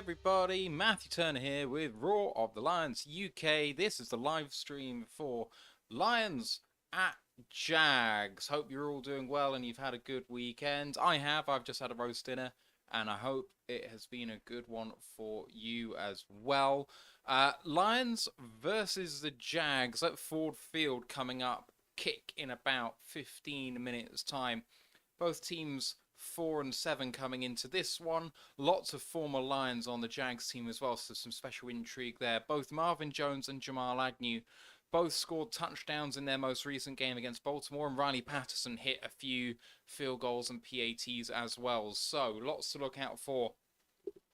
everybody, Matthew Turner here with Raw of the Lions UK. This is the live stream for Lions at Jags. Hope you're all doing well and you've had a good weekend. I've just had a roast dinner and I hope it has been a good one for you as well. Lions versus the Jags at Ford Field coming up. Kick in about 15 minutes time. Both teams 4-7 coming into this one. Lots of former Lions on the Jags team as well, so some special intrigue there. Both Marvin Jones and Jamal Agnew both scored touchdowns in their most recent game against Baltimore, and Riley Patterson hit a few field goals and PATs as well. So lots to look out for.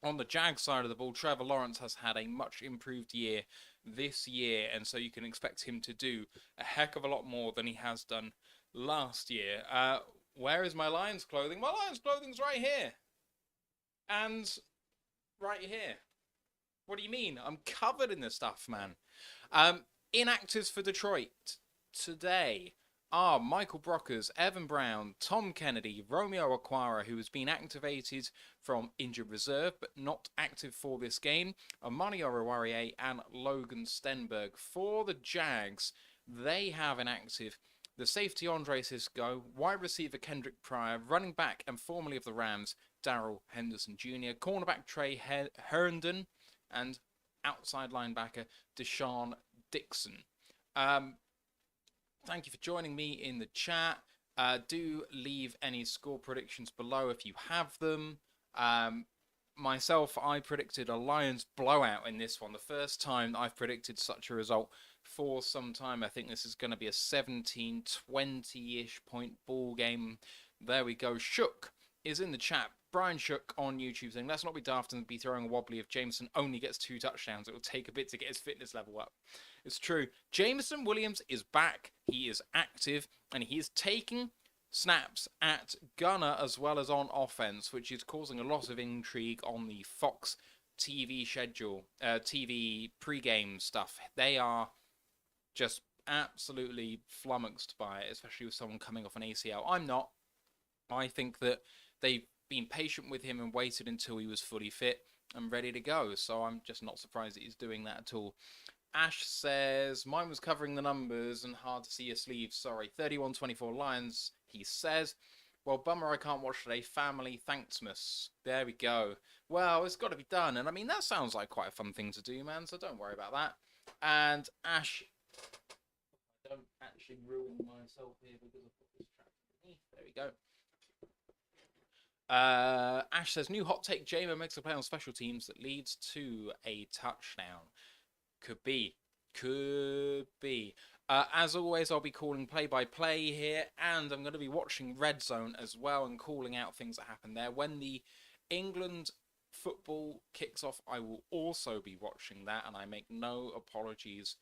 On the Jags side of the ball, Trevor Lawrence has had a much improved year this year, and so you can expect him to do a heck of a lot more than he has done last year. Where is my Lions clothing? My Lions clothing's right here. And right here. What do you mean? I'm covered in this stuff, man. Inactives for Detroit today are Michael Brockers, Evan Brown, Tom Kennedy, Romeo Okwara, who has been activated from injured reserve but not active for this game, Amon-Ra, and Logan Stenberg. For the Jags, they have inactive the safety Andre Cisco, wide receiver Kendrick Pryor, running back and formerly of the Rams, Darrell Henderson Jr., cornerback Trey Herndon, and outside linebacker Deshaun Dixon. Thank you for joining me in the chat. Do leave any score predictions below if you have them. Myself, I predicted a Lions blowout in this one. The first time I've predicted such a result for some time. I think this is going to be a 17-20-ish point ball game. There we go. Shook is in the chat. Brian Shook on YouTube saying, let's not be daft and be throwing a wobbly if Jameson only gets 2 touchdowns. It will take a bit to get his fitness level up. It's true. Jameson Williams is back. He is active and he is taking snaps at gunner as well as on offense, which is causing a lot of intrigue on the Fox TV schedule, TV pre-game stuff. They are just absolutely flummoxed by it, especially with someone coming off an ACL. I'm not. I think that they've been patient with him and waited until he was fully fit and ready to go. So I'm just not surprised that he's doing that at all. Ash says, mine was covering the numbers and hard to see your sleeves. Sorry. 31-24 Lions, he says. Well, bummer I can't watch today. Family Thanksmas. There we go. Well, it's got to be done. And I mean, that sounds like quite a fun thing to do, man. So don't worry about that. And Ash, I don't actually ruin myself here because I've put this track underneath. There we go. Ash says, new hot take, Jamer makes a play on special teams that leads to a touchdown. Could be. As always, I'll be calling play-by-play here, and I'm going to be watching Red Zone as well and calling out things that happen there. When the England football kicks off, I will also be watching that, and I make no apologies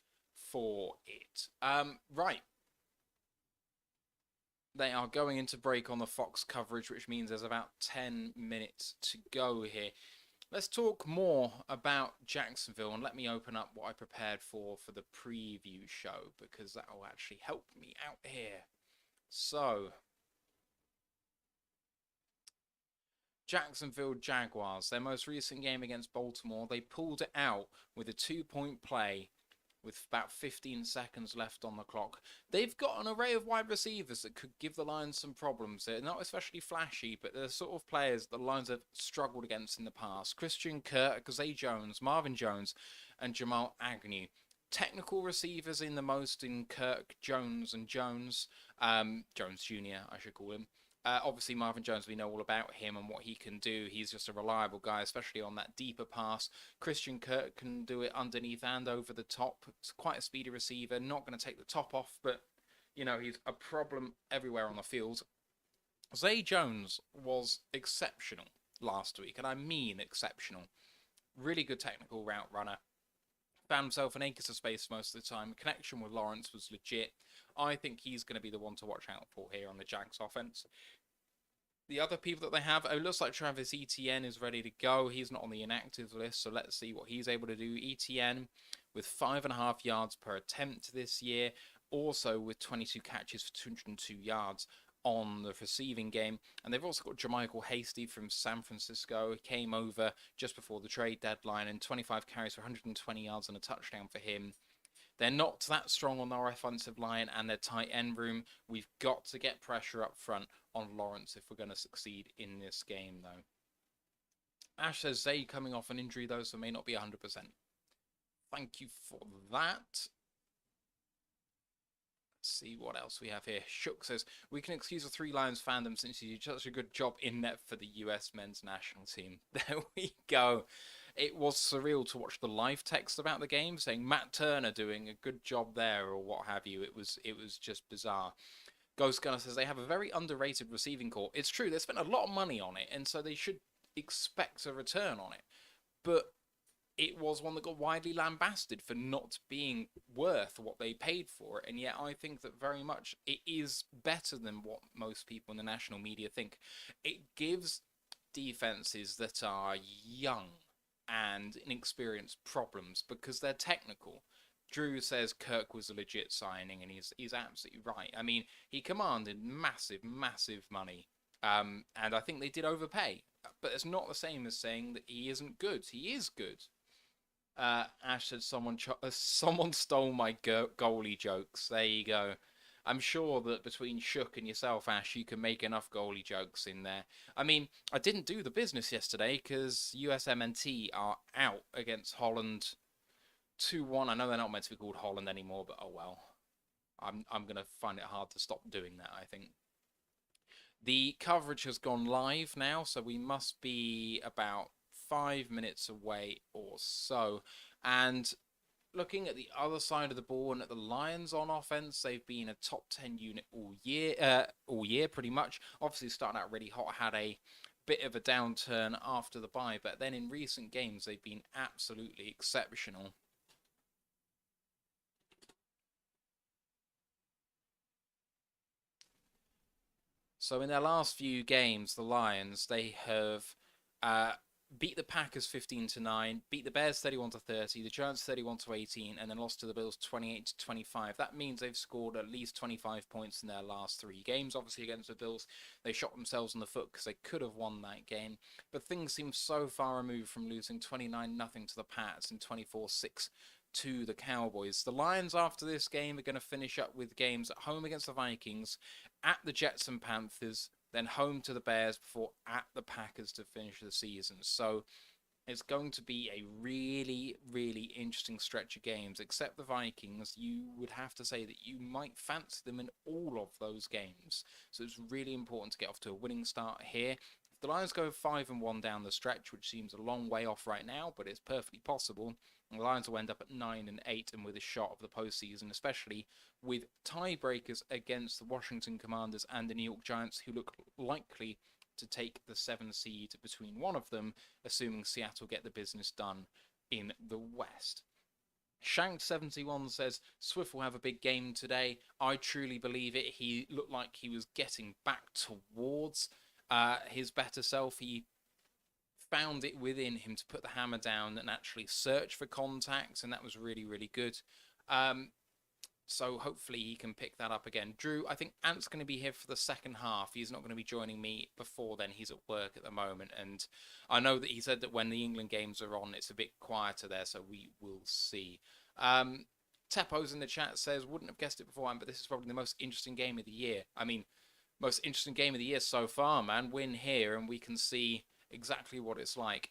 for it. Right. They are going into break on the Fox coverage, which means there's about 10 minutes to go here. Let's talk more about Jacksonville, and let me open up what I prepared for the preview show, because that will actually help me out here. So, Jacksonville Jaguars, their most recent game against Baltimore, they pulled it out with a 2-point play with about 15 seconds left on the clock. They've got an array of wide receivers that could give the Lions some problems. They're not especially flashy, but they're the sort of players the Lions have struggled against in the past. Christian Kirk, Zay Jones, Marvin Jones, and Jamal Agnew. Technical receivers in the most in Kirk, Jones, and Jones. Jones Jr., I should call him. Obviously, Marvin Jones, we know all about him and what he can do. He's just a reliable guy, especially on that deeper pass. Christian Kirk can do it underneath and over the top. It's quite a speedy receiver. Not going to take the top off, but, you know, he's a problem everywhere on the field. Zay Jones was exceptional last week, and I mean exceptional. Really good technical route runner. Found himself in acres of space most of the time. Connection with Lawrence was legit. I think he's going to be the one to watch out for here on the Jags offense. The other people that they have, it looks like Travis Etienne is ready to go. He's not on the inactive list, so let's see what he's able to do. Etienne with 5.5 yards per attempt this year, also with 22 catches for 202 yards on the receiving game. And they've also got Jermichael Hasty from San Francisco. He came over just before the trade deadline, and 25 carries for 120 yards and a touchdown for him. They're not that strong on their offensive line and their tight end room. We've got to get pressure up front on Lawrence if we're going to succeed in this game, though. Ash says Zay coming off an injury, though, so may not be 100%. Thank you for that. See what else we have here. Shook says, we can excuse the Three Lions fandom since you did such a good job in net for the US men's national team. There we go. It was surreal to watch the live text about the game saying Matt Turner doing a good job there or what have you. It was just bizarre. Ghost Gunner says they have a very underrated receiving corps. It's true, they spent a lot of money on it, and so they should expect a return on it. But it was one that got widely lambasted for not being worth what they paid for it, and yet I think that very much it is better than what most people in the national media think. It gives defenses that are young and inexperienced problems because they're technical. Drew says Kirk was a legit signing, and he's absolutely right. I mean, he commanded massive money, and I think they did overpay. But it's not the same as saying that he isn't good. He is good. Ash said someone stole my goalie jokes. There you go. I'm sure that between Shook and yourself, Ash, you can make enough goalie jokes in there. I mean, I didn't do the business yesterday because USMNT are out against Holland 2-1. I know they're not meant to be called Holland anymore, but oh well. I'm going to find it hard to stop doing that, I think. The coverage has gone live now, so we must be about 5 minutes away or so. And looking at the other side of the ball and at the Lions on offense, they've been a top 10 unit all year pretty much. Obviously starting out really hot, had a bit of a downturn after the bye, but then in recent games they've been absolutely exceptional. So in their last few games, the Lions, they have beat the Packers 15-9, beat the Bears 31-30, the Giants 31-18, and then lost to the Bills 28-25. That means they've scored at least 25 points in their last 3 games. Obviously against the Bills, they shot themselves in the foot because they could have won that game. But things seem so far removed from losing 29-0 to the Pats and 24-6 to the Cowboys. The Lions after this game are going to finish up with games at home against the Vikings, at the Jets and Panthers, then home to the Bears before at the Packers to finish the season. So it's going to be a really interesting stretch of games. Except the Vikings, you would have to say that you might fancy them in all of those games. So it's really important to get off to a winning start here. If the Lions go 5-1 down the stretch, which seems a long way off right now, but it's perfectly possible, the Lions will end up at 9-8 and with a shot of the postseason, especially with tiebreakers against the Washington Commanders and the New York Giants, who look likely to take the 7 seed between one of them, assuming Seattle get the business done in the West. Shanked71 says, Swift will have a big game today. I truly believe it. He looked like he was getting back towards his better self. He found it within him to put the hammer down and actually search for contacts, and that was really good. So hopefully he can pick that up again. Drew, I think Ant's going to be here for the second half. He's not going to be joining me before then. He's at work at the moment, and I know that he said that when the England games are on, it's a bit quieter there, so we will see. Teppo's in the chat says, wouldn't have guessed it beforehand, but this is probably the most interesting game of the year. I mean, most interesting game of the year so far, man. Win here, and we can see exactly what it's like.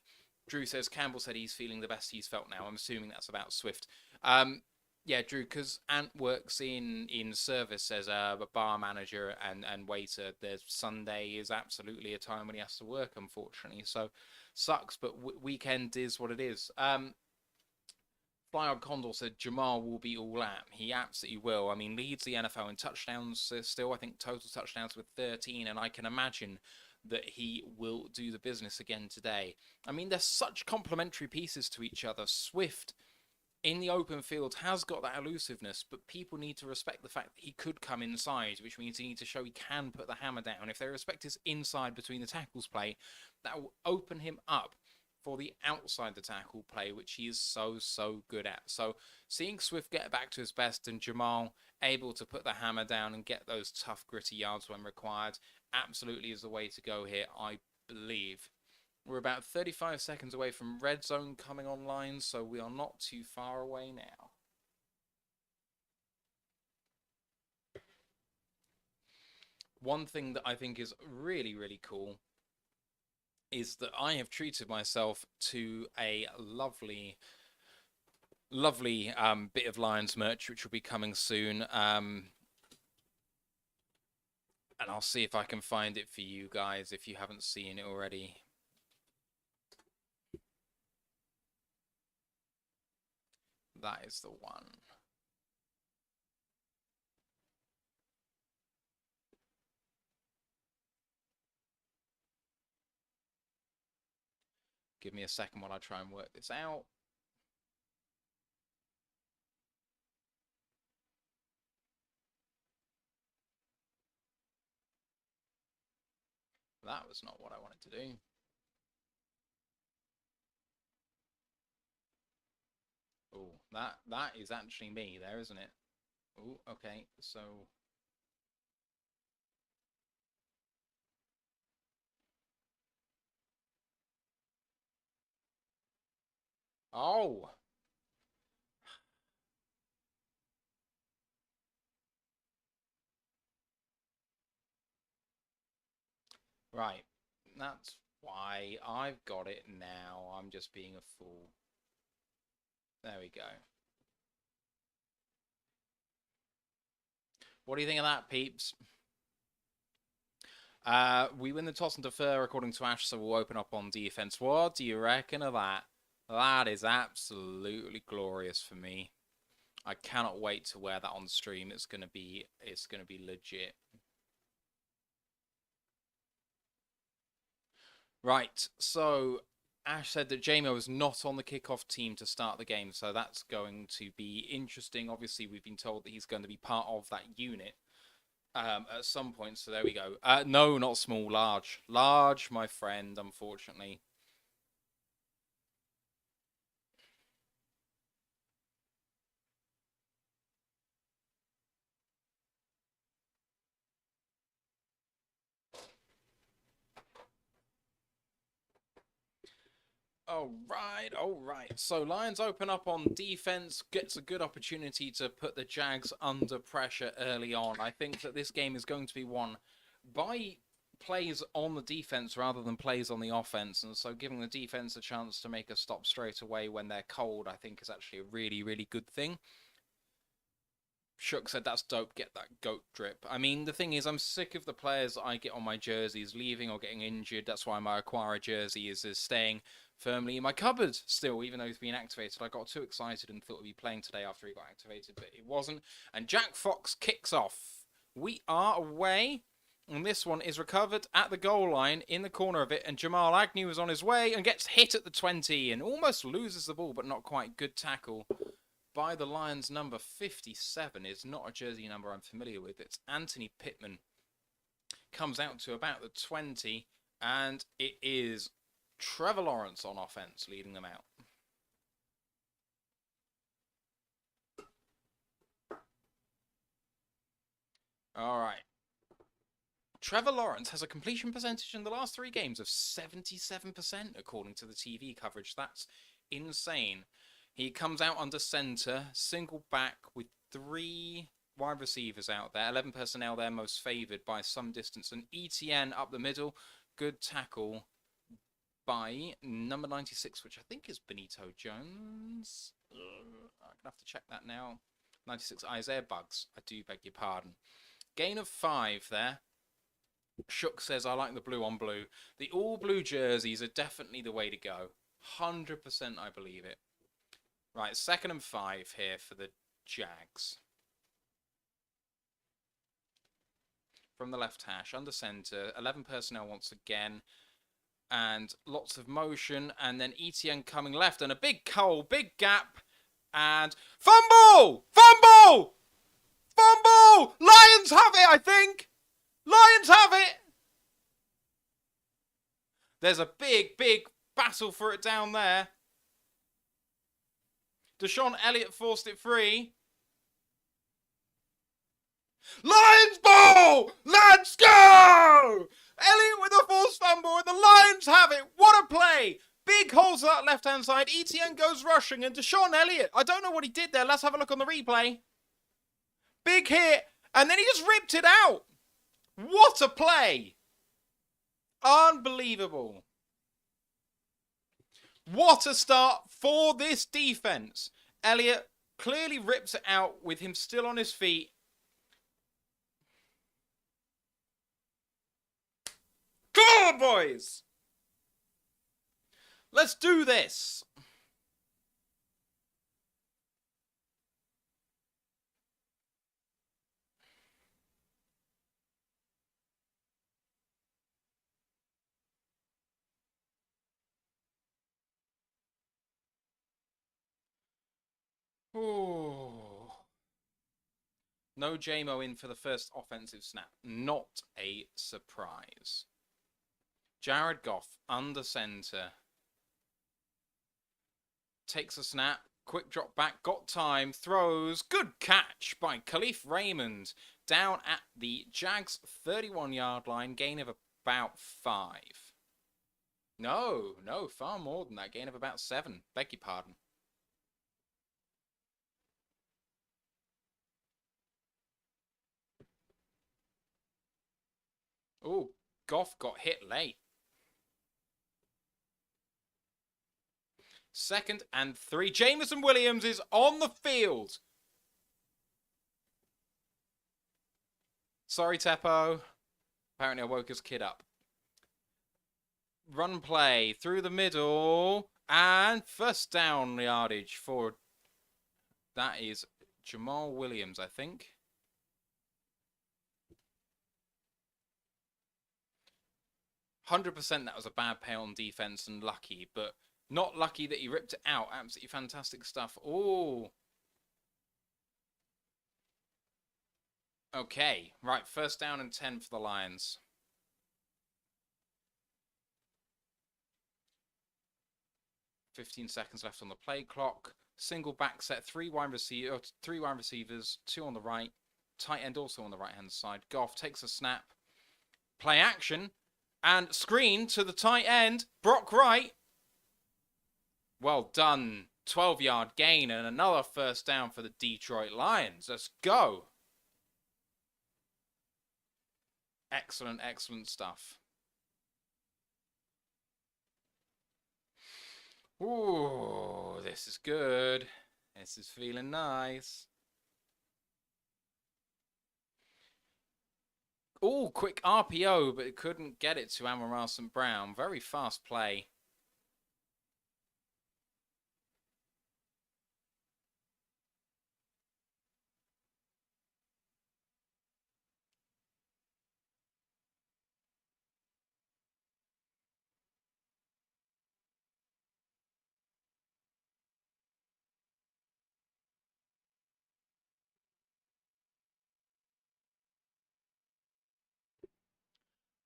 Drew says Campbell said he's feeling the best he's felt now. I'm assuming that's about Swift. Yeah, Drew, because Ant works in service as a bar manager and waiter. There's Sunday is absolutely a time when he has to work, unfortunately. So sucks, but weekend is what it is. Flyard Condor said Jamal will be all out. He absolutely will. I mean, leads the NFL in touchdowns still. I think total touchdowns with 13, and I can imagine that he will do the business again today. I mean, they're such complementary pieces to each other. Swift in the open field has got that elusiveness, but people need to respect the fact that he could come inside, which means he needs to show he can put the hammer down. If they respect his inside between the tackles play, that will open him up for the outside the tackle play, which he is so good at. So seeing Swift get back to his best and Jamal able to put the hammer down and get those tough, gritty yards when required absolutely is the way to go here, I believe. We're about 35 seconds away from red zone coming online, so we are not too far away now. One thing that I think is really cool is that I have treated myself to a lovely bit of Lions merch, which will be coming soon. And I'll see if I can find it for you guys if you haven't seen it already. That is the one. Give me a second while I try and work this out. That was not what I wanted to do. Oh, that is actually me there, isn't it? Oh, okay, so... Oh! Right, that's why I've got it now. I'm just being a fool. There we go. What do you think of that, peeps? We win the toss and defer according to Ash, so we'll open up on defense. What do you reckon of that? That is absolutely glorious for me. I cannot wait to wear that on stream. It's gonna be legit. Right, so Ash said that Jamal was not on the kickoff team to start the game, so that's going to be interesting. Obviously, we've been told that he's going to be part of that unit at some point, so there we go. No, not small, large. Large, my friend, unfortunately. All right. So Lions open up on defense, gets a good opportunity to put the Jags under pressure early on. I think that this game is going to be won by plays on the defense rather than plays on the offense. And so giving the defense a chance to make a stop straight away when they're cold, I think is actually a really good thing. Shook said that's dope, get that goat drip. I mean, the thing is, I'm sick of the players I get on my jerseys leaving or getting injured. That's why my acquire jersey is staying firmly in my cupboard still, even though he's been activated. I got too excited and thought he'd be playing today after he got activated, but it wasn't. And Jack Fox kicks off. We are away, and this one is recovered at the goal line in the corner of it, and Jamal Agnew is on his way and gets hit at the 20 and almost loses the ball, but not quite. Good tackle by the Lions. Number 57 is not a jersey number I'm familiar with. It's Anthony Pittman. Comes out to about the 20, and it is Trevor Lawrence on offense leading them out. All right. Trevor Lawrence has a completion percentage in the last 3 games of 77%, according to the TV coverage. That's insane. He comes out under center, single back with 3 wide receivers out there, 11 personnel there, most favored by some distance. And ETN up the middle, good tackle by number 96, which I think is Benito Jones. I'm going to have to check that now. 96, Isaiah Buggs. I do beg your pardon. Gain of 5 there. Shook says, I like the blue on blue. The all blue jerseys are definitely the way to go. 100% I believe it. Right, 2nd and 5 here for the Jags. From the left hash, under center, 11 personnel once again. And lots of motion, and then ETN coming left, and a big hole, big gap, and fumble! Fumble! Fumble! Lions have it, I think! Lions have it! There's a big battle for it down there. Deshaun Elliott forced it free. Lions ball! Let's go! Elliott with a forced fumble and the Lions have it. What a play! Big holes to that left-hand side. ETN goes rushing and Deshaun Elliott, I don't know what he did there. Let's have a look on the replay. Big hit and then he just ripped it out. What a play! Unbelievable. What a start for this defense. Elliott clearly rips it out with him still on his feet. Come on, boys! Let's do this! Ooh. No JMO in for the first offensive snap. Not a surprise. Jared Goff under center. Takes a snap. Quick drop back. Got time. Throws. Good catch by Khalif Raymond. Down at the Jags 31-yard line. Gain of about 5. No, far more than that. Gain of about 7. Beg your pardon. Oh, Goff got hit late. 2nd and 3. Jameson Williams is on the field. Sorry, Teppo. Apparently I woke his kid up. Run play through the middle. And first down yardage for... That is Jamal Williams, I think. 100% that was a bad play on defense and lucky, but not lucky that he ripped it out. Absolutely fantastic stuff. Oh. Okay, right, first down and 10 for the Lions. $15 seconds left on the play clock. Single back set, 3 wide receivers, 2 on the right. Tight end also on the right-hand side. Goff takes a snap. Play action. And screen to the tight end. Brock Wright. Well done. 12-yard gain and another first down for the Detroit Lions. Let's go. Excellent, excellent stuff. Ooh, this is good. This is feeling nice. Oh, quick RPO, but it couldn't get it to Amon-Ra St. Brown. Very fast play.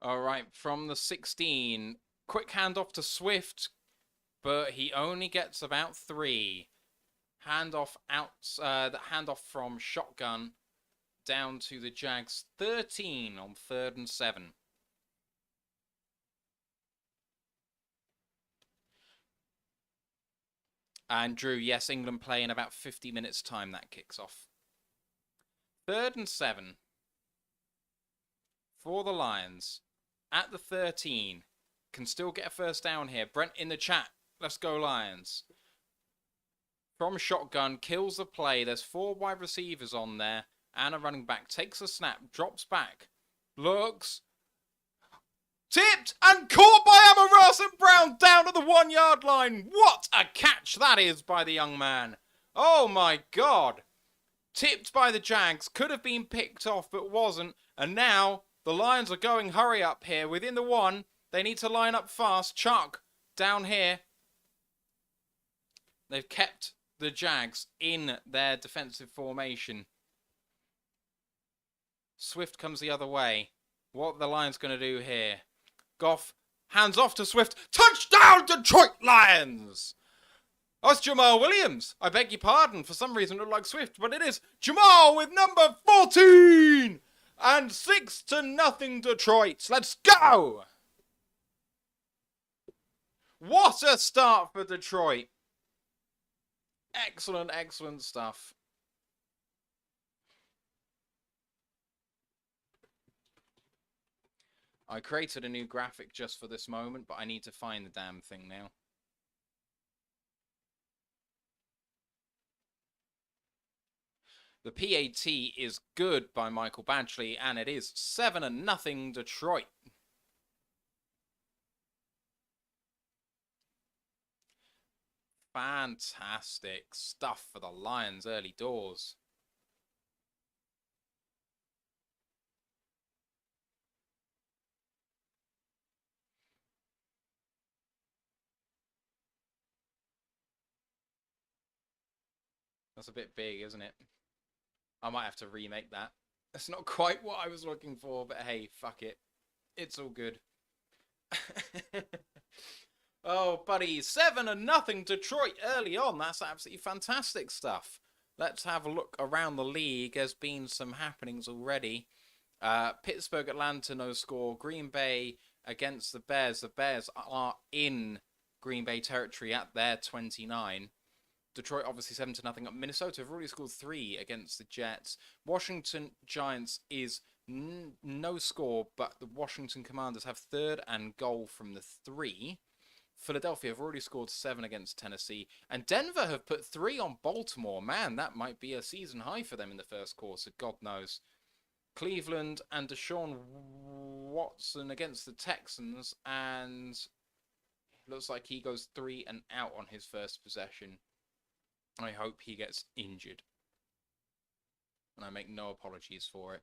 All right, from the 16, quick handoff to Swift, but he only gets about 3. Handoff out, the handoff from shotgun down to the Jags 13 on 3rd and 7. And Drew, yes, England play in about 50 minutes time. That kicks off. 3rd and 7 for the Lions. At the 13. Can still get a first down here. Brent in the chat. Let's go Lions. From shotgun. Kills the play. There's 4 wide receivers on there. And a running back. Takes a snap. Drops back. Looks. Tipped and caught by Amon-Ra St. Brown down at the 1-yard line. What a catch that is by the young man. Oh my God. Tipped by the Jags. Could have been picked off but wasn't. And now... the Lions are going hurry up here. Within the 1, they need to line up fast. Chuck down here. They've kept the Jags in their defensive formation. Swift comes the other way. What are the Lions going to do here? Goff Hands off to Swift. Touchdown, Detroit Lions! Oh, it's Jamal Williams. I beg your pardon. For some reason, it looked like Swift, but it is Jamal with number 14! And 6-0 Detroit. Let's go! What a start for Detroit. Excellent, excellent stuff. I created a new graphic just for this moment, but I need to find the damn thing now. The PAT is good by Michael Badgley, and it is 7-0 Detroit. Fantastic stuff for the Lions early doors. That's a bit big, isn't it? I might have to remake that. That's not quite what I was looking for, but hey, fuck it. It's all good. Oh, buddy, 7-0 Detroit early on. That's absolutely fantastic stuff. Let's have a look around the league. There's been some happenings already. Pittsburgh, Atlanta, no score. Green Bay against the Bears. The Bears are in Green Bay territory at their 29. Detroit obviously 7-0 up. Minnesota have already scored 3 against the Jets. Washington Giants is no score, but the Washington Commanders have third and goal from the 3. Philadelphia have already scored 7 against Tennessee. And Denver have put 3 on Baltimore. Man, that might be a season high for them in the first quarter. God knows. Cleveland and Deshaun Watson against the Texans. And looks like he goes 3 and out on his first possession. I hope he gets injured. And I make no apologies for it.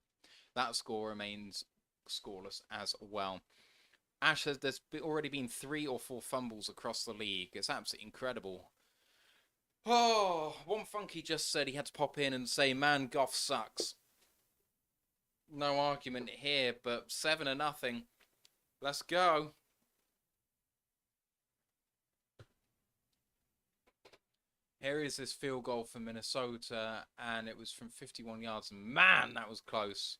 That score remains scoreless as well. Ash says there's already been 3 or 4 fumbles across the league. It's absolutely incredible. Oh, One Funky just said he had to pop in and say, man, Goff sucks. No argument here, but 7-0. Let's go. Here is this field goal for Minnesota, and it was from 51 yards. Man, that was close.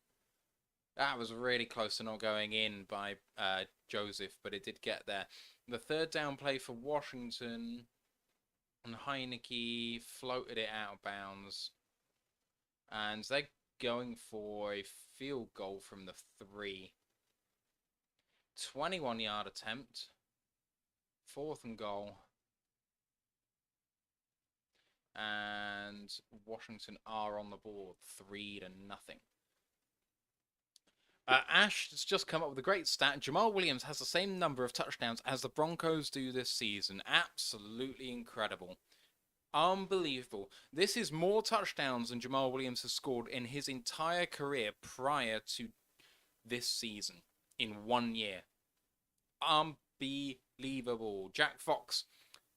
That was really close to not going in by Joseph, but it did get there. The third down play for Washington, and Heineke floated it out of bounds. And they're going for a field goal from the 3. 21-yard attempt. 4th and goal. And Washington are on the board, 3-0. Ash has just come up with a great stat. Jamal Williams has the same number of touchdowns as the Broncos do this season. Absolutely incredible. Unbelievable. This is more touchdowns than Jamal Williams has scored in his entire career prior to this season in 1 year. Unbelievable. Jack Fox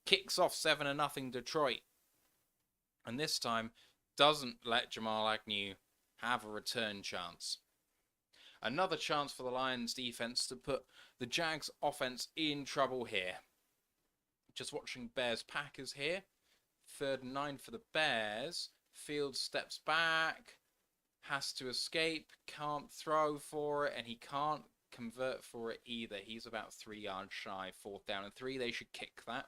kicks off 7-0 Detroit. And this time doesn't let Jamal Agnew have a return chance. Another chance for the Lions defense to put the Jags offense in trouble here. Just watching Bears-Packers here. 3rd and 9 for the Bears. Fields steps back. Has to escape. Can't throw for it. And he can't convert for it either. He's about 3 yards shy. 4th down and 3. They should kick that.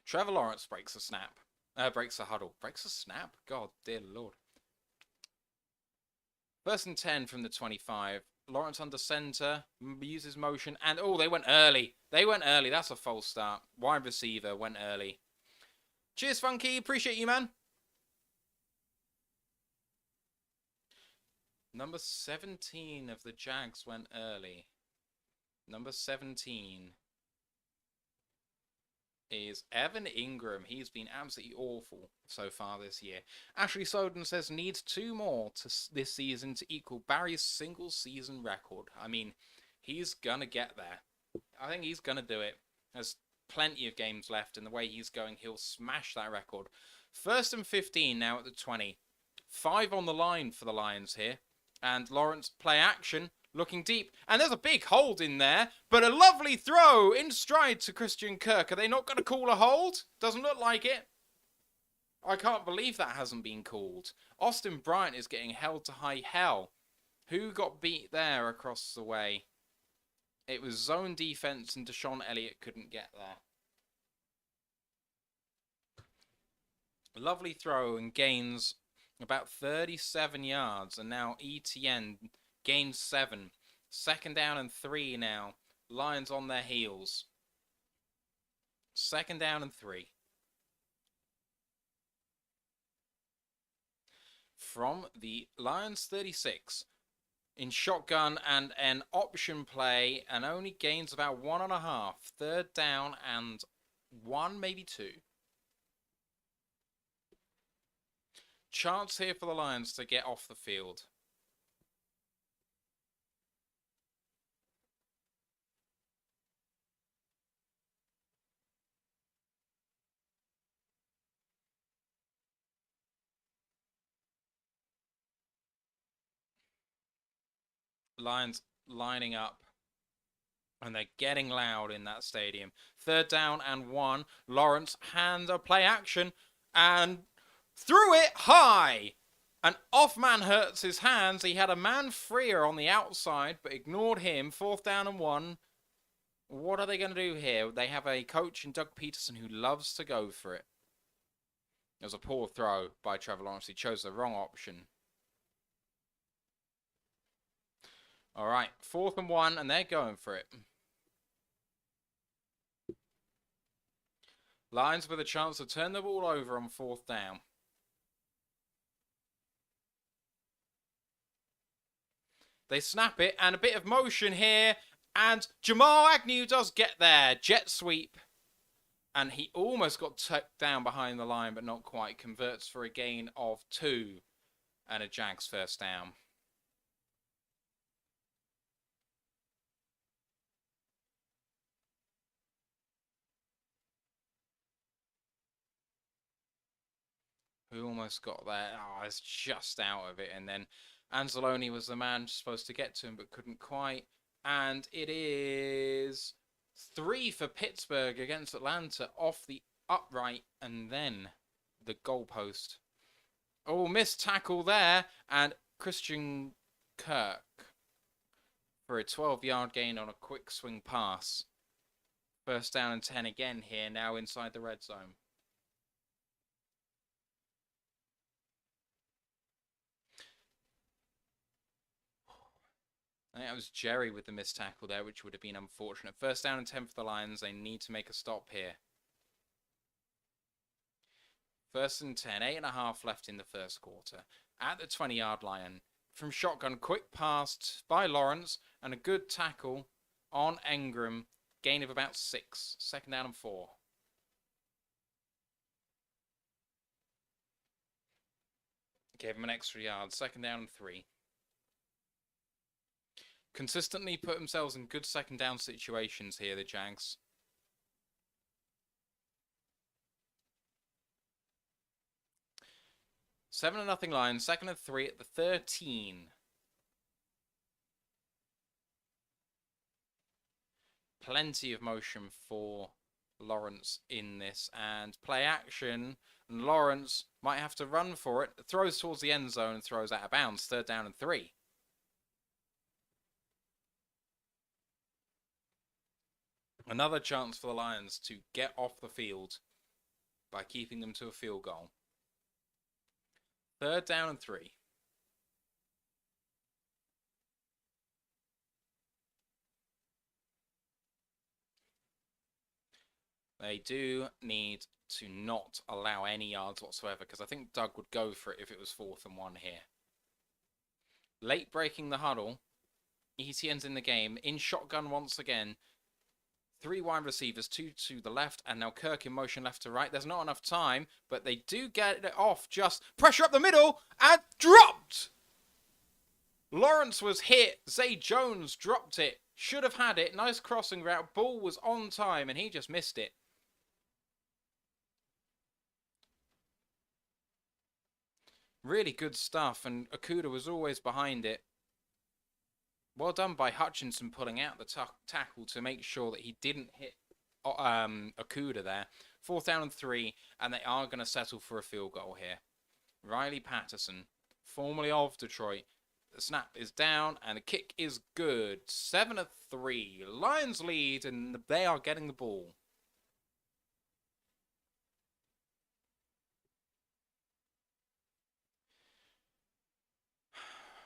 Trevor Lawrence breaks a snap. Breaks a huddle. Breaks a snap? God, dear Lord. 1st and 10 from the 25. Lawrence under center. Uses motion. And, oh, they went early. They went early. That's a false start. Wide receiver went early. Cheers, Funky. Appreciate you, man. Number 17 of the Jags went early. Number 17 is Evan Ingram. He's been absolutely awful so far this year. Ashley Soden says needs 2 more this season to equal Barry's single season record. I mean, he's gonna get there. I think he's gonna do it. There's plenty of games left, and the way he's going, he'll smash that record. 1st and 15 now at the 20. 5 on the line for the Lions here. And Lawrence play action. looking deep. And there's a big hold in there, but a lovely throw in stride to Christian Kirk. Are they not going to call a hold? Doesn't look like it. I can't believe that hasn't been called. Austin Bryant is getting held to high hell. Who got beat there across the way? It was zone defense and Deshaun Elliott couldn't get there. Lovely throw and gains about 37 yards. And now ETN gains 7. 2nd down and 3 now. Lions on their heels. 2nd down and 3. From the Lions 36. In shotgun and an option play, and only gains about 1.5. 3rd down and 1, maybe 2. Chance here for the Lions to get off the field. Lions lining up. And they're getting loud in that stadium. 3rd down and 1. Lawrence hands a play action and threw it high. An off man hurts his hands. He had a man freer on the outside, but ignored him. 4th down and 1. What are they going to do here? They have a coach in Doug Patterson who loves to go for it. It was a poor throw by Trevor Lawrence. He chose the wrong option. All right, 4th and 1, and they're going for it. Lions with a chance to turn the ball over on 4th down. They snap it, and a bit of motion here, and Jamal Agnew does get there. Jet sweep. And he almost got tucked down behind the line, but not quite. Converts for a gain of 2 and a Jags 1st down. Who almost got there? Oh, it's just out of it. And then Anzalone was the man supposed to get to him, but couldn't quite. And it is 3 for Pittsburgh against Atlanta off the upright and then the goalpost. Oh, missed tackle there. And Christian Kirk for a 12-yard gain on a quick swing pass. 1st down and 10 again here, now inside the red zone. I think that was Jerry with the missed tackle there, which would have been unfortunate. 1st down and 10 for the Lions. They need to make a stop here. 1st and 10. 8.5 left in the 1st quarter. At the 20-yard line. From shotgun, quick pass by Lawrence. And a good tackle on Engram. Gain of about 6. 2nd down and 4. Gave him an extra yard. 2nd down and 3. Consistently put themselves in good 2nd down situations here, the Jags. Seven and nothing Lions. 2nd and 3 at the 13. Plenty of motion for Lawrence in this. And play action. And Lawrence might have to run for it. Throws towards the end zone and throws out of bounds. 3rd down and 3. Another chance for the Lions to get off the field by keeping them to a field goal. 3rd down and 3. They do need to not allow any yards whatsoever, because I think Doug would go for it if it was 4th and 1 here. Late breaking the huddle. ETN's in the game. In shotgun once again. 3 wide receivers, 2 to the left, and now Kirk in motion left to right. There's not enough time, but they do get it off. Just pressure up the middle, and dropped! Lawrence was hit. Zay Jones dropped it. Should have had it. Nice crossing route. Ball was on time, and he just missed it. Really good stuff, and Okuda was always behind it. Well done by Hutchinson pulling out the tackle to make sure that he didn't hit Okuda there. 4th down and 3, and they are going to settle for a field goal here. Riley Patterson, formerly of Detroit. The snap is down, and the kick is good. 7-3. Lions lead, and they are getting the ball.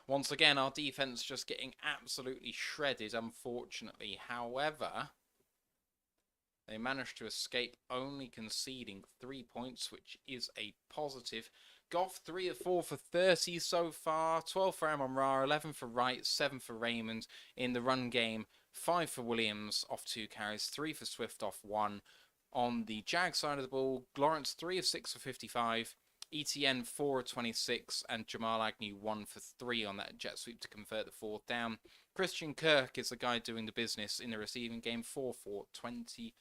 Once again, our defense just getting absolutely shredded, unfortunately. However, they managed to escape only conceding 3 points, which is a positive. Goff, 3 of 4 for 30 so far. 12 for Amon-Ra, 11 for Wright, 7 for Raymond in the run game. 5 for Williams off 2 carries, 3 for Swift off 1. On the Jag side of the ball, Lawrence, 3 of 6 for 55. ETN 4 of 26, and Jamal Agnew 1 for 3 on that jet sweep to convert the 4th down. Christian Kirk is the guy doing the business in the receiving game, 4 for 28.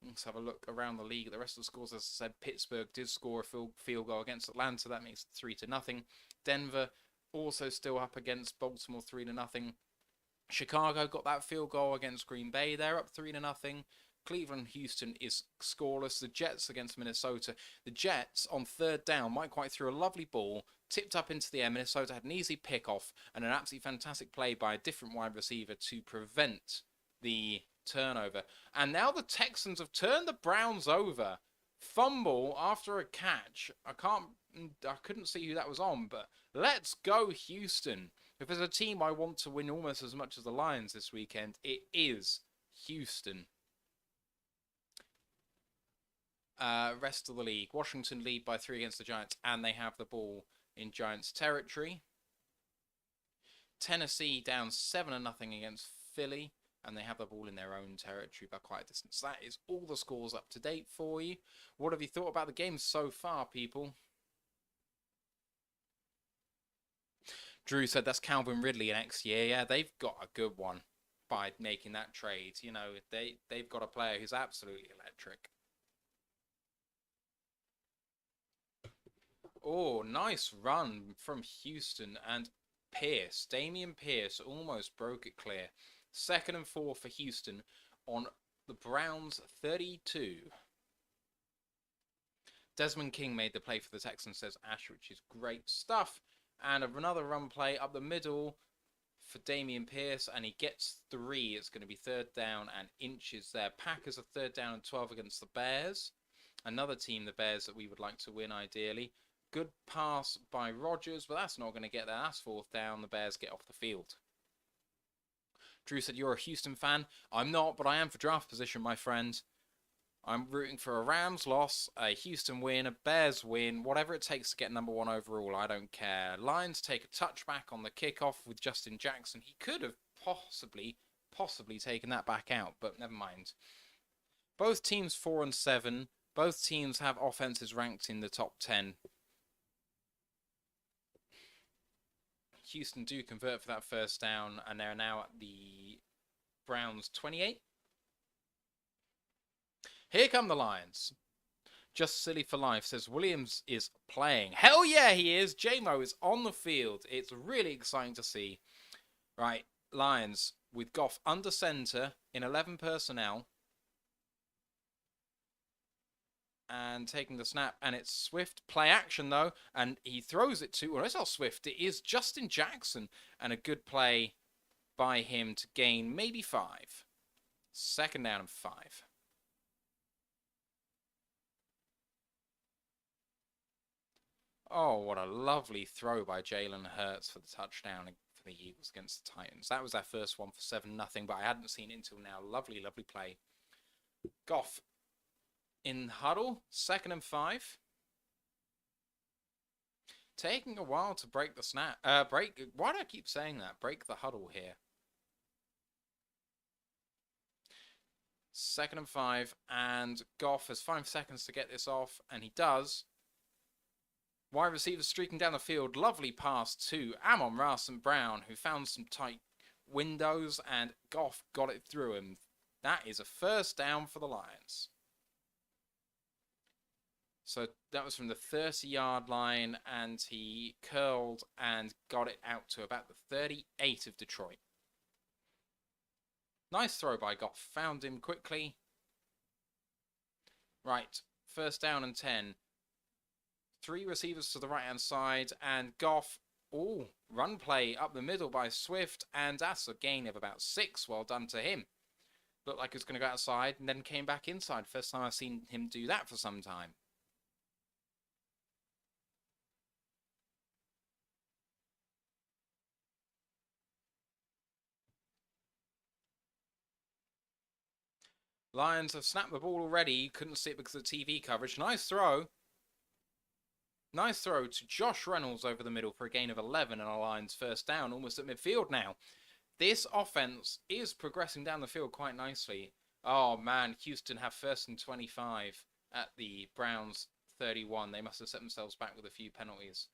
Let's have a look around the league. The rest of the scores, as I said, Pittsburgh did score a field goal against Atlanta. That makes it 3-0. Denver also still up against Baltimore 3-0. Chicago got that field goal against Green Bay. They're up 3-0. Cleveland, Houston is scoreless. The Jets against Minnesota. The Jets on 3rd down, Mike White threw a lovely ball, tipped up into the air. Minnesota had an easy pickoff and an absolutely fantastic play by a different wide receiver to prevent the turnover. And now the Texans have turned the Browns over. Fumble after a catch. I couldn't see who that was on, but let's go Houston. If there's a team I want to win almost as much as the Lions this weekend, it is Houston. Rest of the league. Washington lead by 3 against the Giants, and they have the ball in Giants territory. Tennessee down 7-0 against Philly, and they have the ball in their own territory by quite a distance. That is all the scores up to date for you. What have you thought about the game so far, people? Drew said that's Calvin Ridley next year. Yeah, they've got a good one by making that trade. You know, they've got a player who's absolutely electric. Oh, nice run from Houston and Pierce. Damian Pierce almost broke it clear. 2nd and 4 for Houston on the Browns 32. Desmond King made the play for the Texans, says Ash, which is great stuff. And another run play up the middle for Damian Pierce, and he gets 3. It's going to be 3rd down and inches there. Packers are 3rd down and 12 against the Bears. Another team, the Bears, that we would like to win ideally. Good pass by Rodgers, but that's not going to get there. That's 4th down. The Bears get off the field. Drew said, you're a Houston fan. I'm not, but I am for draft position, my friend. I'm rooting for a Rams loss, a Houston win, a Bears win, whatever it takes to get number 1 overall. I don't care. Lions take a touchback on the kickoff with Justin Jackson. He could have possibly taken that back out, but never mind. Both teams 4-7. Both teams have offenses ranked in the top 10. Houston do convert for that 1st down, and they're now at the Browns 28. Here come the Lions. Just Silly for Life says Williams is playing. Hell yeah, he is. J-Mo is on the field. It's really exciting to see. Right, Lions with Goff under center in 11 personnel. And taking the snap, and it's Swift play action though, and he throws it to, well, it's not Swift, it is Justin Jackson, and a good play by him to gain maybe 5. 2nd down and 5. Oh, what a lovely throw by Jalen Hurts for the touchdown for the Eagles against the Titans. That was our first one for 7-0, but I hadn't seen it until now. Lovely, lovely play. Goff in huddle, 2nd and 5. Taking a while to break the snap. Why do I keep saying that? Break the huddle here. 2nd and 5, and Goff has 5 seconds to get this off, and he does. Wide receiver streaking down the field. Lovely pass to Amon-Ra St. Brown, who found some tight windows, and Goff got it through him. That is a 1st down for the Lions. So that was from the 30-yard line, and he curled and got it out to about the 38 of Detroit. Nice throw by Goff. Found him quickly. Right, first down and 10. 3 receivers to the right-hand side, and Goff, run play up the middle by Swift, and that's a gain of about 6. Well done to him. Looked like he was going to go outside, and then came back inside. First time I've seen him do that for some time. Lions have snapped the ball already. You couldn't see it because of the TV coverage. Nice throw. Nice throw to Josh Reynolds over the middle for a gain of 11 and a Lions first down, almost at midfield now. This offense is progressing down the field quite nicely. Oh man, Houston have first and 25 at the Browns 31. They must have set themselves back with a few penalties.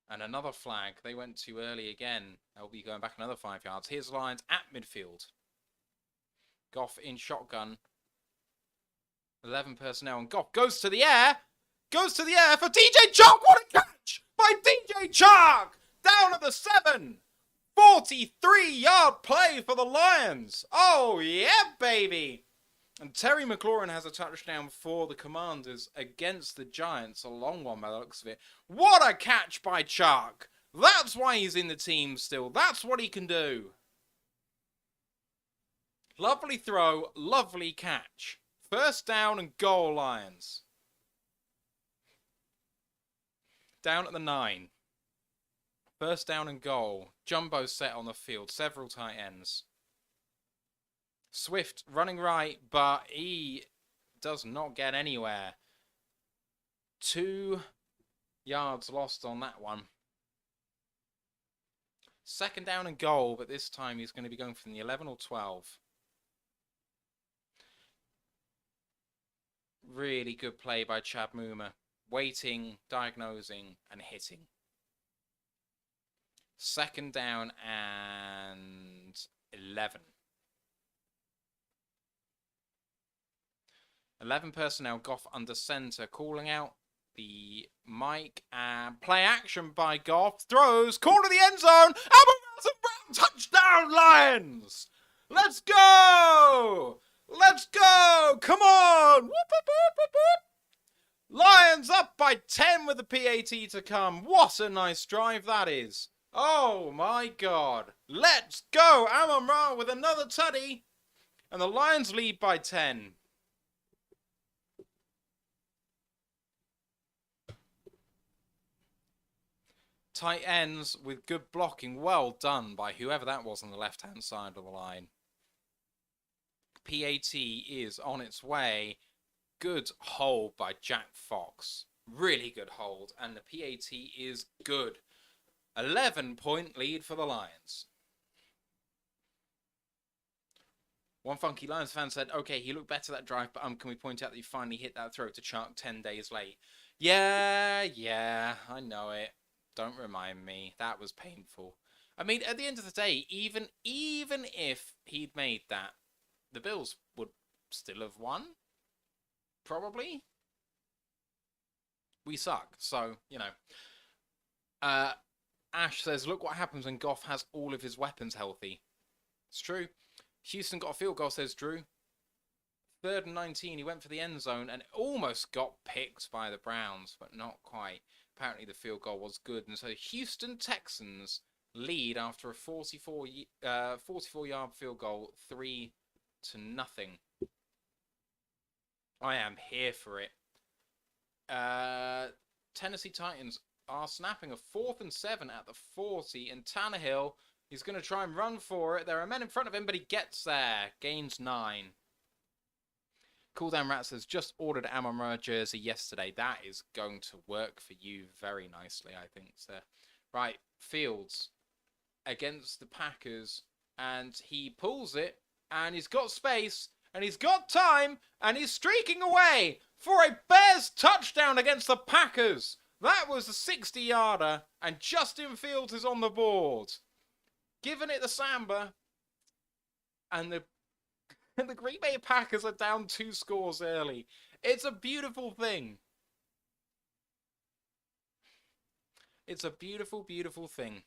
And another flag. They went too early again. They'll be going back another 5 yards. Here's the Lions at midfield. Goff in shotgun. 11 personnel, and Goff goes to the air. Goes to the air for DJ Chark. What a catch by DJ Chark! Down at the 7. 43-yard play for the Lions. Oh, yeah, baby. And Terry McLaurin has a touchdown for the Commanders against the Giants. A long one by the looks of it. What a catch by Chark. That's why he's in the team still. That's what he can do. Lovely throw, lovely catch. First down and goal, Lions. Down at the 9. First down and goal. Jumbo set on the field. Several tight ends. Swift running right, but he does not get anywhere. 2 yards lost on that one. Second down and goal, but this time he's going to be going from the 11 or 12. Really good play by Chad Muma. Waiting, diagnosing, and hitting. Second down and 11. 11 personnel, Goff under center, calling out the mic, and play action by Goff. Throws, corner of the end zone. Amon-Ra, touchdown, Lions! Let's go! Let's go! Come on! Whoop, whoop, whoop, whoop, whoop. Lions up by 10 with the PAT to come. What a nice drive that is. Oh my God. Let's go. Amon-Ra with another tutty. And the Lions lead by 10. Tight ends with good blocking. Well done by whoever that was on the left-hand side of the line. PAT is on its way. Good hold by Jack Fox. Really good hold. And the PAT is good. 11-point lead for the Lions. One funky Lions fan said, okay, he looked better that drive, but can we point out that he finally hit that throw to Chark 10 days late? Yeah, I know it. Don't remind me. That was painful. I mean, at the end of the day, even if he'd made that, the Bills would still have won. Probably. We suck. So, you know. Ash says, look what happens when Goff has all of his weapons healthy. It's true. Houston got a field goal, says Drew. 3rd and 19. He went for the end zone and almost got picked by the Browns, but not quite. Apparently the field goal was good. And so Houston Texans lead after a 44-yard field goal, 3-0. I am here for it. Tennessee Titans are snapping a 4th and 7 at the 40, and Tannehill is going to try and run for it. There are men in front of him, but he gets there. Gains 9. Cooldown Rat says, just ordered Amon-Ra jersey yesterday. That is going to work for you very nicely, I think, sir. Right, Fields against the Packers, and he pulls it, and he's got space, and he's got time, and he's streaking away for a Bears touchdown against the Packers. That was a 60-yarder, and Justin Fields is on the board. Giving it the Samba, and the Green Bay Packers are down 2 scores early. It's a beautiful thing. It's a beautiful, beautiful thing.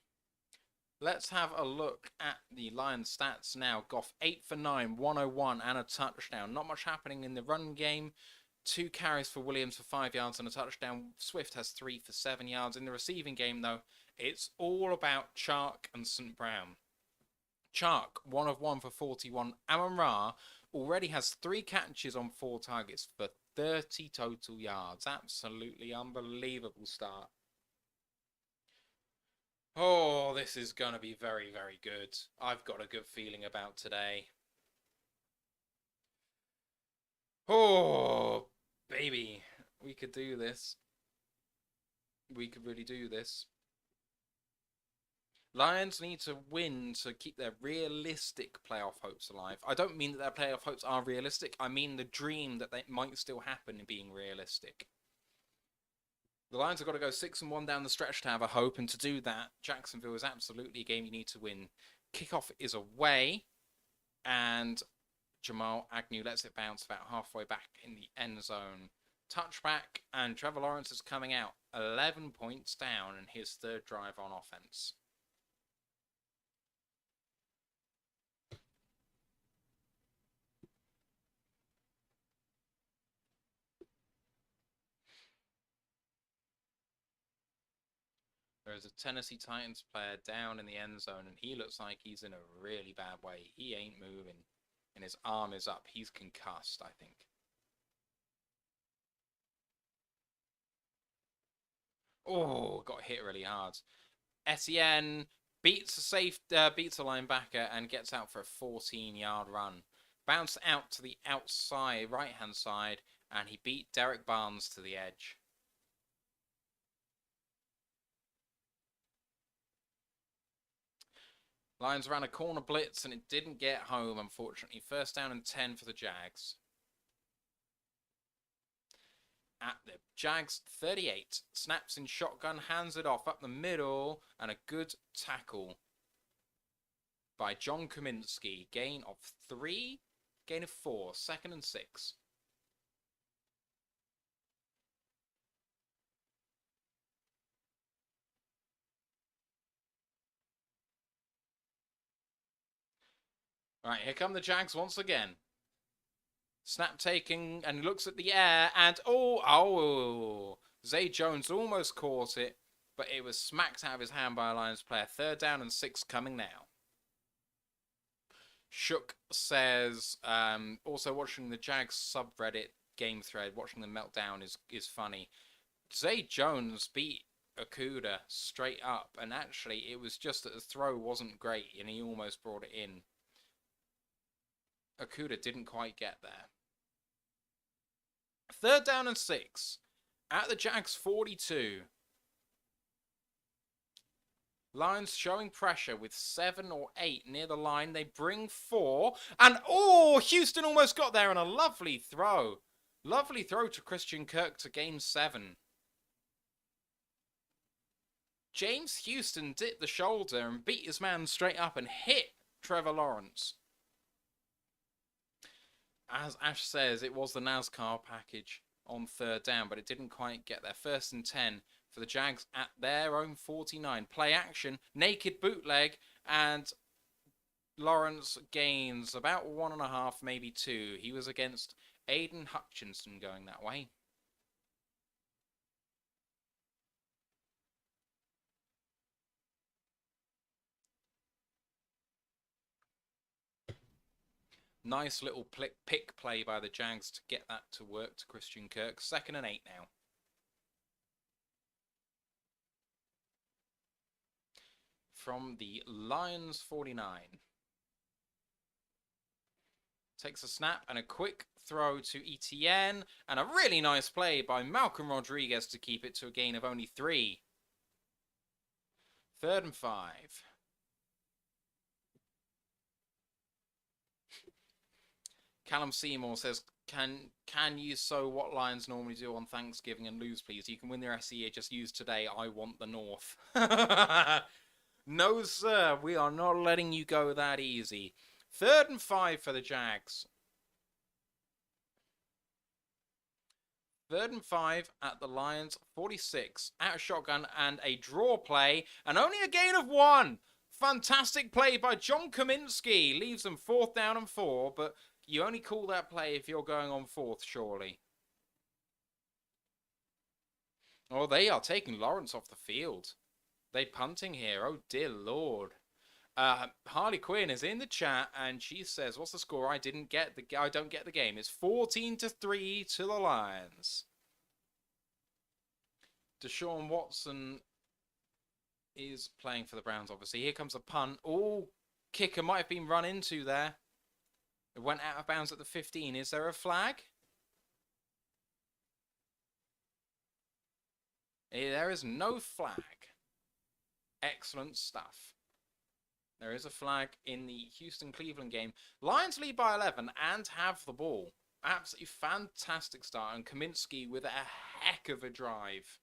Let's have a look at the Lions stats now. Goff 8 for 9, 101 and a touchdown. Not much happening in the run game. 2 carries for Williams for 5 yards and a touchdown. Swift has 3 for 7 yards. In the receiving game, though, it's all about Chark and St. Brown. Chark, 1 of 1 for 41. Amon-Ra already has 3 catches on 4 targets for 30 total yards. Absolutely unbelievable start. Oh, this is going to be very, very good. I've got a good feeling about today. Oh, baby. We could do this. We could really do this. Lions need to win to keep their realistic playoff hopes alive. I don't mean that their playoff hopes are realistic. I mean the dream that they might still happen in being realistic. The Lions have got to go 6-1 down the stretch to have a hope, and to do that, Jacksonville is absolutely a game you need to win. Kickoff is away, and Jamal Agnew lets it bounce about halfway back in the end zone. Touchback, and Trevor Lawrence is coming out 11 points down in his 3rd drive on offense. There is a Tennessee Titans player down in the end zone, and he looks like he's in a really bad way. He ain't moving, and his arm is up. He's concussed, I think. Oh, got hit really hard. Etienne beats a linebacker and gets out for a 14-yard run. Bounced out to the outside, right-hand side, and he beat Derek Barnes to the edge. Lions ran a corner blitz and it didn't get home, unfortunately. 1st down and 10 for the Jags. At the Jags 38. Snaps in shotgun, hands it off up the middle, and a good tackle by John Kaminsky. Gain of 3, gain of 4, 2nd and 6. Right, here come the Jags once again. Snap taking, and looks at the air, and Zay Jones almost caught it, but it was smacked out of his hand by a Lions player. 3rd down and 6 coming now. Shook says, also watching the Jags subreddit game thread, watching the meltdown is funny. Zay Jones beat Okuda straight up, and actually it was just that the throw wasn't great, and he almost brought it in. Okuda didn't quite get there. 3rd down and 6. At the Jags 42. Lions showing pressure with 7 or 8 near the line. They bring 4. And, Houston almost got there, and a lovely throw. Lovely throw to Christian Kirk to gain 7. James Houston dipped the shoulder and beat his man straight up and hit Trevor Lawrence. As Ash says, it was the NASCAR package on 3rd down, but it didn't quite get there. 1st and 10 for the Jags at their own 49. Play action, naked bootleg, and Lawrence gains about 1.5, maybe 2. He was against Aiden Hutchinson going that way. Nice little pick play by the Jags to get that to work to Christian Kirk. 2nd and 8 now. From the Lions 49. Takes a snap and a quick throw to Etienne. And a really nice play by Malcolm Rodriguez to keep it to a gain of only 3. 3rd and 5. Callum Seymour says, can you sow what Lions normally do on Thanksgiving and lose, please? You can win the rest of the year. Just use today. I want the North. No, sir. We are not letting you go that easy. 3rd and 5 for the Jags. 3rd and 5 at the Lions 46. Out of shotgun and a draw play. And only a gain of 1. Fantastic play by John Kaminsky. Leaves them 4th down and 4. But you only call that play if you're going on 4th, surely. Oh, they are taking Lawrence off the field. They punting here. Oh, dear Lord. Harley Quinn is in the chat and she says, "What's the score? I don't get the game. It's 14-3 to the Lions." Deshaun Watson is playing for the Browns, obviously. Here comes a punt. Oh, kicker might have been run into there. It went out of bounds at the 15. Is there a flag? There is no flag. Excellent stuff. There is a flag in the Houston-Cleveland game. Lions lead by 11 and have the ball. Absolutely fantastic start. And Kaminsky with a heck of a drive.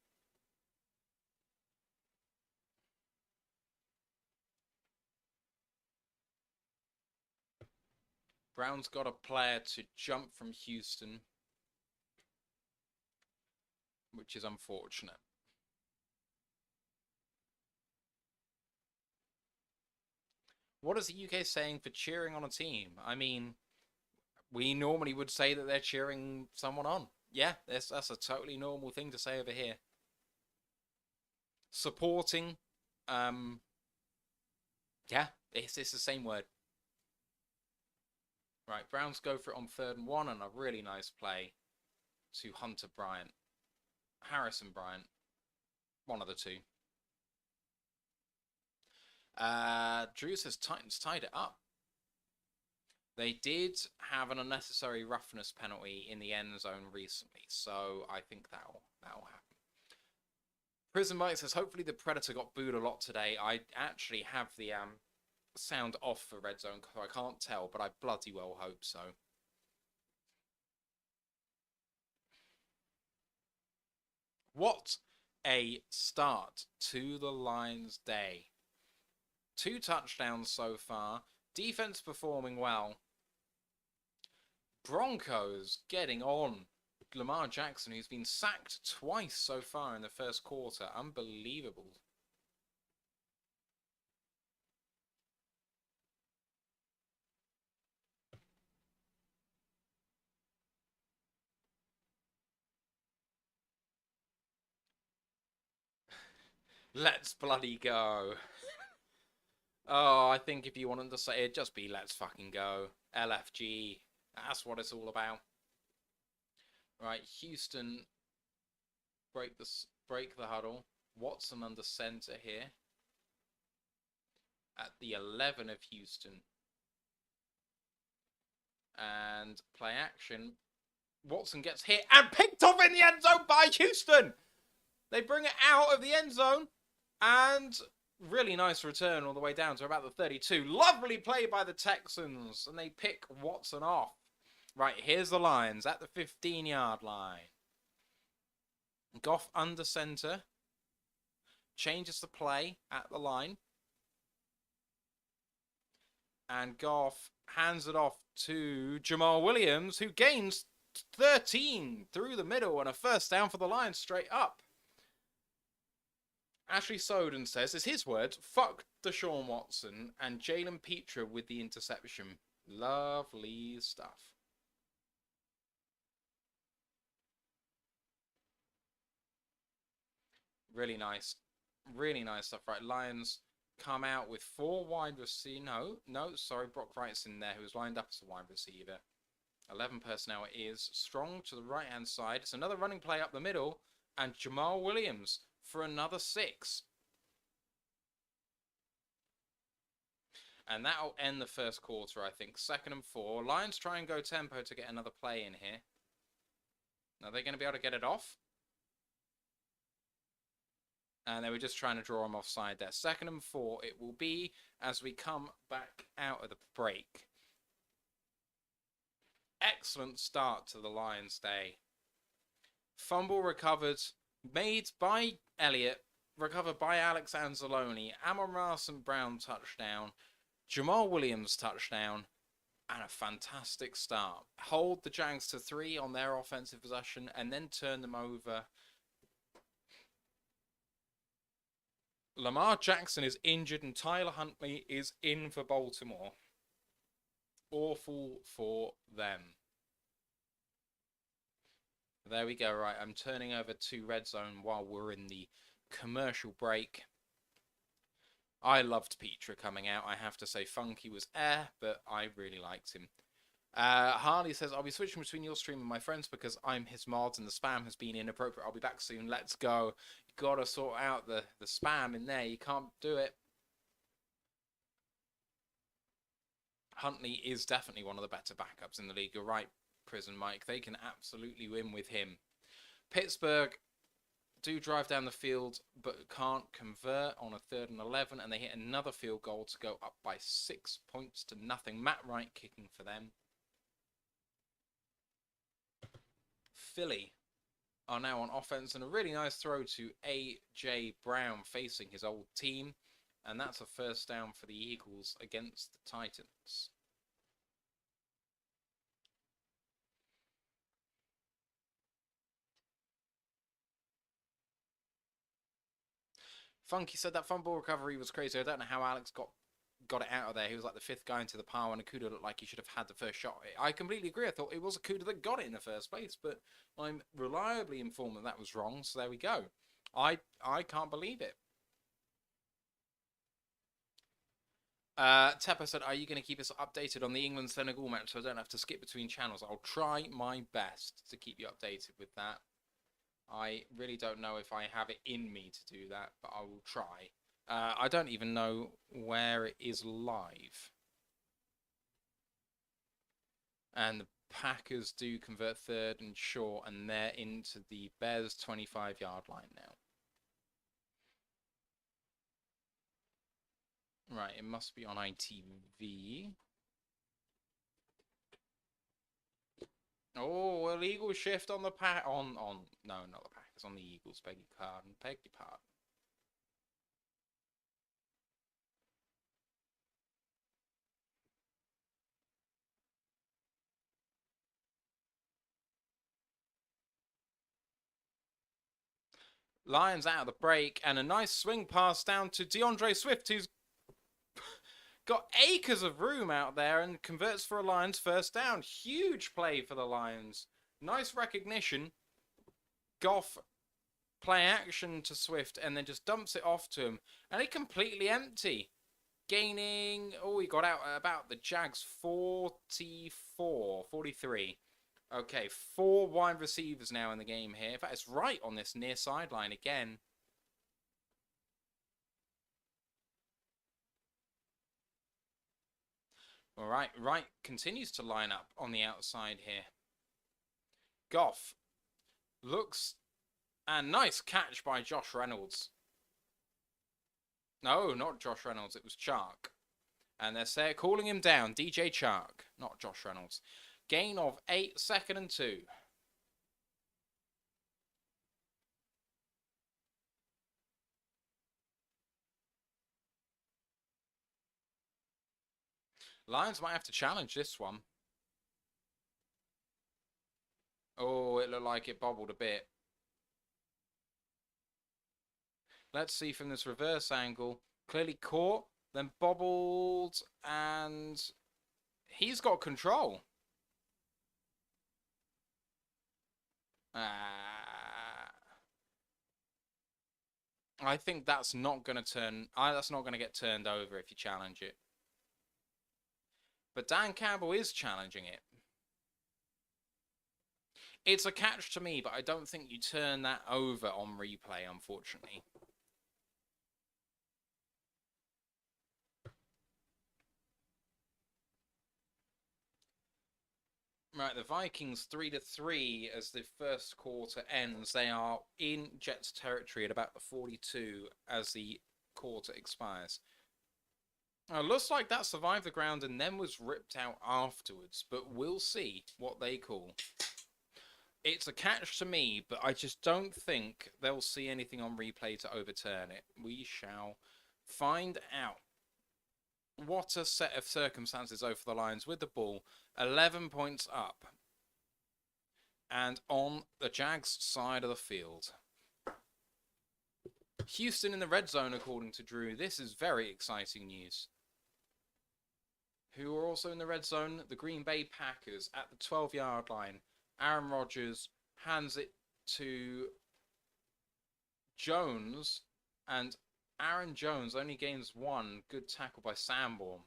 Brown's got a player to jump from Houston, which is unfortunate. What is the UK saying for cheering on a team? I mean, we normally would say that they're cheering someone on. Yeah, that's a totally normal thing to say over here. Supporting, yeah, it's the same word. Right, Browns go for it on 3rd and 1 and a really nice play to Hunter Bryant. Harrison Bryant. One of the two. Drew says Titans tied it up. They did have an unnecessary roughness penalty in the end zone recently, so I think that'll happen. Prison Mike says, hopefully the Predator got booed a lot today. I actually have the sound off for Red Zone, so I can't tell, but I bloody well hope so. What a start to the Lions' day. 2 touchdowns so far. Defense performing well. Broncos getting on. Lamar Jackson, who's been sacked twice so far in the first quarter. Unbelievable. Let's bloody go. Oh, I think if you wanted to say it, just be let's fucking go. LFG. That's what it's all about. Right, Houston break the huddle. Watson under center here. At the 11 of Houston. And play action. Watson gets hit and picked off in the end zone by Houston. They bring it out of the end zone. And really nice return all the way down to about the 32. Lovely play by the Texans. And they pick Watson off. Right, here's the Lions at the 15-yard line. Goff under center. Changes the play at the line. And Goff hands it off to Jamal Williams, who gains 13 through the middle and a first down for the Lions straight up. Ashley Soden says, it's his words, fuck Deshaun Watson and Jalen Petra with the interception. Lovely stuff. Really nice. Really nice stuff. Right, Lions come out with 4 wide receivers. Sorry, Brock Wright's in there, who was lined up as a wide receiver. 11 personnel it is. Strong to the right-hand side. It's another running play up the middle. And Jamal Williams for another 6. And that'll end the first quarter, I think. 2nd and 4. Lions try and go tempo to get another play in here. Are they going to be able to get it off? And they were just trying to draw him offside there. 2nd and 4 it will be as we come back out of the break. Excellent start to the Lions' day. Fumble recovered, made by Elliott, recovered by Alex Anzalone. Amon-Ra St. Brown touchdown. Jamal Williams touchdown. And a fantastic start. Hold the Jags to 3 on their offensive possession and then turn them over. Lamar Jackson is injured and Tyler Huntley is in for Baltimore. Awful for them. There we go. Right, I'm turning over to Red Zone while we're in the commercial break. I loved Petra coming out. I have to say, Funky was but I really liked him. Harley says, I'll be switching between your stream and my friends because I'm his mod and the spam has been inappropriate. I'll be back soon. Let's go. You gotta sort out the spam in there. You can't do it. Huntley is definitely one of the better backups in the league. You're right, Prison Mike. They can absolutely win with him. Pittsburgh do drive down the field, but can't convert on a 3rd and 11, and they hit another field goal to go up by 6 points to nothing. Matt Wright kicking for them. Philly are now on offense, and a really nice throw to A.J. Brown facing his old team, and that's a first down for the Eagles against the Titans. Funky said that fumble recovery was crazy. I don't know how Alex got it out of there. He was like the 5th guy into the pile, and Okudah looked like he should have had the first shot. I completely agree. I thought it was Okudah that got it in the first place, but I'm reliably informed that that was wrong, so there we go. I can't believe it. Tepper said, are you going to keep us updated on the England-Senegal match so I don't have to skip between channels? I'll try my best to keep you updated with that. I really don't know if I have it in me to do that, but I will try. I don't even know where it is live. And the Packers do convert 3rd and short, and they're into the Bears' 25-yard line now. Right, it must be on ITV. Oh, illegal shift on the no, not the Packers, on the Eagles. Beg your pardon. Beg your pardon. Lions out of the break, and a nice swing pass down to DeAndre Swift, who's got acres of room out there and converts for a Lions first down. Huge play for the Lions. Nice recognition. Goff play action to Swift and then just dumps it off to him. And it completely empty. Gaining, he got out at about the Jags 43. Okay, 4 wide receivers now in the game here. In fact, it's right on this near sideline again. All right, Wright continues to line up on the outside here. Goff looks, and nice catch by Josh Reynolds. No, not Josh Reynolds, it was Chark. And they're calling him down, DJ Chark, not Josh Reynolds. Gain of 8, 2nd and 2. Lions might have to challenge this one. Oh, it looked like it bobbled a bit. Let's see from this reverse angle. Clearly caught, then bobbled, and he's got control. I think that's not going to that's not going to get turned over if you challenge it. But Dan Campbell is challenging it. It's a catch to me, but I don't think you turn that over on replay, unfortunately. Right, the Vikings 3-3 as the first quarter ends. They are in Jets territory at about the 42 as the quarter expires. Looks like that survived the ground and then was ripped out afterwards, but we'll see what they call. It's a catch to me, but I just don't think they'll see anything on replay to overturn it. We shall find out. What a set of circumstances over the Lions with the ball. 11 points up. And on the Jags side of the field. Houston in the red zone, according to Drew. This is very exciting news. Who are also in the red zone? The Green Bay Packers at the 12-yard line. Aaron Rodgers hands it to Jones, and Aaron Jones only gains one. Good tackle by Sanborn.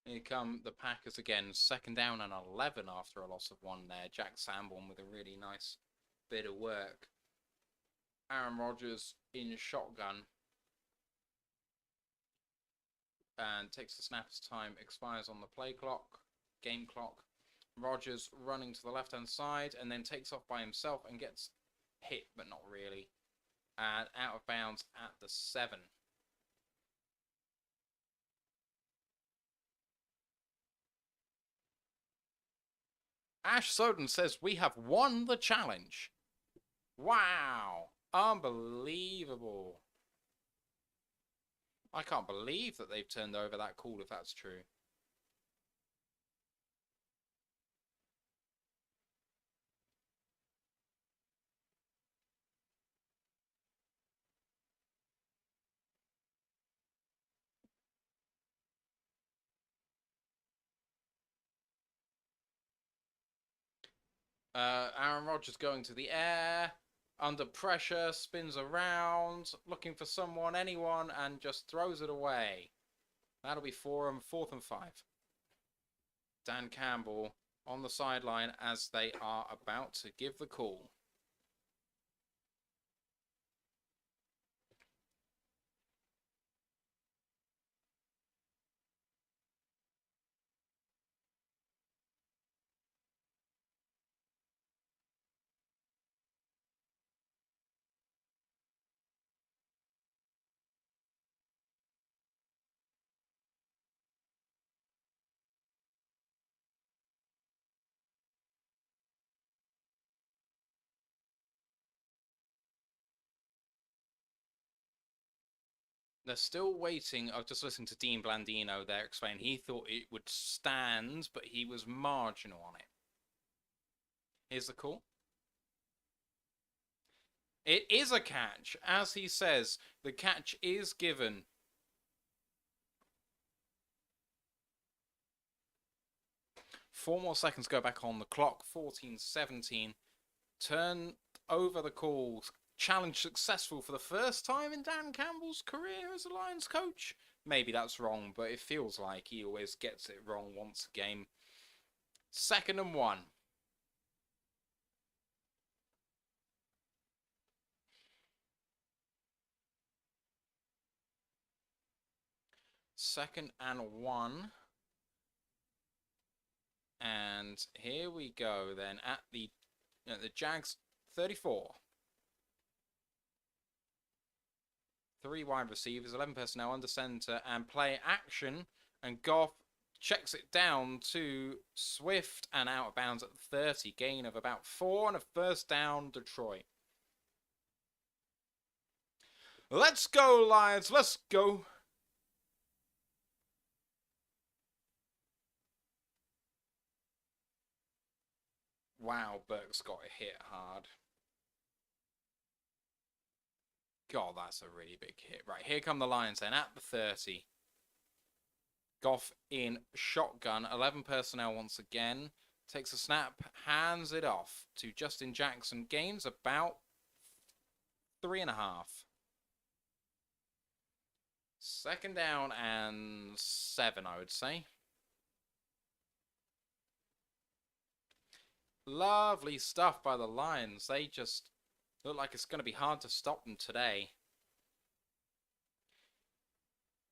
Here come the Packers again. 2nd down and 11 after a loss of one there. Jack Sanborn with a really nice bit of work. Aaron Rodgers in shotgun. And takes the snap as time expires on the play clock, game clock. Rodgers running to the left-hand side and then takes off by himself and gets hit, but not really. And out of bounds at the 7. Ash Soden says, we have won the challenge. Wow. Unbelievable. I can't believe that they've turned over that call if that's true. Aaron Rodgers going to the air, under pressure, spins around, looking for someone, anyone, and just throws it away. That'll be 4th and 5. Dan Campbell on the sideline as they are about to give the call. They're still waiting. I've just listened to Dean Blandino there explain. He thought it would stand, but he was marginal on it. Here's the call. It is a catch. As he says, the catch is given. Four more seconds go back on the clock. 14-17. Turn over the calls. Challenge successful for the first time in Dan Campbell's career as a Lions coach. Maybe that's wrong, but it feels like he always gets it wrong once a game. 2nd and 1. Second and 1. And here we go then at the Jags 34. 3 wide receivers, 11 personnel under center, and play action. And Goff checks it down to Swift and out of bounds at 30. Gain of about 4 and a 1st down, Detroit. Let's go, Lions. Let's go. Wow, Burks got hit hard. God, that's a really big hit. Right, here come the Lions then at the 30. Goff in shotgun. 11 personnel once again. Takes a snap, hands it off to Justin Jackson. Gains about 3.5. 2nd down and 7, I would say. Lovely stuff by the Lions. They just look like it's going to be hard to stop them today.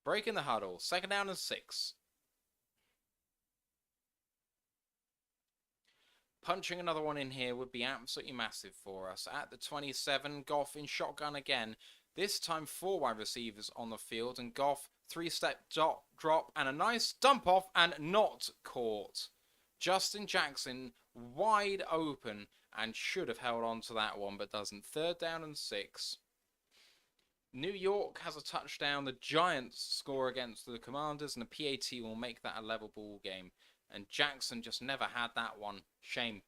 Breaking the huddle. 2nd down and 6. Punching another one in here would be absolutely massive for us. At the 27, Goff in shotgun again. This time 4 wide receivers on the field, and Goff 3-step drop and a nice dump off and not caught. Justin Jackson wide open and should have held on to that one, but doesn't. 3rd down and 6. New York has a touchdown. The Giants score against the Commanders, and the PAT will make that a level ball game. And Jackson just never had that one. Shame.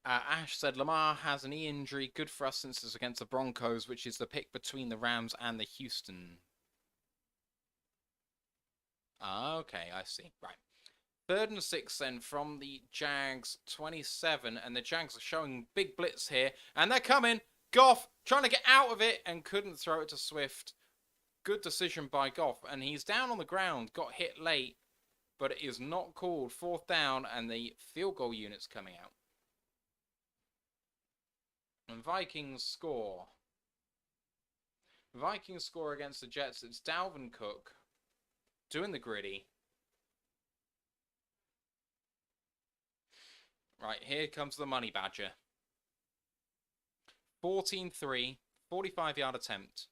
Ash said Lamar has an knee injury. Good for us since it's against the Broncos, which is the pick between the Rams and the Houston. Okay, I see. Right. 3rd and 6 then from the Jags 27, and the Jags are showing big blitz here, and they're coming. Goff trying to get out of it and couldn't throw it to Swift. Good decision by Goff, and he's down on the ground, got hit late, but it is not called. 4th down, and the field goal unit's coming out. And Vikings score. Vikings score against the Jets. It's Dalvin Cook doing the gritty. Right, here comes the money badger. 14-3, 45-yard attempt.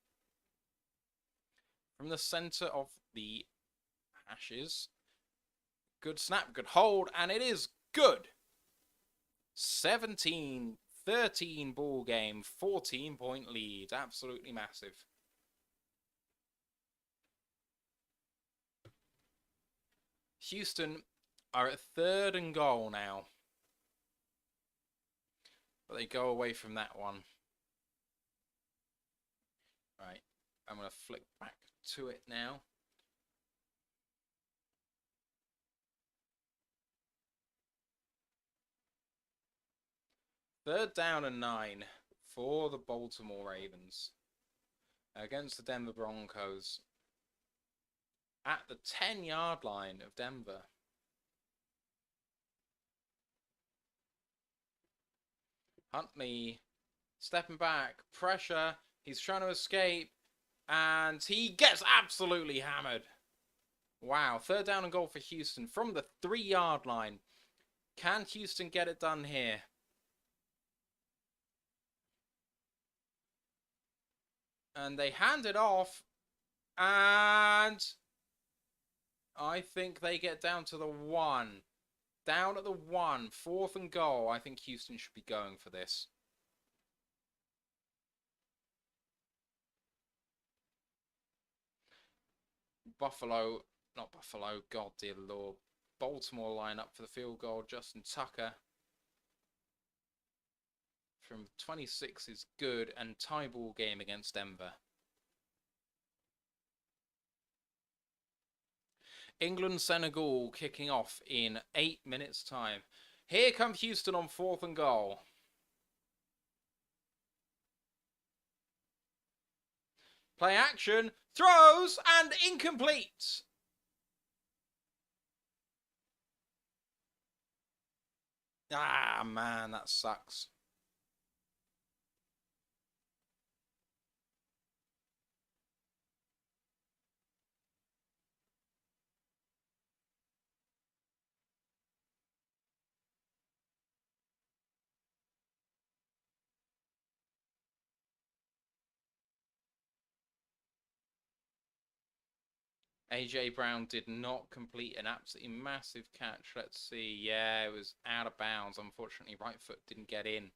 From the center of the Ashes. Good snap, good hold, and it is good. 17-13 ball game, 14-point lead. Absolutely massive. Houston are at 3rd and goal now. But they go away from that one. Right, I'm going to flick back to it now. Third down and 9 for the Baltimore Ravens against the Denver Broncos at the 10-yard line of Denver. Huntley stepping back, pressure, he's trying to escape, and he gets absolutely hammered. Wow, 3rd down and goal for Houston from the 3-yard line. Can Houston get it done here? And they hand it off, and I think they get down to the 1. Down at the 1, 4th and goal. I think Houston should be going for this. Baltimore, God dear Lord. Baltimore line up for the field goal. Justin Tucker from 26 is good, and tie ball game against Denver. England, Senegal kicking off in 8 minutes' time. Here come Houston on 4th and goal. Play action, throws, and incomplete. Ah, man, that sucks. AJ Brown did not complete an absolutely massive catch. Let's see. Yeah, it was out of bounds. Unfortunately, right foot didn't get in.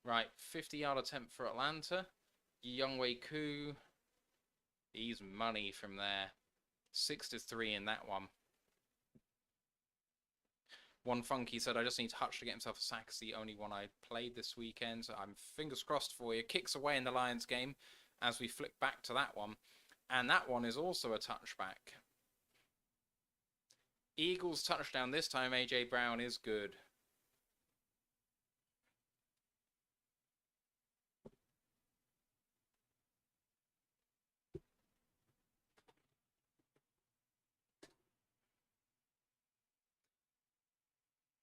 Right, 50-yard attempt for Atlanta. Younghoe Koo. He's money from there. 6-3 in that one. One Funky said, I just need Hutch to get himself a sack. It's the only one I played this weekend. So I'm fingers crossed for you. Kicks away in the Lions game as we flick back to that one. And that one is also a touchback. Eagles touchdown this time. AJ Brown is good.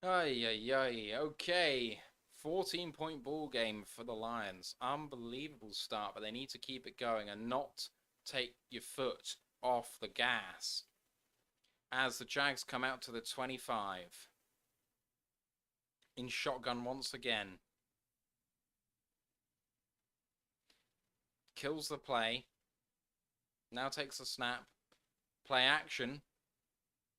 Okay. 14-point ball game for the Lions. Unbelievable start, but they need to keep it going and not take your foot off the gas. as the Jags come out to the 25. In shotgun once again. Kills the play. Now takes a snap. Play action.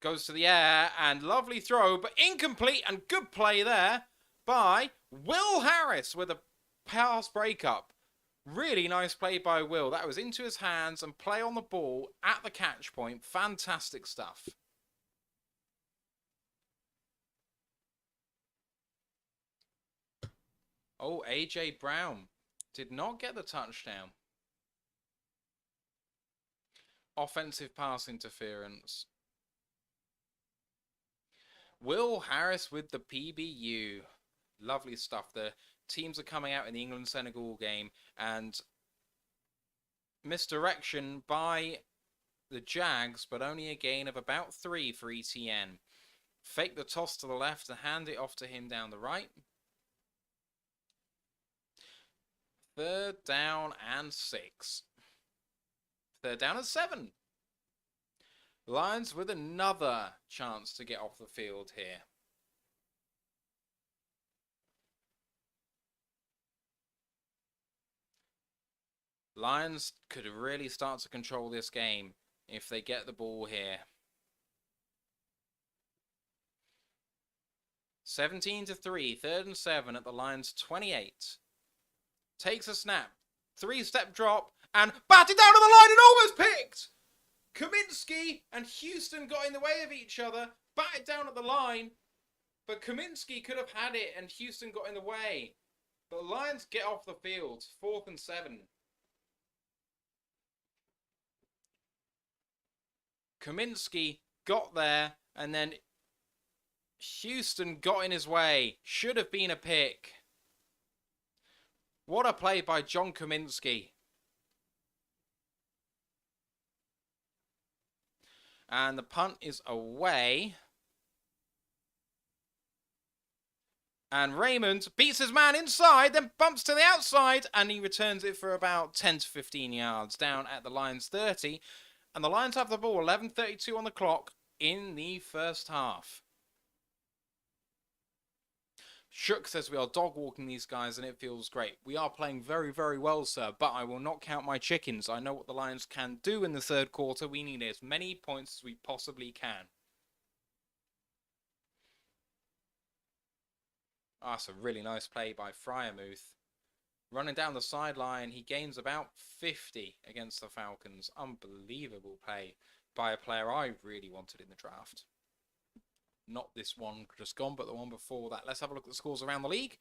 Goes to the air and lovely throw, but incomplete, and good play there by Will Harris with a pass breakup. Really nice play by Will. That was into his hands and play on the ball at the catch point. Fantastic stuff. Oh, A.J. Brown did not get the touchdown. Offensive pass interference. Will Harris with the PBU. Lovely stuff. The teams are coming out in the England-Senegal game, and misdirection by the Jags, but only a gain of about 3 for ETN. Fake the toss to the left and hand it off to him down the right. 3rd down and 6. 3rd down and 7. Lions with another chance to get off the field here. Lions could really start to control this game if they get the ball here. 17-3, 3rd and 7 at the Lions' 28. Takes a snap, 3-step drop, and batted down to the line and almost picked! Kaminsky and Houston got in the way of each other, batted down at the line, but Kaminsky could have had it and Houston got in the way. But the Lions get off the field, 4th and 7. Kaminsky got there, and then Houston got in his way. Should have been a pick. What a play by John Kaminsky. And the punt is away. And Raymond beats his man inside, then bumps to the outside, and he returns it for about 10 to 15 yards down at the Lions' 30. And the Lions have the ball, 11:32 on the clock in the first half. Shook says we are dog walking these guys and it feels great. We are playing very, very well, sir, but I will not count my chickens. I know what the Lions can do in the 3rd quarter. We need as many points as we possibly can. Ah, that's a really nice play by Freiermuth. Running down the sideline, he gains about 50 against the Falcons. Unbelievable play by a player I really wanted in the draft. Not this one just gone, but the one before that. Let's have a look at the scores around the league.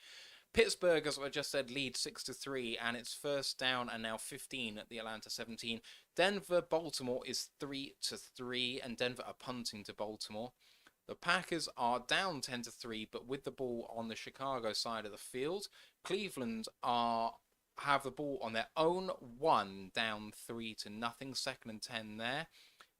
Pittsburgh, as I just said, leads 6-3, and it's 1st down and now 15 at the Atlanta 17. Denver, Baltimore is 3-3, and Denver are punting to Baltimore. The Packers are down 10-3, but with the ball on the Chicago side of the field. Cleveland have the ball on their own 1, down 3-0, 2nd and 10 there.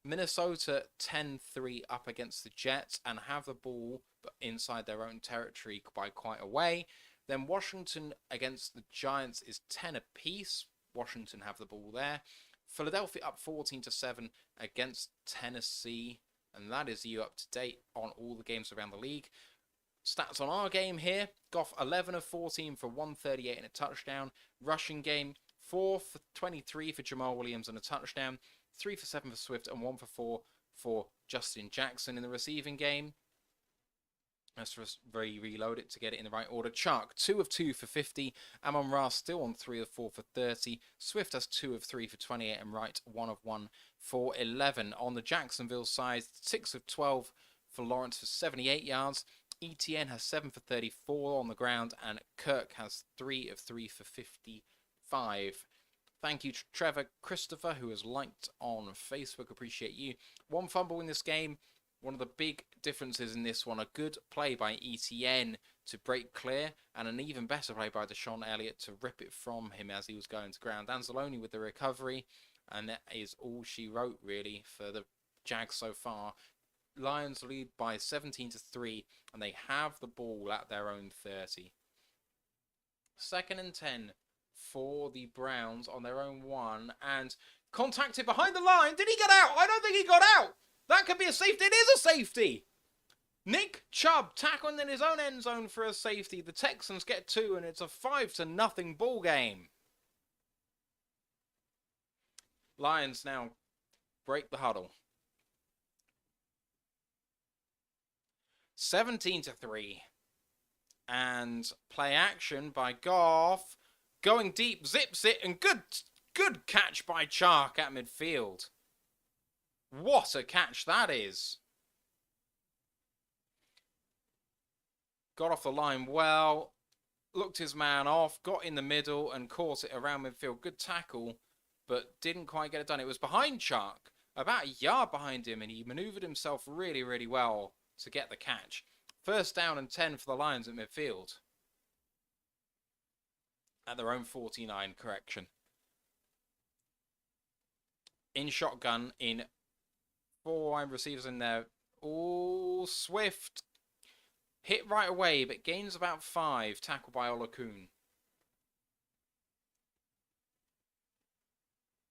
Minnesota 10-3 up against the Jets and have the ball but inside their own territory by quite a way. Then Washington against the Giants is 10 apiece. Washington have the ball there. Philadelphia up 14-7 against Tennessee. And that is you up to date on all the games around the league. Stats on our game here. Goff 11 of 14 for 138 and a touchdown. Rushing game 4 for 23 for Jamal Williams and a touchdown. 3 for 7 for Swift and 1 for 4 for Justin Jackson in the receiving game. Let's just reload it to get it in the right order. Chuck, 2 of 2 for 50. Amon-Ra still on 3 of 4 for 30. Swift has 2 of 3 for 28. And Wright, 1 of 1 for 11. On the Jacksonville side, 6 of 12 for Lawrence for 78 yards. ETN has 7 for 34 on the ground. And Kirk has 3 of 3 for 55. Thank you to Trevor Christopher, who has liked on Facebook. Appreciate you. 1 fumble in this game. One of the big differences in this one, a good play by ETN to break clear, and an even better play by Deshaun Elliott to rip it from him as he was going to ground. Anzalone with the recovery, and that is all she wrote, really, for the Jags so far. Lions lead by 17-3, and they have the ball at their own 30. 2nd and 10 for the Browns on their own 1, and contacted behind the line. Did he get out? I don't think he got out. That could be a safety. It is a safety. Nick Chubb tackling in his own end zone for a safety. The Texans get 2, and it's a 5-0 ball game. Lions now break the huddle. 17-3. And play action by Goff. Going deep, zips it, and good catch by Chark at midfield. What a catch that is. Got off the line well, looked his man off, got in the middle and caught it around midfield. Good tackle, but didn't quite get it done. It was behind Chark, about a yard behind him, and he manoeuvred himself really, really well to get the catch. 1st down and 10 for the Lions at midfield. At their own 49, correction. In shotgun, in 4 wide receivers in there. Oh, Swift. Hit right away, but gains about 5. Tackled by Olakun.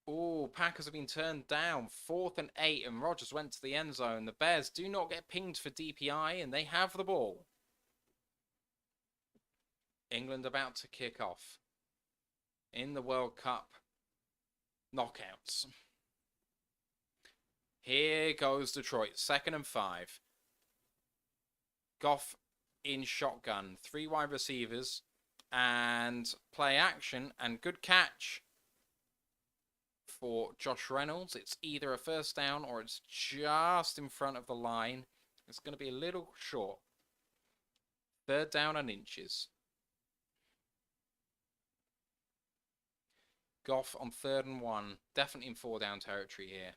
Oh, Packers have been turned down. 4th and 8, and Rodgers went to the end zone. The Bears do not get pinged for DPI, and they have the ball. England about to kick off in the World Cup knockouts. Here goes Detroit, 2nd and 5. Goff in shotgun, 3 wide receivers, and play action, and good catch for Josh Reynolds. It's either a 1st down or it's just in front of the line. It's going to be a little short. 3rd down and inches. Goff on 3rd and 1. Definitely in 4 down territory here.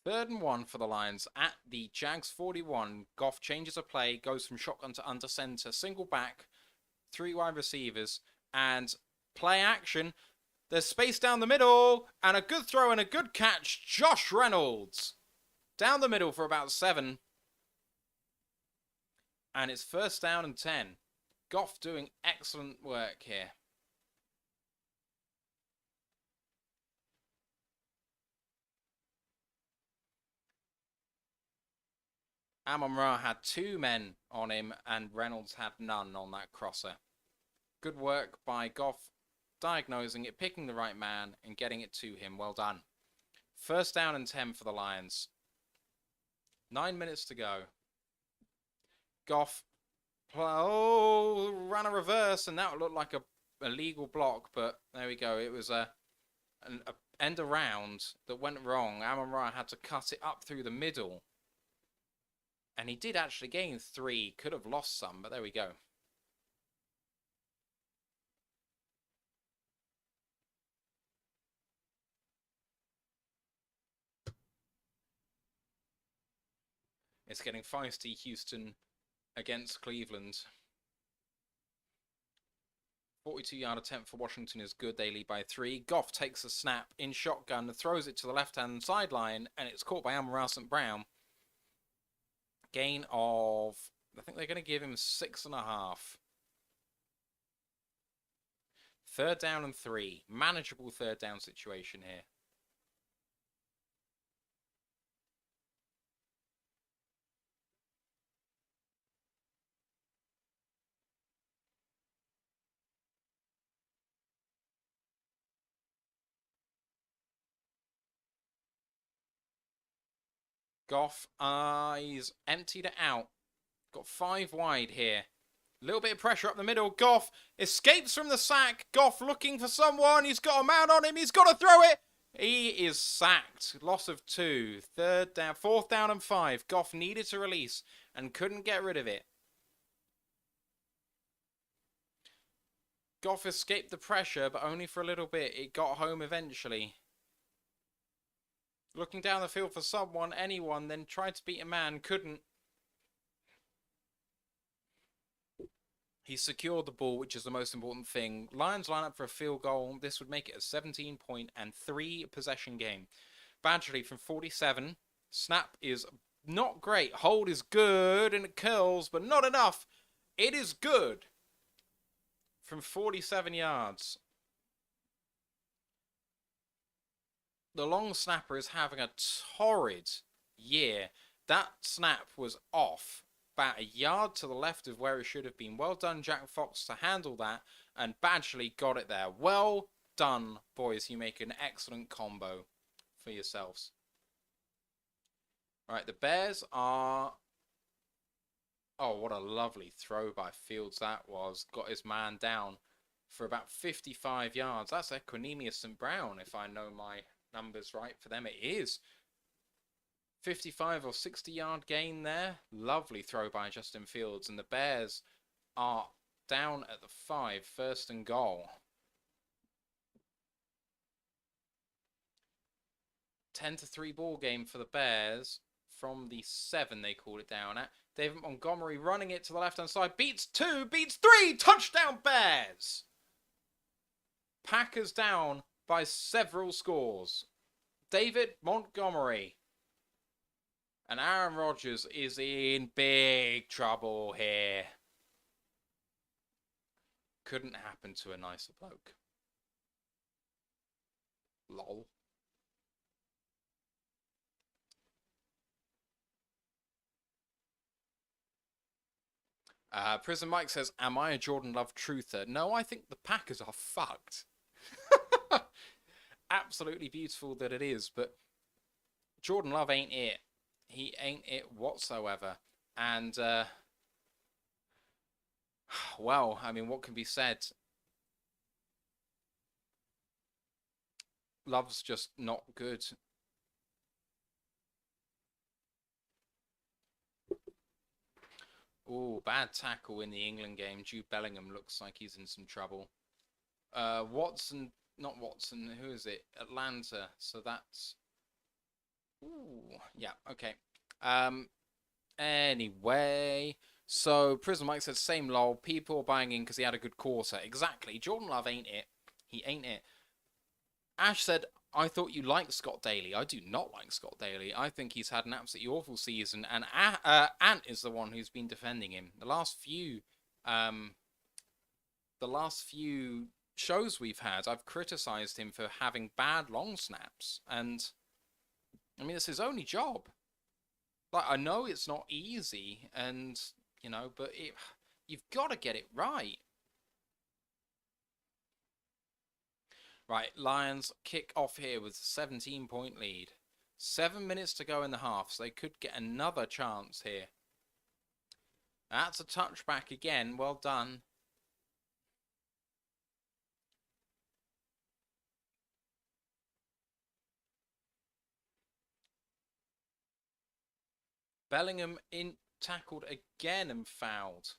Third and 1 for the Lions at the Jags 41. Goff changes a play, goes from shotgun to under center, single back, 3 wide receivers, and play action. There's space down the middle, and a good throw and a good catch. Josh Reynolds down the middle for about 7. And it's 1st down and 10. Goff doing excellent work here. Amon-Ra had 2 men on him, and Reynolds had none on that crosser. Good work by Goff, diagnosing it, picking the right man, and getting it to him. Well done. 1st down and 10 for the Lions. 9 minutes to go. Goff, ran a reverse, and that looked like a legal block, but there we go. It was an end around that went wrong. Amon-Ra had to cut it up through the middle. And he did actually gain 3. Could have lost some, but there we go. It's getting feisty, Houston against Cleveland. 42-yard attempt for Washington is good. They lead by 3. Goff takes a snap in shotgun and throws it to the left-hand sideline, and it's caught by Amon-Ra St. Brown. Gain of, I think they're going to give him 6.5. 3rd down and 3. Manageable 3rd down situation here. Goff, he's emptied it out. Got 5 wide here. A little bit of pressure up the middle. Goff escapes from the sack. Goff looking for someone. He's got a man on him. He's got to throw it. He is sacked. Loss of 2. 3rd down, 4th down and 5. Goff needed to release and couldn't get rid of it. Goff escaped the pressure, but only for a little bit. It got home eventually. Looking down the field for someone, anyone, then tried to beat a man, couldn't. He secured the ball, which is the most important thing. Lions line up for a field goal. This would make it a 17-point and 3 possession game. Badgley from 47. Snap is not great. Hold is good, and it curls, but not enough. It is good. From 47 yards. The long snapper is having a torrid year. That snap was off about a yard to the left of where it should have been. Well done, Jack Fox, to handle that, and Badgley got it there. Well done, boys. You make an excellent combo for yourselves. Right, the Bears are... Oh, what a lovely throw by Fields that was. Got his man down for about 55 yards. That's Equinemius St. Brown, if I know my numbers right. For them, it is. 55 or 60 yard gain there. Lovely throw by Justin Fields. And the Bears are down at the 5, 1st and goal. 10-3 ball game for the Bears from the 7 they called it down at. David Montgomery running it to the left-hand side. Beats 2, beats 3. Touchdown Bears! Packers down by several scores. David Montgomery. And Aaron Rodgers is in big trouble here. Couldn't happen to a nicer bloke. Lol. Prison Mike says, am I a Jordan Love truther? No, I think the Packers are fucked. Absolutely beautiful that it is, but Jordan Love ain't it. He ain't it whatsoever. And, well, I mean, what can be said? Love's just not good. Oh, bad tackle in the England game. Jude Bellingham looks like he's in some trouble. Watson, not Watson, who is it? Atlanta. So that's... Ooh, yeah, okay. Anyway, so Prison Mike said, same lol, people are buying in because he had a good quarter. Exactly. Jordan Love ain't it. He ain't it. Ash said, I thought you liked Scott Daly. I do not like Scott Daly. I think he's had an absolutely awful season, and Ant is the one who's been defending him. The last few shows we've had, I've criticised him for having bad long snaps, and I mean, it's his only job. Like, I know it's not easy, and you know, but you've got to get it right. Right, Lions kick off here with a 17-point lead. 7 minutes to go in the half, so they could get another chance here. That's a touchback again. Well done. Bellingham tackled again and fouled.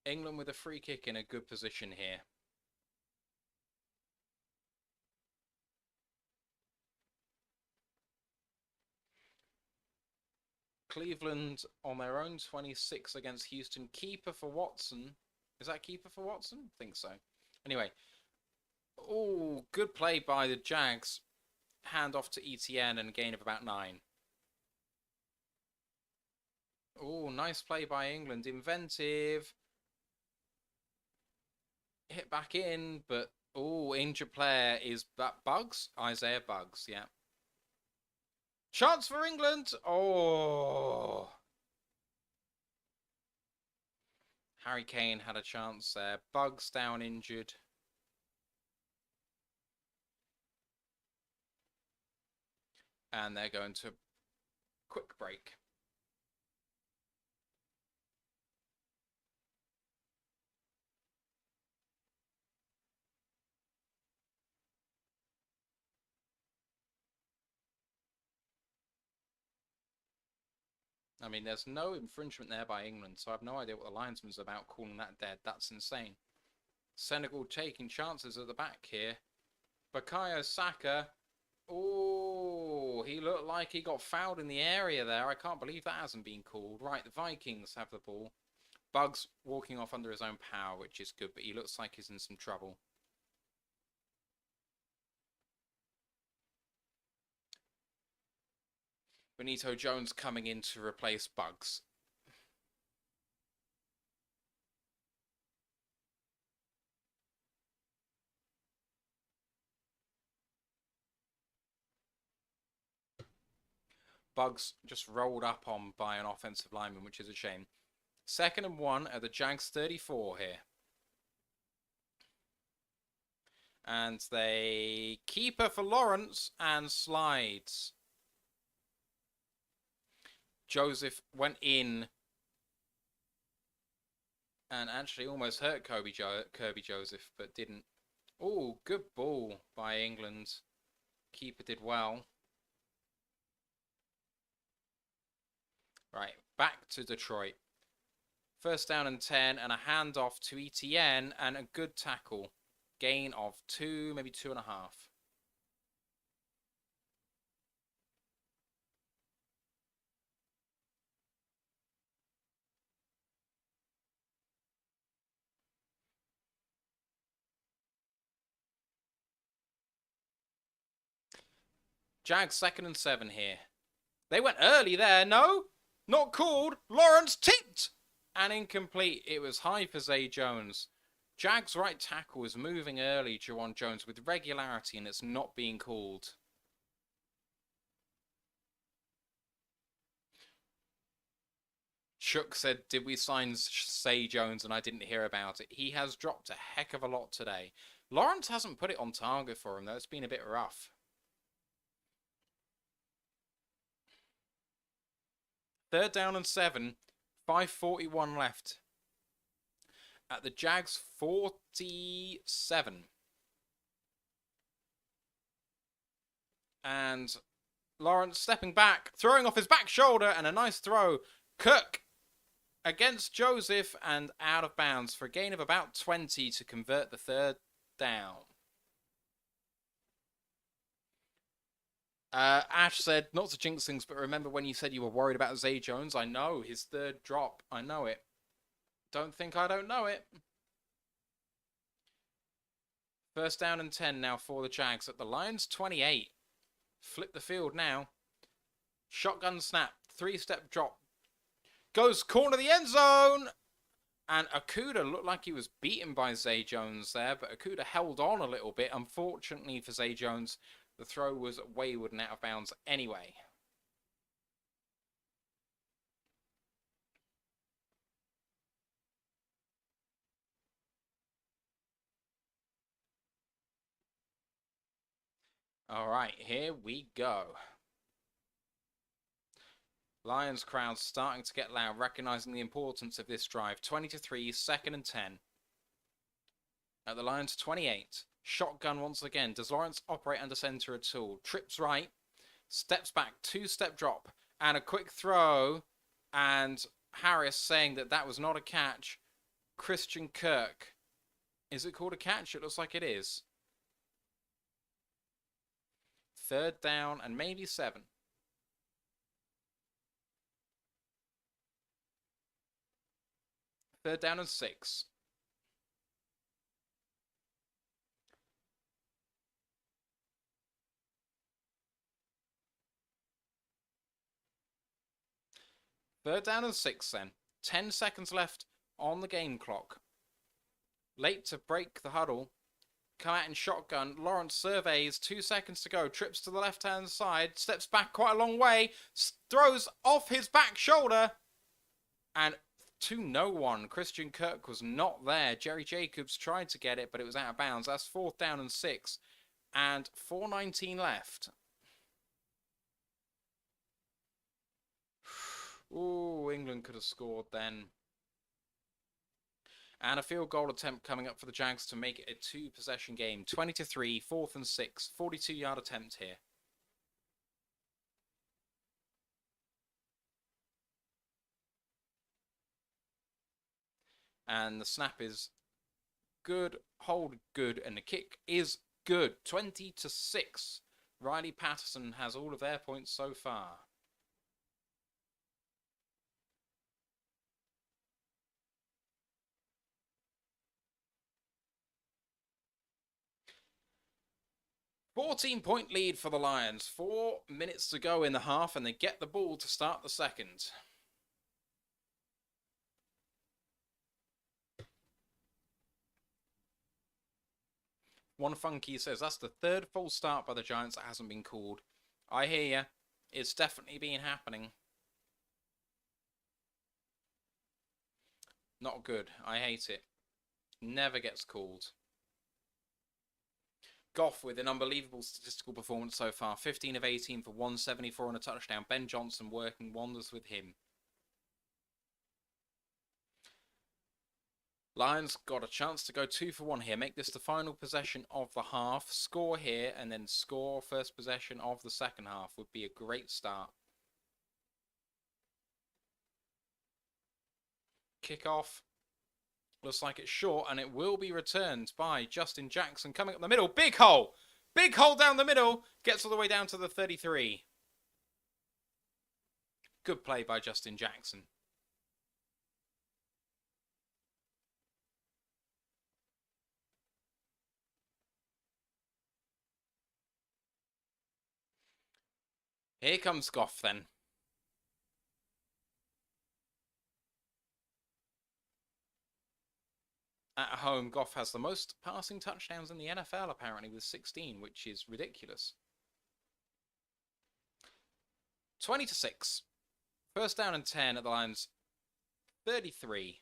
England with a free kick in a good position here. Cleveland on their own 26 against Houston. Keeper for Watson. Is that keeper for Watson? I think so. Anyway. Oh, good play by the Jags. Hand off to ETN and a gain of about 9. Oh, nice play by England. Inventive. Hit back in, but... Oh, injured player is Buggs? Isaiah Buggs, yeah. Chance for England! Oh! Harry Kane had a chance there. Buggs down injured. And they're going to quick break. I mean, there's no infringement there by England, so I have no idea what the linesman's about calling that dead. That's insane. Senegal taking chances at the back here. Bukayo Saka. Oh, he looked like he got fouled in the area there. I can't believe that hasn't been called. Right, the Vikings have the ball. Buggs walking off under his own power, which is good, but he looks like he's in some trouble. Benito Jones coming in to replace Buggs. Bugs just rolled up on by an offensive lineman, which is a shame. 2nd and 1 at the Jags 34 here. And they keeper for Lawrence and slides. Joseph went in and actually almost hurt Kirby Joseph, but didn't. Oh, good ball by England. Keeper did well. Right, back to Detroit. 1st down and 10 and a handoff to ETN and a good tackle. Gain of 2, maybe 2.5. Jags 2nd and 7 here. They went early there. No, not called. Lawrence tipped and incomplete. It was high for Zay Jones. Jags right tackle is moving early, Jawan Jones, with regularity, and it's not being called. Shook said, did we sign Zay Jones and I didn't hear about it? He has dropped a heck of a lot today. Lawrence hasn't put it on target for him, though. It's been a bit rough. 3rd down and 7. 5:41 left. At the Jags 47. And Lawrence stepping back, throwing off his back shoulder, and a nice throw. Cook against Joseph and out of bounds for a gain of about 20 to convert the 3rd down. Ash said, not to jinx things, but remember when you said you were worried about Zay Jones? I know, his 3rd drop. I know it. Don't think I don't know it. 1st down and 10 now for the Jags at the Lions 28. Flip the field now. Shotgun snap. 3-step drop. Goes corner of the end zone. And Okudah looked like he was beaten by Zay Jones there, but Okudah held on a little bit. Unfortunately for Zay Jones, the throw was wayward and out of bounds anyway. All right, here we go. Lions crowd starting to get loud, recognizing the importance of this drive. 20-3, 2nd and 10. At the Lions 28. Shotgun once again. Does Lawrence operate under center at all? Trips right. Steps back. 2-step drop. And a quick throw. And Harris saying that that was not a catch. Christian Kirk. Is it called a catch? It looks like it is. 3rd down and maybe 7. 3rd down and 6. Third down and 6 then. 10 seconds left on the game clock. Late to break the huddle. Come out in shotgun. Lawrence surveys. 2 seconds to go. Trips to the left-hand side. Steps back quite a long way. Throws off his back shoulder. And to no one. Christian Kirk was not there. Jerry Jacobs tried to get it, but it was out of bounds. That's 4th down and 6. And 4:19 left. Ooh, England could have scored then. And a field goal attempt coming up for the Jags to make it a 2-possession game. 20-3, 4th and 6. 42-yard attempt here. And the snap is good, hold good, and the kick is good. 20-6. Riley Patterson has all of their points so far. $14-point lead for the Lions. 4 minutes to go in the half, and they get the ball to start the second. One Funky says, that's the 3rd false start by the Giants that hasn't been called. I hear ya. It's definitely been happening. Not good. I hate it. Never gets called. Goff with an unbelievable statistical performance so far. 15 of 18 for 174 and a touchdown. Ben Johnson working wonders with him. Lions got a chance to go 2 for 1 here. Make this the final possession of the half. Score here and then score first possession of the second half would be a great start. Kickoff. Looks like it's short and it will be returned by Justin Jackson coming up the middle. Big hole! Big hole down the middle. Gets all the way down to the 33. Good play by Justin Jackson. Here comes Goff then. At home, Goff has the most passing touchdowns in the NFL, apparently, with 16, which is ridiculous. 20-6. First down and 10 at the Lions' 33.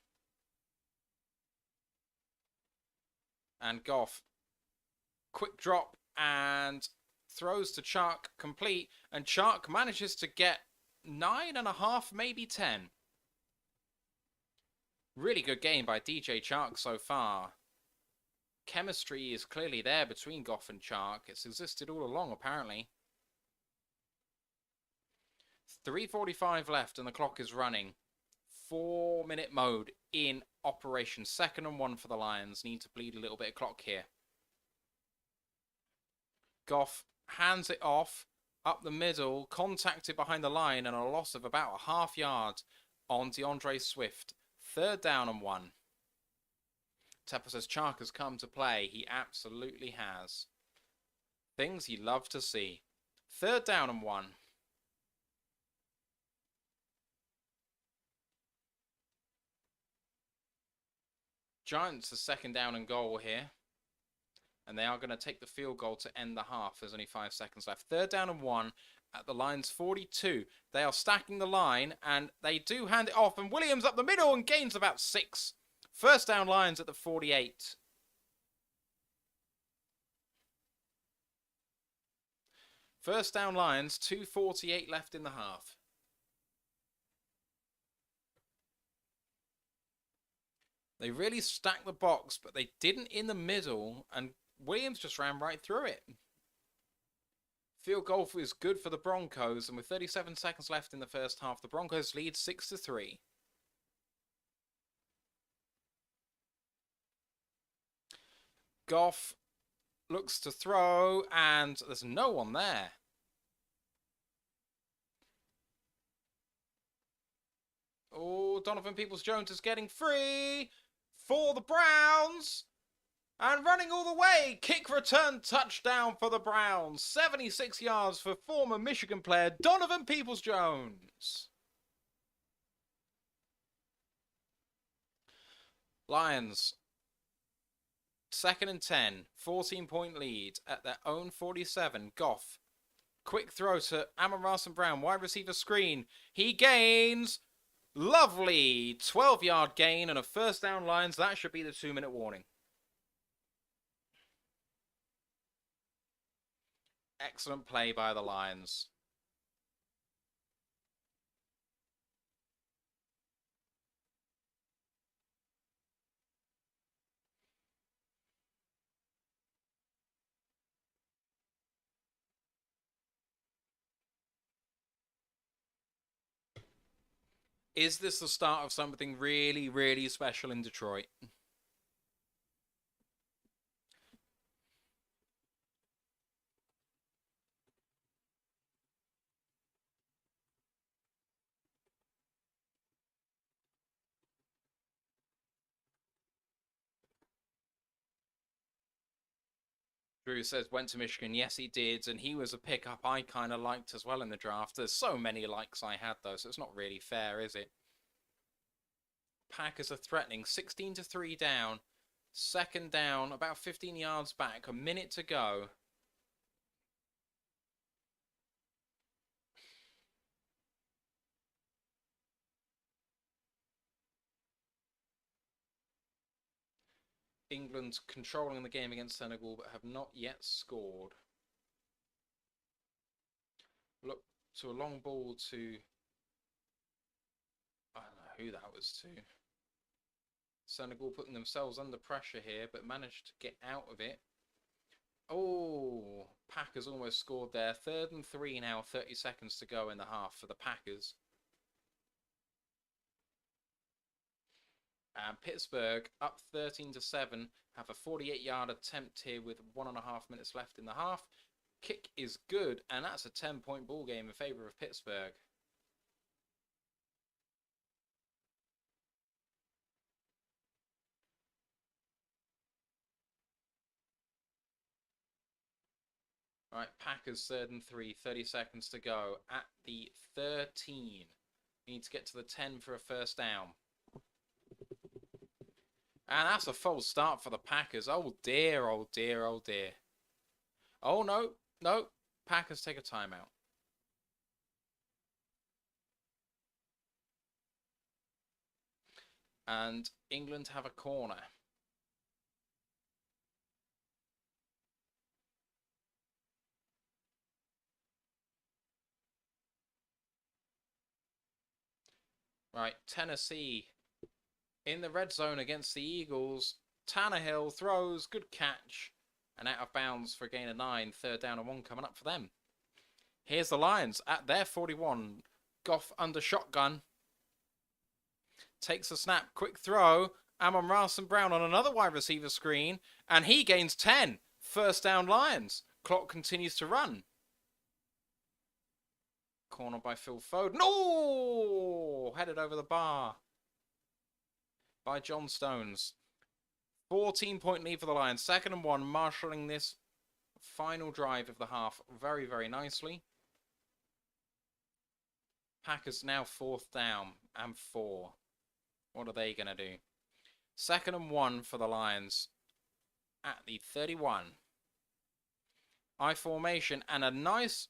And Goff, quick drop and throws to Chark, complete. And Chark manages to get 9.5, maybe 10. Really good game by DJ Chark so far. Chemistry is clearly there between Goff and Chark. It's existed all along, apparently. 3:45 left and the clock is running. 4-minute mode in operation. 2nd and 1 for the Lions. Need to bleed a little bit of clock here. Goff hands it off up the middle, contacted behind the line, and a loss of about a half yard on DeAndre Swift. 3rd down and 1. Tepper says Chark has come to play. He absolutely has. Things you love to see. 3rd down and 1. Giants are 2nd down and goal here. And they are going to take the field goal to end the half. There's only 5 seconds left. 3rd down and 1 at the Lions' 42. They are stacking the line, and they do hand it off. And Williams up the middle and gains about 6. 1st down Lions at the 48. First down Lions, 2:48 left in the half. They really stacked the box, but they didn't in the middle, and Williams just ran right through it. Field goal is good for the Broncos, and with 37 seconds left in the first half, the Broncos lead 6-3. Goff looks to throw, and there's no one there. Oh, Donovan Peoples-Jones is getting free for the Browns. And running all the way, kick return touchdown for the Browns. 76 yards for former Michigan player Donovan Peoples-Jones. Lions, 2nd and 10, 14-point lead at their own 47. Goff, quick throw to Amon-Ra Brown, wide receiver screen. He gains, lovely 12-yard gain and a 1st down Lions. That should be the 2-minute warning. Excellent play by the Lions. Is this the start of something really, really special in Detroit? Drew says, went to Michigan. Yes, he did. And he was a pickup I kind of liked as well in the draft. There's so many likes I had, though, so it's not really fair, is it? Packers are threatening. 16-3 down. 2nd down, about 15 yards back. A minute to go. England controlling the game against Senegal, but have not yet scored. Look to a long ball to... I don't know who that was to. Senegal putting themselves under pressure here, but managed to get out of it. Oh, Packers almost scored there. 3rd and 3 now, 30 seconds to go in the half for the Packers. And Pittsburgh up 13-7, have a 48-yard attempt here with 1.5 minutes left in the half. Kick is good, and that's a 10-point ball game in favour of Pittsburgh. Right, Packers 3rd and 3, 30 seconds to go at the 13. Need to get to the 10 for a first down. And that's a false start for the Packers. Oh dear, oh dear, oh dear. Oh no, no. Packers take a timeout. And England have a corner. Right, Tennessee in the red zone against the Eagles. Tannehill throws, good catch, and out of bounds for a gain of 9. 3rd down and 1 coming up for them. Here's the Lions at their 41. Goff under shotgun. Takes a snap, quick throw. Amon-Ra and Brown on another wide receiver screen, and he gains 10. First down Lions. Clock continues to run. Corner by Phil Foden. No! Headed over the bar by John Stones. 14-point lead for the Lions. 2nd and 1, marshalling this final drive of the half very, very nicely. Packers now 4th down and 4. What are they going to do? 2nd and 1 for the Lions at the 31. I formation and a nice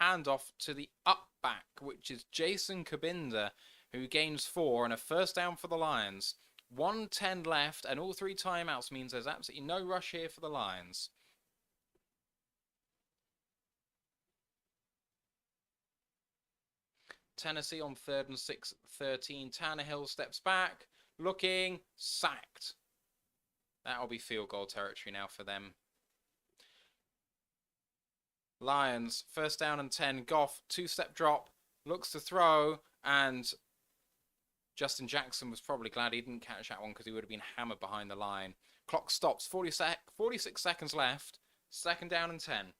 handoff to the up back, which is Jason Kabinda, who gains 4 and a first down for the Lions. 1:10 left, and all 3 timeouts means there's absolutely no rush here for the Lions. Tennessee on 3rd and 6, 13. Tannehill steps back, looking, sacked. That'll be field goal territory now for them. Lions, 1st down and 10. Goff, 2-step drop, looks to throw, and Justin Jackson was probably glad he didn't catch that one because he would have been hammered behind the line. Clock stops, 46 seconds left. 2nd down and 10.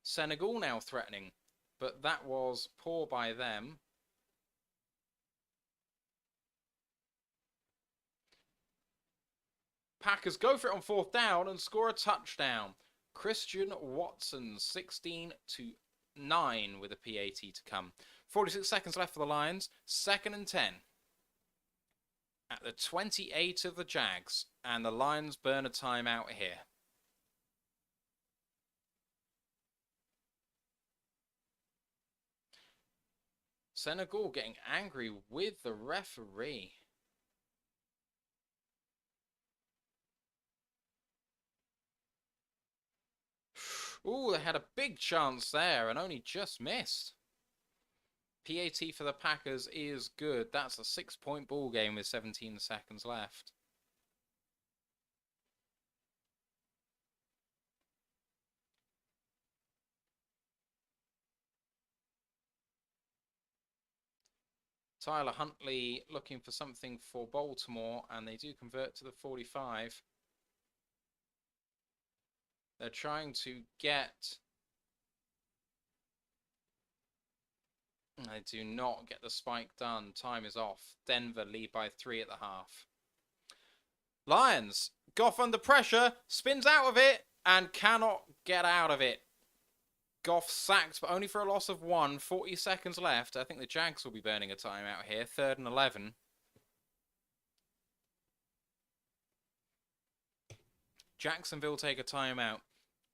Senegal now threatening, but that was poor by them. Packers go for it on 4th down and score a touchdown. Christian Watson, 16-9 with a PAT to come. 46 seconds left for the Lions. 2nd and 10. At the 28 of the Jags. And the Lions burn a timeout here. Senegal getting angry with the referee. Ooh, they had a big chance there and only just missed. PAT for the Packers is good. That's a 6-point ball game with 17 seconds left. Tyler Huntley looking for something for Baltimore, and they do convert to the 45. They're trying to get... They do not get the spike done. Time is off. Denver lead by 3 at the half. Lions, Goff under pressure, spins out of it, and cannot get out of it. Goff sacked, but only for a loss of 1. 40 seconds left. I think the Jags will be burning a timeout here. 3rd and 11. Jacksonville take a timeout.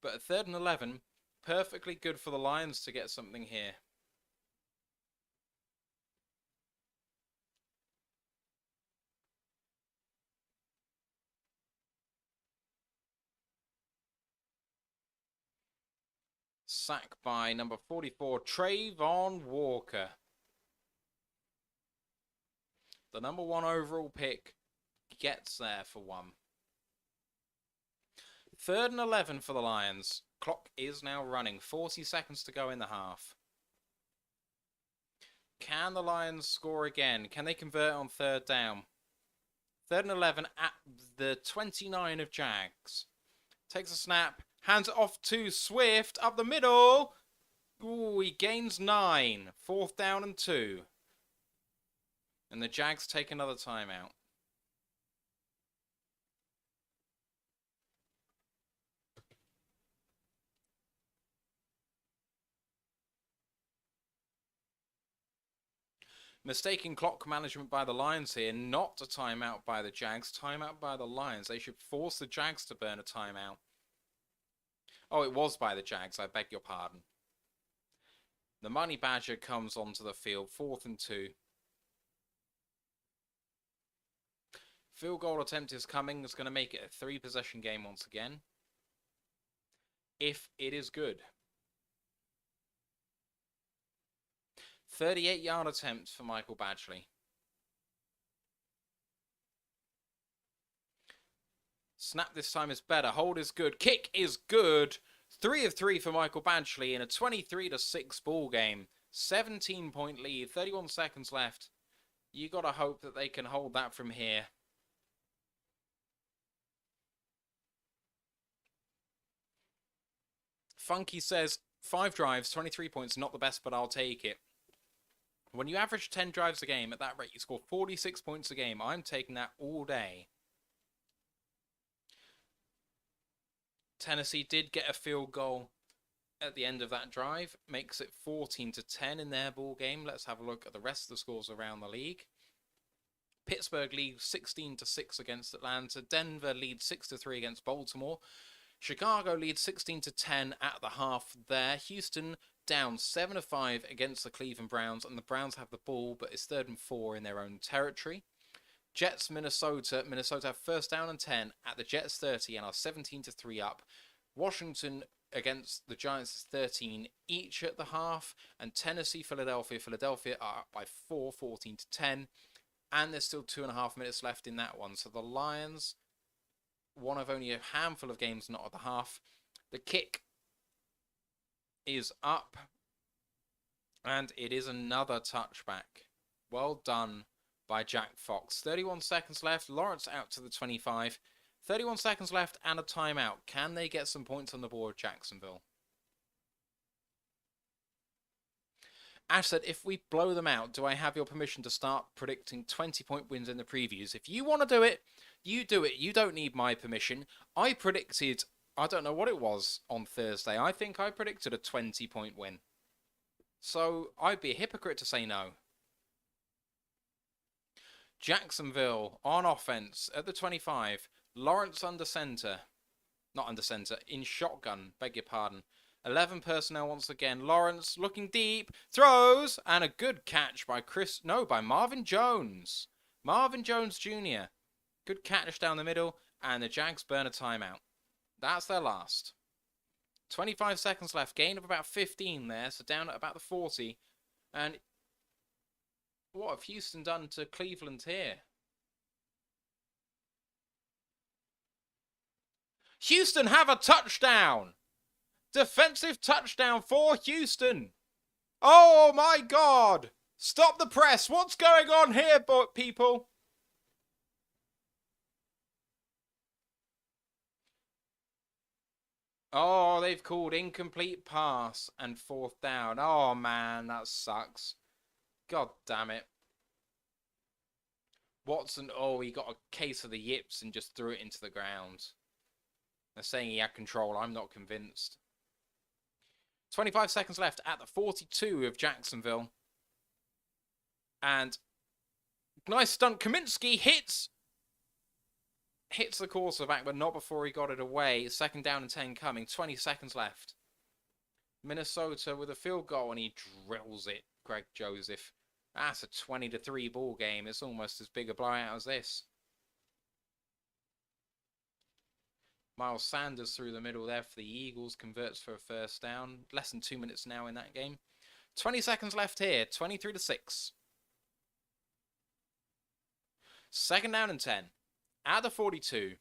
But at 3rd and 11, perfectly good for the Lions to get something here. Sack by number 44, Trayvon Walker. The number 1 overall pick gets there for 1. 3rd and 11 for the Lions. Clock is now running. 40 seconds to go in the half. Can the Lions score again? Can they convert on 3rd down? 3rd and 11 at the 29 of Jags. Takes a snap. Hands it off to Swift. Up the middle. Ooh, he gains 9. 4th down and 2. And the Jags take another timeout. Mistaken clock management by the Lions here. Not a timeout by the Jags. Timeout by the Lions. They should force the Jags to burn a timeout. Oh, it was by the Jags. I beg your pardon. The Money Badger comes onto the field. 4th and 2. Field goal attempt is coming. It's going to make it a 3-possession game once again. If it is good. 38-yard attempt for Michael Badgley. Snap this time is better. Hold is good. Kick is good. 3 of 3 for Michael Badgley in a 23-6 ball game. 17-point lead. 31 seconds left. You got to hope that they can hold that from here. Funky says, 5 drives, 23 points, not the best, but I'll take it. When you average 10 drives a game, at that rate, you score 46 points a game. I'm taking that all day. Tennessee did get a field goal at the end of that drive. Makes it 14-10 in their ball game. Let's have a look at the rest of the scores around the league. Pittsburgh leads 16-6 against Atlanta. Denver leads 6-3 against Baltimore. Chicago leads 16-10 at the half there. Houston down 7-5 against the Cleveland Browns, and the Browns have the ball, but it's 3rd and 4 in their own territory. Jets, Minnesota. Minnesota have 1st down and 10 at the Jets 30 and are 17-3 up. Washington against the Giants is 13 each at the half, and Tennessee, Philadelphia. Philadelphia are up by 4, 14-10, and there's still 2.5 minutes left in that one. So the Lions, one of only a handful of games not at the half. The kick is up, and it is another touchback. Well done by Jack Fox. 31 seconds left. Lawrence out to the 25. 31 seconds left and a timeout. Can they get some points on the board, Jacksonville? Ash said, if we blow them out, do I have your permission to start predicting 20-point wins in the previews? If you want to do it, you do it. You don't need my permission. I predicted, I don't know what it was on Thursday. I think I predicted a 20-point win. So I'd be a hypocrite to say no. Jacksonville on offense at the 25. Lawrence under center. Not under center, in shotgun, beg your pardon. 11 personnel once again. Lawrence looking deep, throws, and a good catch by by Marvin Jones. Marvin Jones Jr. Good catch down the middle, and the Jags burn a timeout. That's their last. 25 seconds left, gain of about 15 there, so down at about the 40. And what have Houston done to Cleveland here? Houston have a touchdown! Defensive touchdown for Houston! Oh my God! Stop the press! What's going on here, people? Oh, they've called incomplete pass and 4th down. Oh man, that sucks. God damn it. Watson, oh, he got a case of the yips and just threw it into the ground. They're saying he had control. I'm not convinced. 25 seconds left at the 42 of Jacksonville. And nice stunt. Kaminsky hits the quarterback, but not before he got it away. 2nd down and 10 coming. 20 seconds left. Minnesota with a field goal, and he drills it. Greg Joseph. That's a 20-3 ball game. It's almost as big a blowout as this. Miles Sanders through the middle there for the Eagles, converts for a first down. Less than 2 minutes now in that game. 20 seconds left here, 23-6. Second down and 10. At the 42.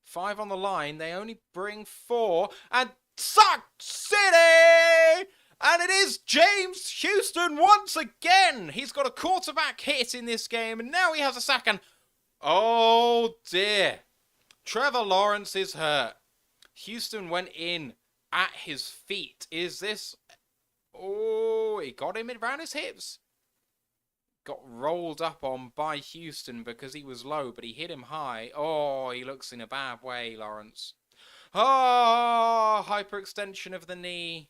5 on the line. They only bring 4. And Sack City! And it is James Houston once again. He's got a quarterback hit in this game. And now he has a sack. And oh dear. Trevor Lawrence is hurt. Houston went in at his feet. Is this... Oh, he got him around his hips. Got rolled up on by Houston because he was low, but he hit him high. Oh, he looks in a bad way, Lawrence. Oh, hyperextension of the knee.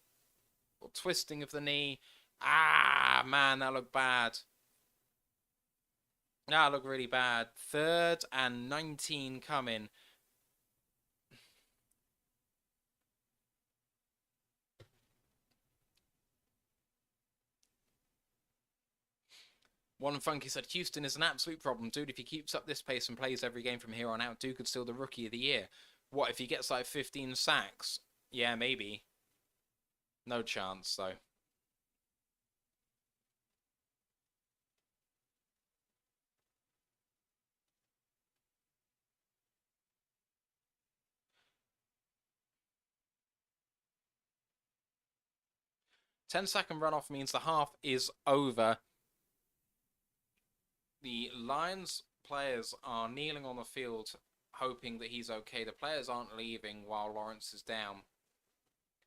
Or twisting of the knee. Ah, man, that looked bad. That looked really bad. 3rd and 19 coming. One Funky said, Houston is an absolute problem. Dude, if he keeps up this pace and plays every game from here on out, Dude could steal the Rookie of the Year. What, if he gets like 15 sacks? Yeah, maybe. No chance, though. Ten-second runoff means the half is over. The Lions players are kneeling on the field, hoping that he's okay. The players aren't leaving while Lawrence is down.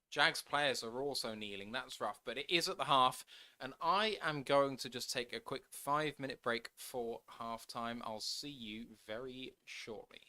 Jags players are also kneeling. That's rough, but it is at the half, and I am going to just take a quick 5-minute break for halftime. I'll see you very shortly.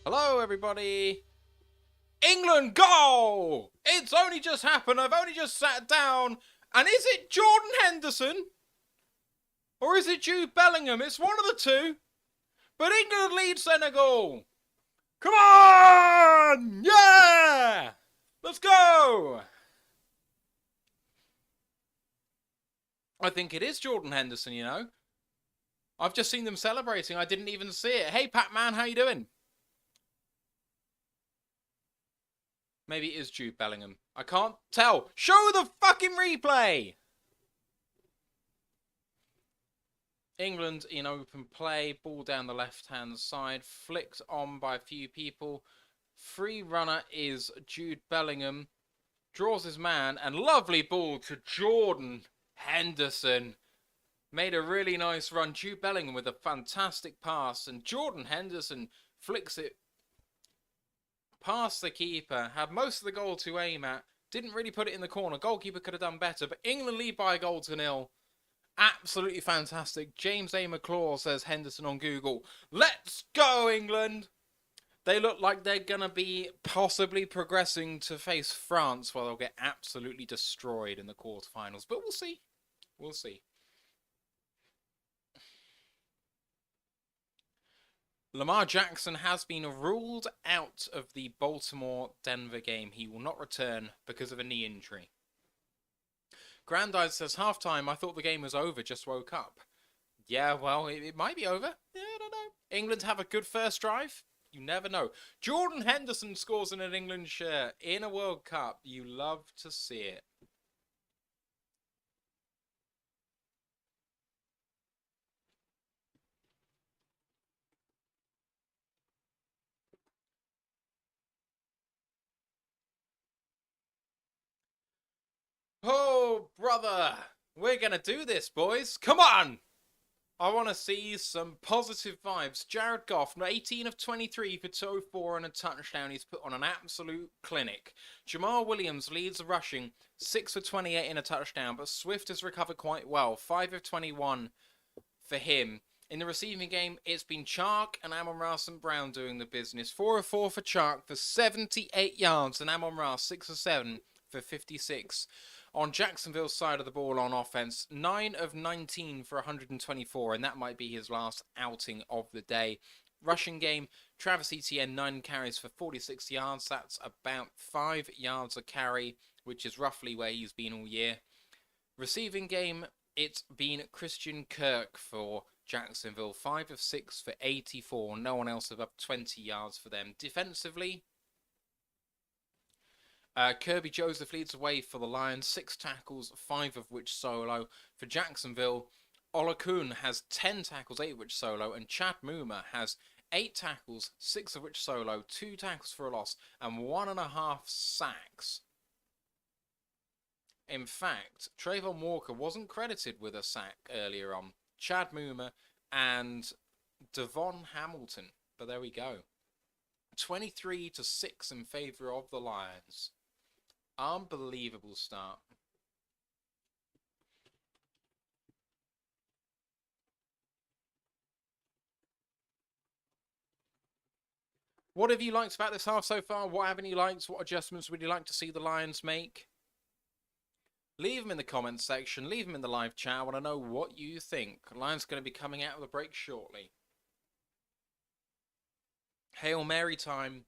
Hello, everybody. England goal! It's only just happened. I've only just sat down. And is it Jordan Henderson? Or is it Jude Bellingham? It's one of the two. But England lead Senegal. Come on! Yeah! Let's go! I think it is Jordan Henderson, you know. I've just seen them celebrating. I didn't even see it. Hey, Pat-Man, how you doing? Maybe it is Jude Bellingham. I can't tell. Show the fucking replay! England in open play. Ball down the left-hand side. Flicked on by a few people. Free runner is Jude Bellingham. Draws his man. And lovely ball to Jordan Henderson. Made a really nice run. Jude Bellingham with a fantastic pass. And Jordan Henderson flicks it past the keeper. Had most of the goal to aim at. Didn't really put it in the corner. Goalkeeper could have done better. But England lead by a goal to nil. Absolutely fantastic. James A. McClaw says Henderson on Google. Let's go, England! They look like they're going to be possibly progressing to face France, where they'll get absolutely destroyed in the quarterfinals. But we'll see. We'll see. Lamar Jackson has been ruled out of the Baltimore-Denver game. He will not return because of a knee injury. Grandad says, halftime, I thought the game was over, just woke up. Yeah, well, it might be over. Yeah, I don't know. England have a good first drive. You never know. Jordan Henderson scores in an England shirt in a World Cup. You love to see it. Oh, brother. We're going to do this, boys. Come on. I want to see some positive vibes. Jared Goff, 18 of 23 for 204 and a touchdown. He's put on an absolute clinic. Jamal Williams leads the rushing, 6 for 28 in a touchdown, but Swift has recovered quite well. 5 of 21 for him. In the receiving game, it's been Chark and Amon-Ra St. Brown doing the business. 4 of 4 for Chark for 78 yards, and Amon-Ra 6 of 7 for 56. On Jacksonville's side of the ball on offense, 9 of 19 for 124, and that might be his last outing of the day. Rushing game, Travis Etienne, 9 carries for 46 yards. That's about 5 yards a carry, which is roughly where he's been all year. Receiving game, it's been Christian Kirk for Jacksonville, 5 of 6 for 84. No one else above 20 yards for them. Defensively, Kirby Joseph leads the way for the Lions, 6 tackles, 5 of which solo. For Jacksonville, Olakun has 10 tackles, 8 of which solo, and Chad Muma has 8 tackles, 6 of which solo, 2 tackles for a loss, and 1.5 sacks. In fact, Trayvon Walker wasn't credited with a sack earlier on. Chad Muma and Devon Hamilton, but there we go. 23-6 in favour of the Lions. Unbelievable start. What have you liked about this half so far? What haven't you liked? What adjustments would you like to see the Lions make? Leave them in the comments section. Leave them in the live chat. I want to know what you think. Lions going to be coming out of the break shortly. Hail Mary time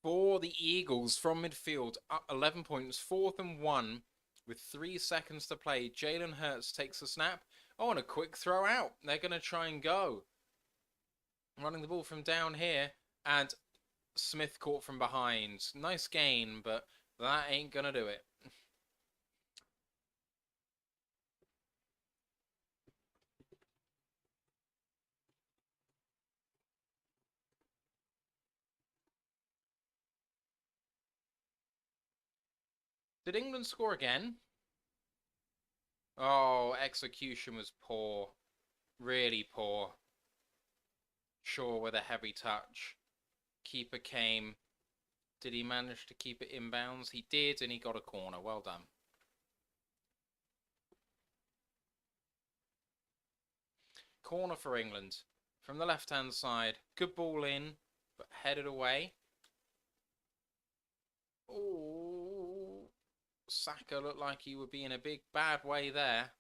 for the Eagles from midfield. Up 11 points, 4th and 1 with 3 seconds to play. Jalen Hurts takes the snap. Oh, and a quick throw out. They're going to try and go. Running the ball from down here. And Smith caught from behind. Nice gain, but that ain't going to do it. Did England score again? Oh, execution was poor. Really poor. Shaw with a heavy touch. Keeper came. Did he manage to keep it inbounds? He did, and he got a corner. Well done. Corner for England. From the left-hand side. Good ball in, but headed away. Oh, Saka looked like he would be in a big bad way there.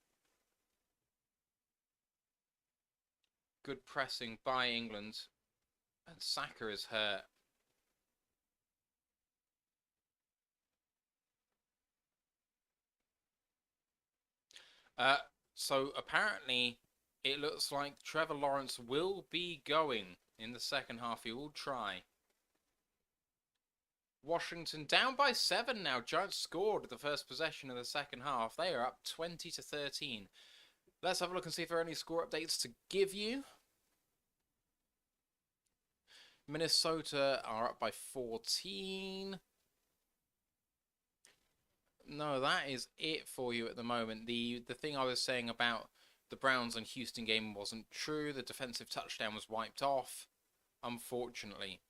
Good pressing by England. And Saka is hurt. So apparently it looks like Trevor Lawrence will be going in the second half. He will try. Washington down by 7 now. Giants scored the first possession of the second half. They are up 20-13. Let's have a look and see if there are any score updates to give you. Minnesota are up by 14. No, that is it for you at the moment. The thing I was saying about the Browns and Houston game wasn't true. The defensive touchdown was wiped off, unfortunately.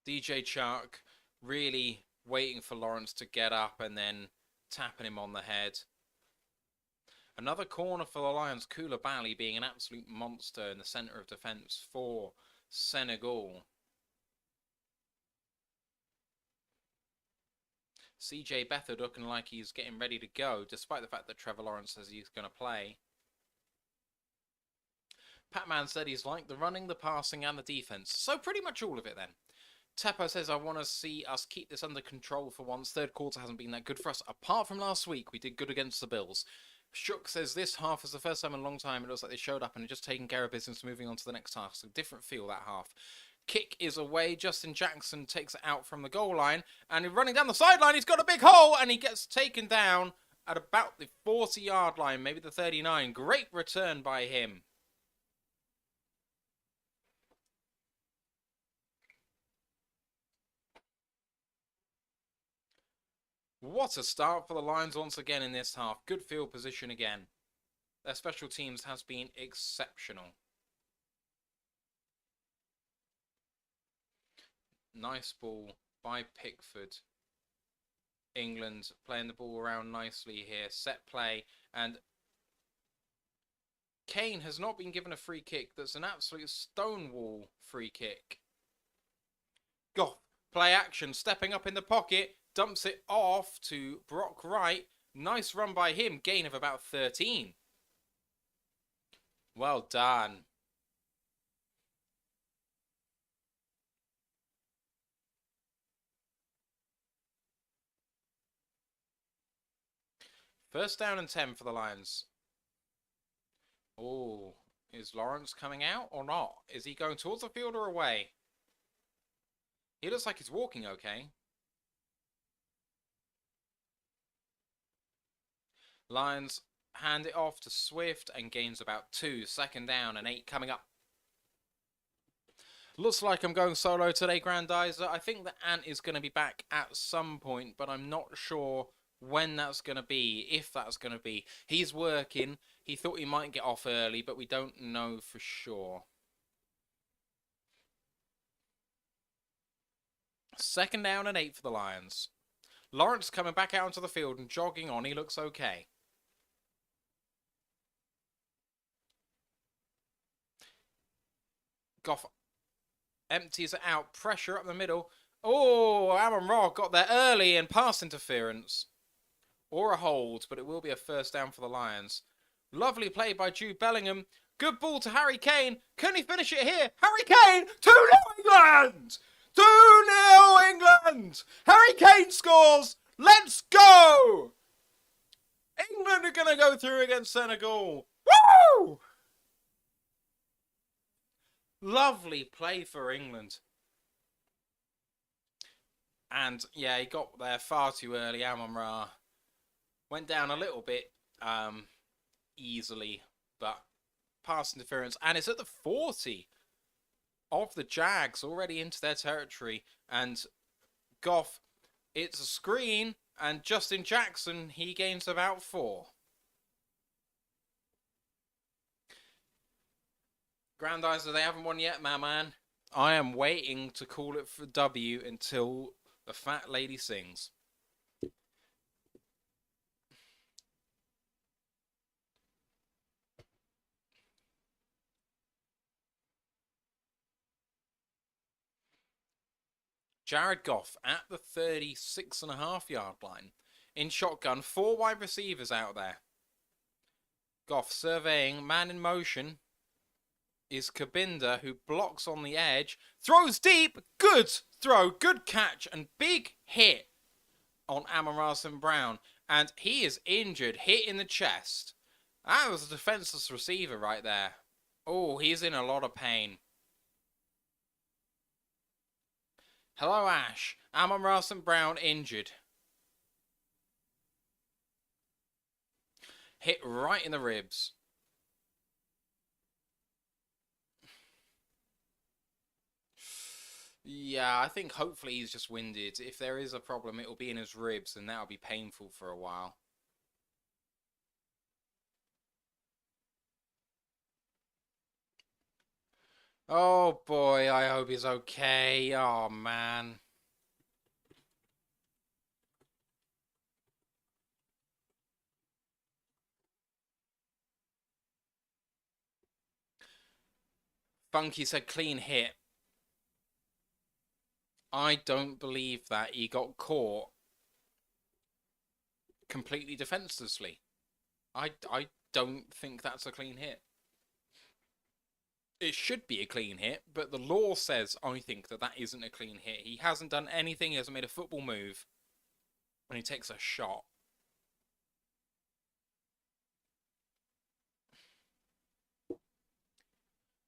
DJ Chark really waiting for Lawrence to get up and then tapping him on the head. Another corner for the Lions, Koulibaly being an absolute monster in the centre of defence for Senegal. CJ Beathard looking like he's getting ready to go, despite the fact that Trevor Lawrence says he's going to play. Patman said he's liked the running, the passing and the defence. So pretty much all of it then. Teppo says, I want to see us keep this under control for once. Third quarter hasn't been that good for us. Apart from last week, we did good against the Bills. Shook says, this half is the first time in a long time it looks like they showed up and are just taking care of business, moving on to the next half. So different feel that half. Kick is away. Justin Jackson takes it out from the goal line. And running down the sideline, he's got a big hole. And he gets taken down at about the 40-yard line, maybe the 39. Great return by him. What a start for the Lions once again in this half. Good field position again. Their special teams has been exceptional. Nice ball by Pickford. England playing the ball around nicely here. Set play. And Kane has not been given a free kick. That's an absolute stonewall free kick. Goff, play action. Stepping up in the pocket. Dumps it off to Brock Wright. Nice run by him. Gain of about 13. Well done. First down and 10 for the Lions. Oh, is Lawrence coming out or not? Is he going towards the field or away? He looks like he's walking okay. Lions hand it off to Swift and gains about 2. Second down and 8 coming up. Looks like I'm going solo today, Grandizer. I think the Ant is going to be back at some point, but I'm not sure when that's going to be, if that's going to be. He's working. He thought he might get off early, but we don't know for sure. Second down and 8 for the Lions. Lawrence coming back out onto the field and jogging on. He looks okay. Goff empties it out. Pressure up the middle. Oh, Amon-Ra got there early and pass interference. Or a hold, but it will be a first down for the Lions. Lovely play by Jude Bellingham. Good ball to Harry Kane. Can he finish it here? Harry Kane! 2-0 England! 2-0 England! Harry Kane scores! Let's go! England are going to go through against Senegal. Woo! Lovely play for England. And, yeah, he got there far too early, Amon-Ra. Went down a little bit easily, but pass interference. And it's at the 40 of the Jags, already into their territory. And Goff, it's a screen. And Justin Jackson, he gains about 4. Grandizer, they haven't won yet, my man. I am waiting to call it for W until the fat lady sings. Jared Goff at the 36.5-yard line. In shotgun, 4 wide receivers out there. Goff surveying, man in motion is Kabinda, who blocks on the edge, throws deep, good throw, good catch, and big hit on Amon-Ra Brown. And he is injured, hit in the chest. That was a defenseless receiver right there. Oh, he's in a lot of pain. Hello, Ash. Amon-Ra Brown injured. Hit right in the ribs. Yeah, I think hopefully he's just winded. If there is a problem, it'll be in his ribs, and that'll be painful for a while. Oh boy, I hope he's okay. Oh man. Funky said clean hit. I don't believe that. He got caught completely defenselessly. I don't think that's a clean hit. It should be a clean hit, but the law says I think that isn't a clean hit. He hasn't done anything. He hasn't made a football move. And he takes a shot.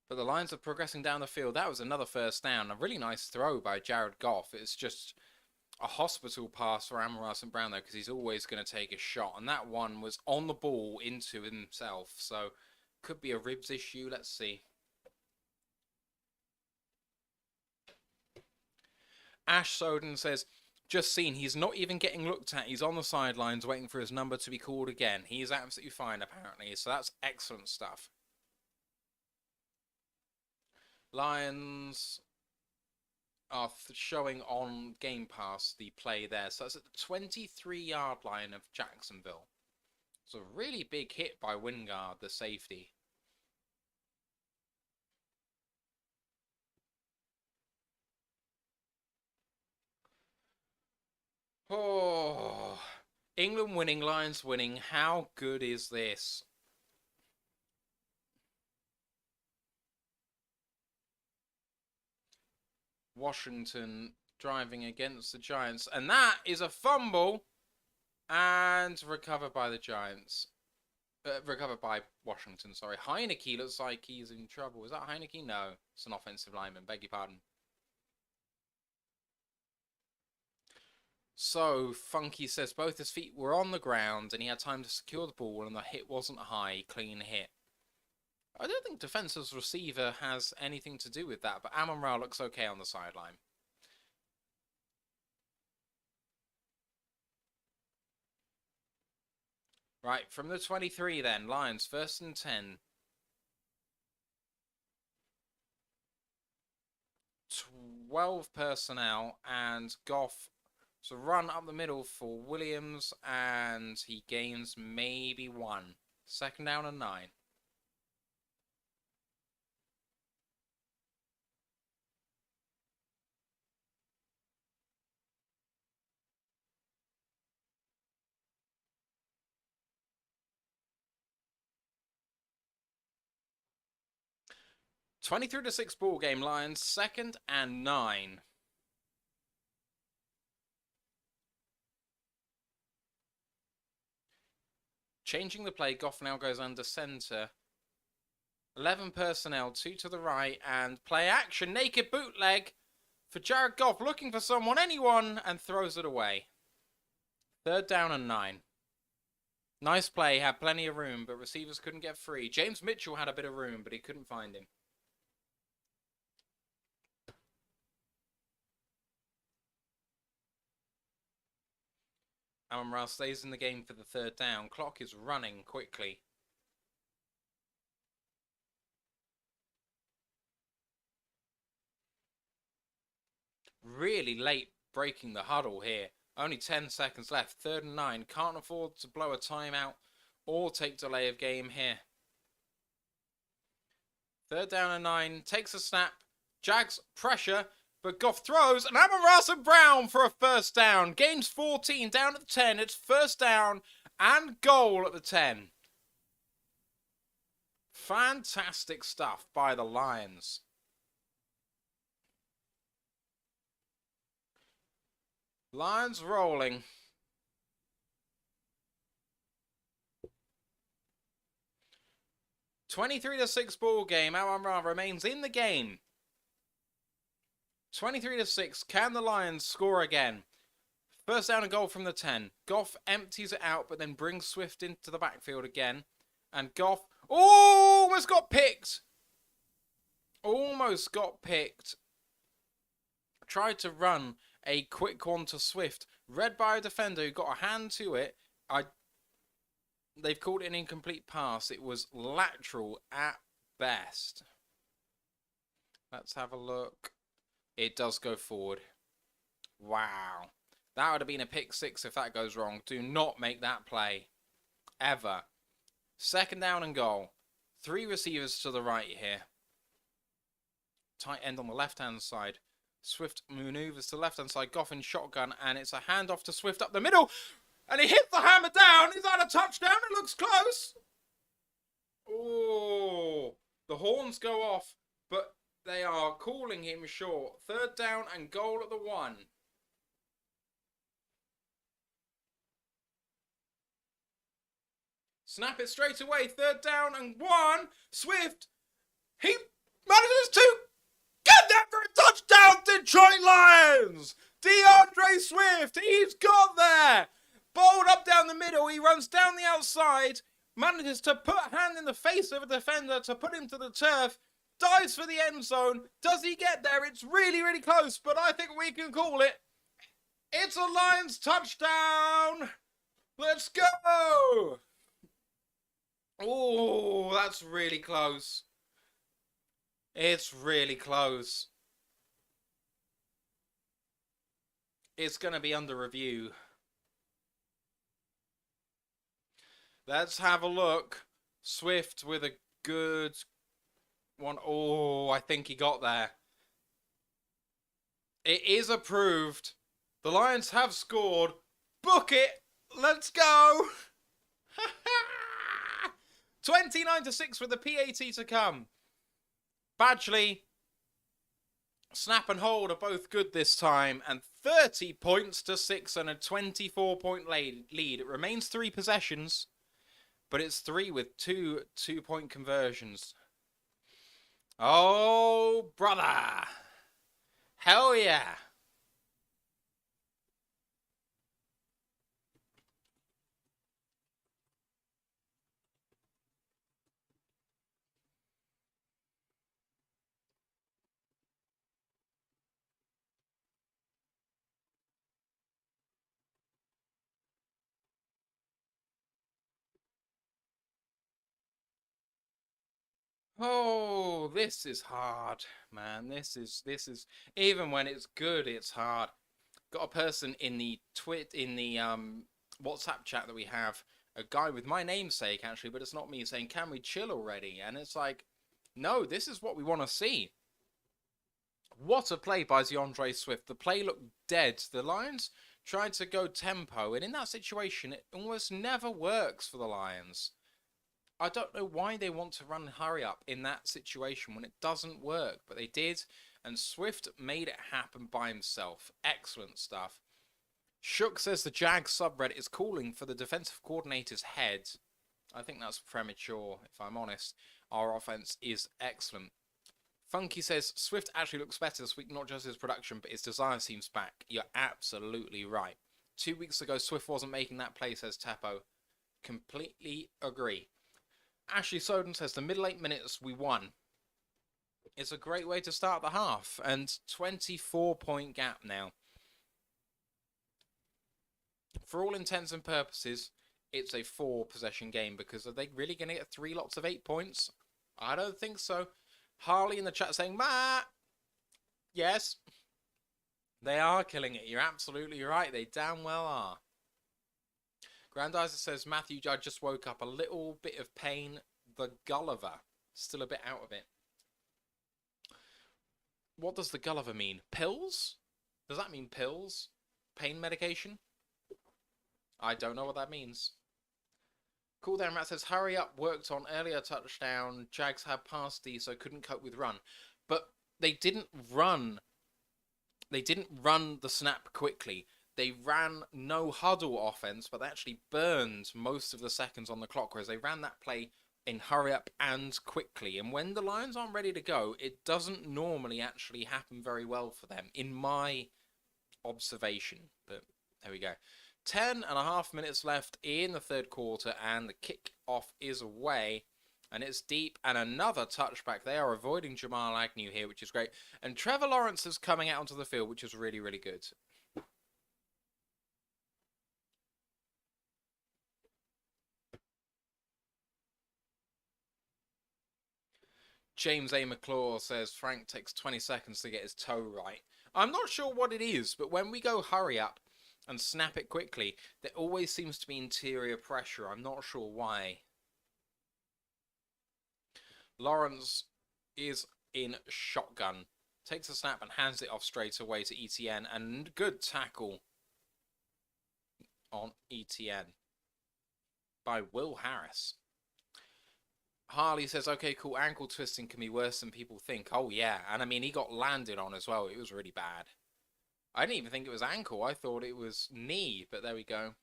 But the Lions are progressing down the field. That was another first down. A really nice throw by Jared Goff. It's just a hospital pass for Amon-Ra Brown, though, because he's always going to take a shot. And that one was on the ball into himself. So, could be a ribs issue. Let's see. Ash Soden says, just seen, he's not even getting looked at. He's on the sidelines waiting for his number to be called again. He is absolutely fine, apparently. So, that's excellent stuff. Lions are showing on Game Pass the play there. So that's at the 23-yard line of Jacksonville. It's a really big hit by Wingard, the safety. Oh, England winning, Lions winning. How good is this? Washington driving against the Giants. And that is a fumble. And recovered by the Giants. Recovered by Washington, sorry. Heineke looks like he's in trouble. Is that Heineke? No, it's an offensive lineman. Beg your pardon. So, Funky says both his feet were on the ground and he had time to secure the ball and the hit wasn't high. Clean hit. I don't think defenseless receiver has anything to do with that, but Amon-Ra looks okay on the sideline. Right, from the 23 then, Lions, 1st and 10. 12 personnel, and Goff to run up the middle for Williams, and he gains maybe 1. 2nd down and 9. (23-6) ball game, Lions, 2nd and 9. Changing the play, Goff now goes under center. 11 personnel, 2 to the right, and play action, naked bootleg for Jared Goff, looking for someone, anyone, and throws it away. 3rd down and 9. Nice play, had plenty of room, but receivers couldn't get free. James Mitchell had a bit of room, but he couldn't find him. Amon-Ra stays in the game for the 3rd down. Clock is running quickly. Really late breaking the huddle here. Only 10 seconds left. 3rd and 9. Can't afford to blow a timeout or take delay of game here. 3rd down and 9. Takes a snap. Jags pressure. But Goff throws. And Amon-Ra Brown for a 1st down. Game's 14. Down at the 10. It's 1st down and goal at the 10. Fantastic stuff by the Lions. Lions rolling. (23-6) ball game. Amon-Ra remains in the game. 23-6. Can the Lions score again? 1st down and goal from the 10. Goff empties it out, but then brings Swift into the backfield again. And Goff almost got picked. Almost got picked. Tried to run a quick one to Swift. Read by a defender who got a hand to it. They've called it an incomplete pass. It was lateral at best. Let's have a look. It does go forward. Wow. That would have been a pick 6 if that goes wrong. Do not make that play. Ever. 2nd down and goal. 3 receivers to the right here. Tight end on the left-hand side. Swift maneuvers to the left-hand side. Goff in shotgun. And it's a handoff to Swift up the middle. And he hits the hammer down. Is that a touchdown? It looks close. Oh. The horns go off. But they are calling him short. 3rd down and goal at the 1. Snap it straight away. 3rd down and 1. Swift. He manages to get that for a touchdown. Detroit Lions. DeAndre Swift. He's got there. Bowled up down the middle. He runs down the outside. Manages to put a hand in the face of a defender to put him to the turf. Dives for the end zone. Does he get there? It's really, really close, but I think we can call it. It's a Lions touchdown. Let's go. Oh, that's really close. It's really close. It's going to be under review. Let's have a look. Swift with a good one. Oh, I think he got there. It is approved. The Lions have scored. Book it. Let's go. 29-6 with the PAT to come. Badgley, snap and hold are both good this time. And 30 points to 6 and a 24-point lead. It remains 3 possessions. But it's 3 with 2 2-point conversions. Oh, brother. Hell yeah. Oh, this is hard, man. This is even when it's good, it's hard. Got a person in the WhatsApp chat that we have, a guy with my namesake actually, but it's not me, saying, "Can we chill already?" And it's like, no, this is what we want to see. What a play by DeAndre Swift. The play looked dead. The Lions tried to go tempo, and in that situation, it almost never works for the Lions. I don't know why they want to run hurry up in that situation when it doesn't work, but they did, and Swift made it happen by himself. Excellent stuff. Shook says the Jag subreddit is calling for the defensive coordinator's head. I think that's premature, if I'm honest. Our offense is excellent. Funky says Swift actually looks better this week, not just his production, but his desire seems back. You're absolutely right. 2 weeks ago, Swift wasn't making that play, says Tapo. Completely agree. Ashley Soden says the middle 8 minutes we won. It's a great way to start the half, and 24-point gap now. For all intents and purposes, it's a 4-possession game, because are they really going to get 3 lots of 8 points? I don't think so. Harley in the chat saying, "Ma!" Yes. They are killing it. You're absolutely right. They damn well are. Grandizer says, Matthew, I just woke up. A little bit of pain. The Gulliver. Still a bit out of it. What does the Gulliver mean? Pills? Does that mean pills? Pain medication? I don't know what that means. Cool Down Rat says, hurry up, worked on earlier touchdown. Jags had pass D, so couldn't cope with run. But they didn't run. They didn't run the snap quickly. They ran no huddle offense, but they actually burned most of the seconds on the clock, whereas they ran that play in hurry up and quickly. And when the Lions aren't ready to go, it doesn't normally actually happen very well for them, in my observation. But there we go. 10.5 minutes left in the third quarter, and the kick-off is away. And it's deep, and another touchback. They are avoiding Jamal Agnew here, which is great. And Trevor Lawrence is coming out onto the field, which is really, really good. James A. McClure says, Frank takes 20 seconds to get his toe right. I'm not sure what it is, but when we go hurry up and snap it quickly, there always seems to be interior pressure. I'm not sure why. Lawrence is in shotgun. Takes a snap and hands it off straight away to ETN. And good tackle on ETN by Will Harris. Harley says, okay, cool, ankle twisting can be worse than people think. Oh, yeah. And I mean, he got landed on as well. It was really bad. I didn't even think it was ankle. I thought it was knee, but there we go.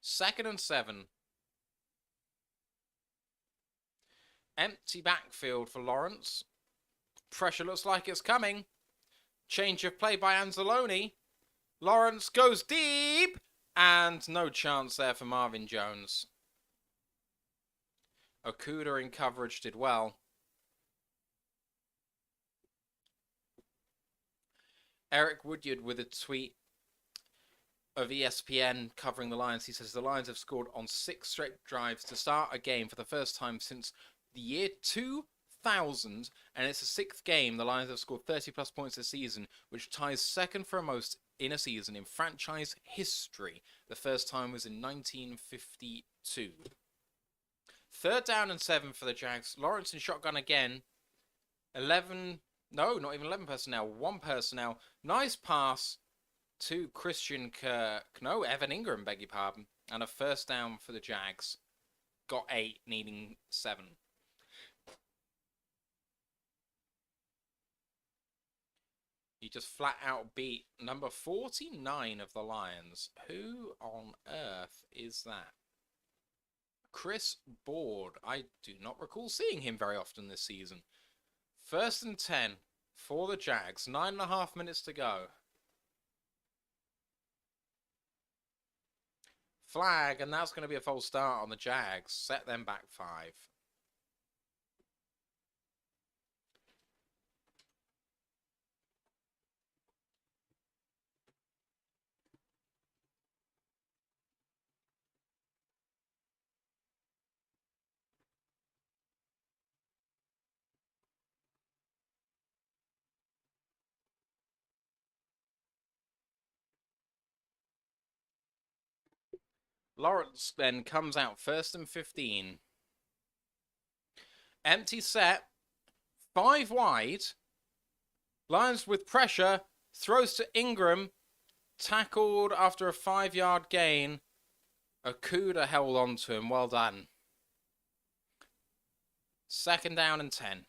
2nd and 7. Empty backfield for Lawrence. Pressure looks like it's coming. Change of play by Anzalone. Lawrence goes deep. And no chance there for Marvin Jones. Okuda in coverage did well. Eric Woodyard with a tweet of ESPN covering the Lions. He says the Lions have scored on 6 straight drives to start a game for the first time since the year 2000, and it's the 6th game the Lions have scored 30-plus points this season, which ties second for most in a season in franchise history. The first time was in 1952. 3rd down and 7 for the Jags. Lawrence in shotgun again. 11... No, not even 11 personnel. 1 personnel. Nice pass to Christian Kirk. No, Evan Ingram, beg your pardon. And a 1st down for the Jags. Got 8, needing 7. He just flat out beat number 49 of the Lions. Who on earth is that? Chris Board. I do not recall seeing him very often this season. 1st and 10 for the Jags. 9.5 minutes to go. Flag, and that's going to be a false start on the Jags. Set them back 5. Lawrence then comes out 1st and 15. Empty set. 5 wide. Lions with pressure. Throws to Ingram. Tackled after a 5-yard gain. Okuda held on to him. Well done. 2nd down and 10.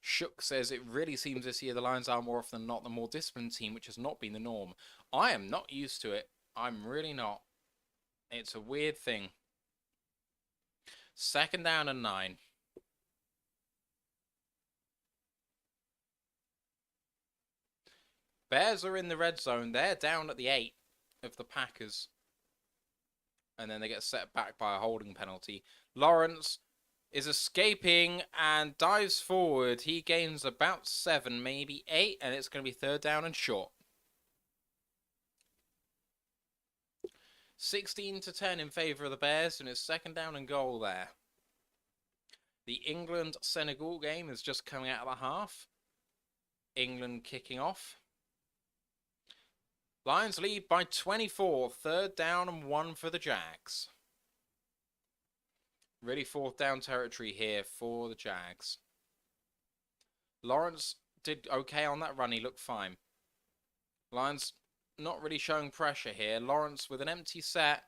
Shook says it really seems this year the Lions are more often than not the more disciplined team, which has not been the norm. I am not used to it. I'm really not. It's a weird thing. 2nd down and 9. Bears are in the red zone. They're down at the 8 of the Packers. And then they get set back by a holding penalty. Lawrence is escaping and dives forward. He gains about 7, maybe 8, and it's going to be 3rd down and short. 16 to 10 in favor of the Bears, and it's 2nd down and goal there. The England-Senegal game is just coming out of the half. England kicking off. Lions lead by 24. 3rd down and 1 for the Jags. Really 4th down territory here for the Jags. Lawrence did okay on that run. He looked fine. Lions not really showing pressure here. Lawrence with an empty set.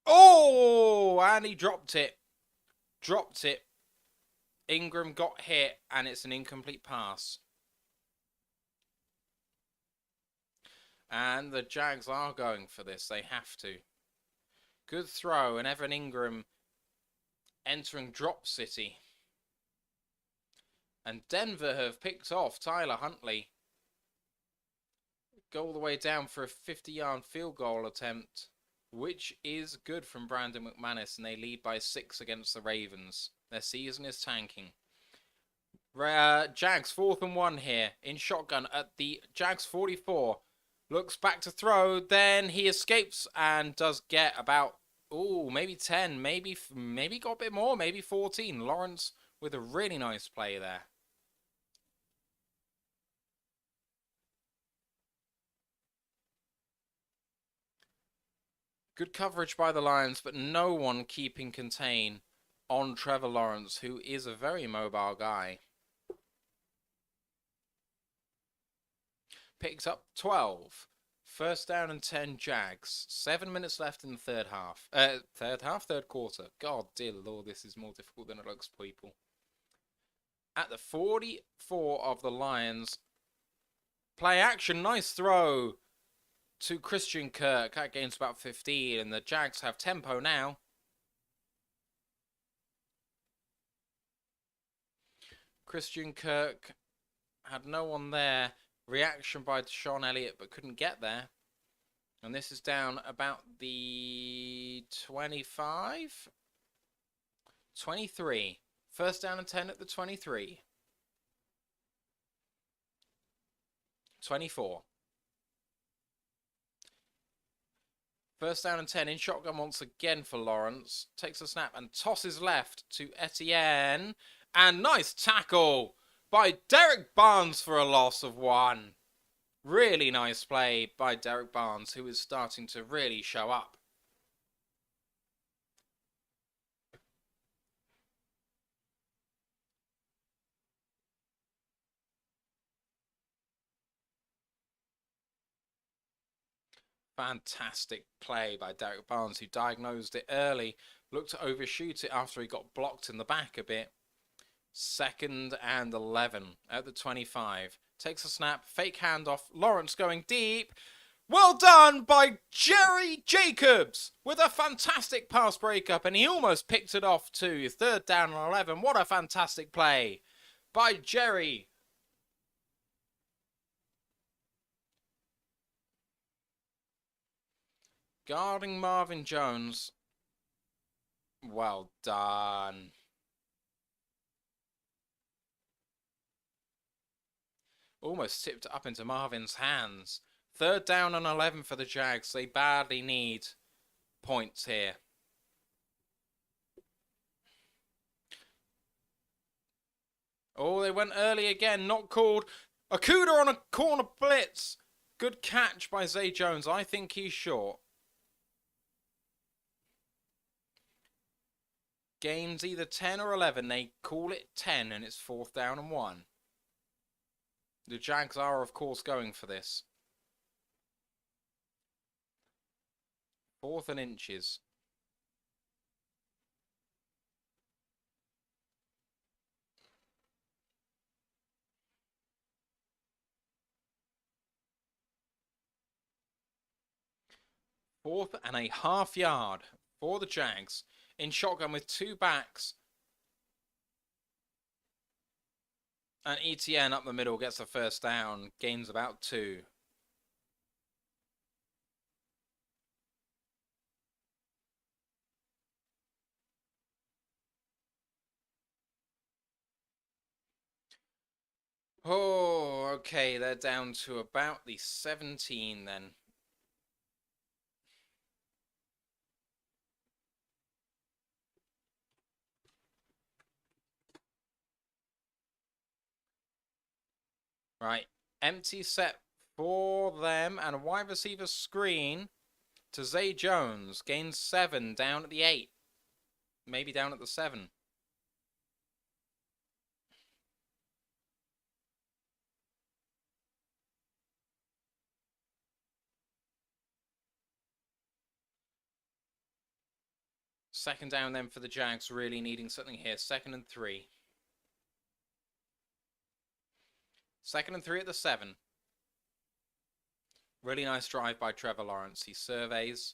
Oh, and he dropped it. Dropped it. Ingram got hit, and it's an incomplete pass. And the Jags are going for this. They have to. Good throw, and Evan Ingram entering drop city. And Denver have picked off Tyler Huntley. Go all the way down for a 50-yard field goal attempt, which is good from Brandon McManus, and they lead by 6 against the Ravens. Their season is tanking. Jags 4th and 1 here in shotgun at the Jags 44. Looks back to throw, then he escapes and does get about, maybe 10, maybe got a bit more, maybe 14. Lawrence with a really nice play there. Good coverage by the Lions, but no one keeping contain on Trevor Lawrence, who is a very mobile guy. Picks up 12. 1st down and 10 Jags. 7 minutes left in the third half. Third quarter. God, dear Lord, this is more difficult than it looks, people. At the 44 of the Lions. Play action, nice throw to Christian Kirk. That gains about 15, and the Jags have tempo now. Christian Kirk had no one there. Reaction by Deshaun Elliott, but couldn't get there. And this is down about the 25? 23. 1st down and 10 at the 23. 24. 1st down and 10 in shotgun once again for Lawrence. Takes a snap and tosses left to Etienne. And nice tackle by Derek Barnes for a loss of 1. Really nice play by Derek Barnes, who is starting to really show up. Fantastic play by Derek Barnes, who diagnosed it early. Looked to overshoot it after he got blocked in the back a bit. 2nd and 11 at the 25. Takes a snap, fake handoff. Lawrence going deep. Well done by Jerry Jacobs with a fantastic pass breakup, and he almost picked it off too. 3rd down and 11. What a fantastic play by Jerry. Guarding Marvin Jones. Well done. Almost tipped it up into Marvin's hands. 3rd down and 11 for the Jags. They badly need points here. Oh, they went early again. Not called. Okuda on a corner blitz. Good catch by Zay Jones. I think he's short. Gains either 10 or 11. They call it 10, and it's 4th down and 1. The Jags are, of course, going for this. 4th and inches. Fourth and a half yard for the Jags. In shotgun with 2 backs. And ETN up the middle gets the 1st down. Gains about 2. Oh, okay. They're down to about the 17 then. Right. Empty set for them and a wide receiver screen to Zay Jones. Gains 7 down at the 8. Maybe down at the 7. Second down then for the Jags, really needing something here. 2nd and 3. 2nd and 3 at the 7. Really nice drive by Trevor Lawrence. He surveys.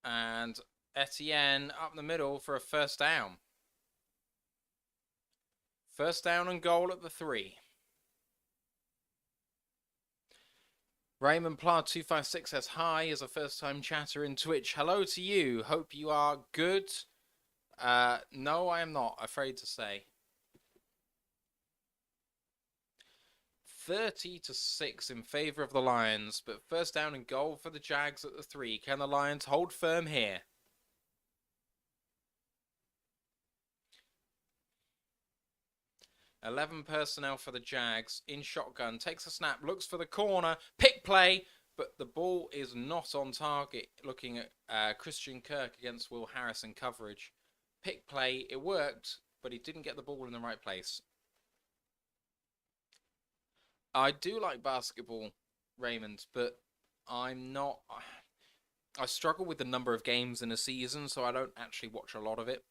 And Etienne up the middle for a first down. First down and goal at the 3. Raymond Pla 256 says hi as a first-time chatter in Twitch. Hello to you. Hope you are good. No, I am not, afraid to say. 30-6 in favour of the Lions, but first down and goal for the Jags at the 3. Can the Lions hold firm here? $11 personnel for the Jags in shotgun. Takes a snap, looks for the corner, pick play, but the ball is not on target. Looking at Christian Kirk against Will Harris in coverage. Pick play, it worked, but he didn't get the ball in the right place. I do like basketball, Raymond, but I'm not... I struggle with the number of games in a season, so I don't actually watch a lot of it.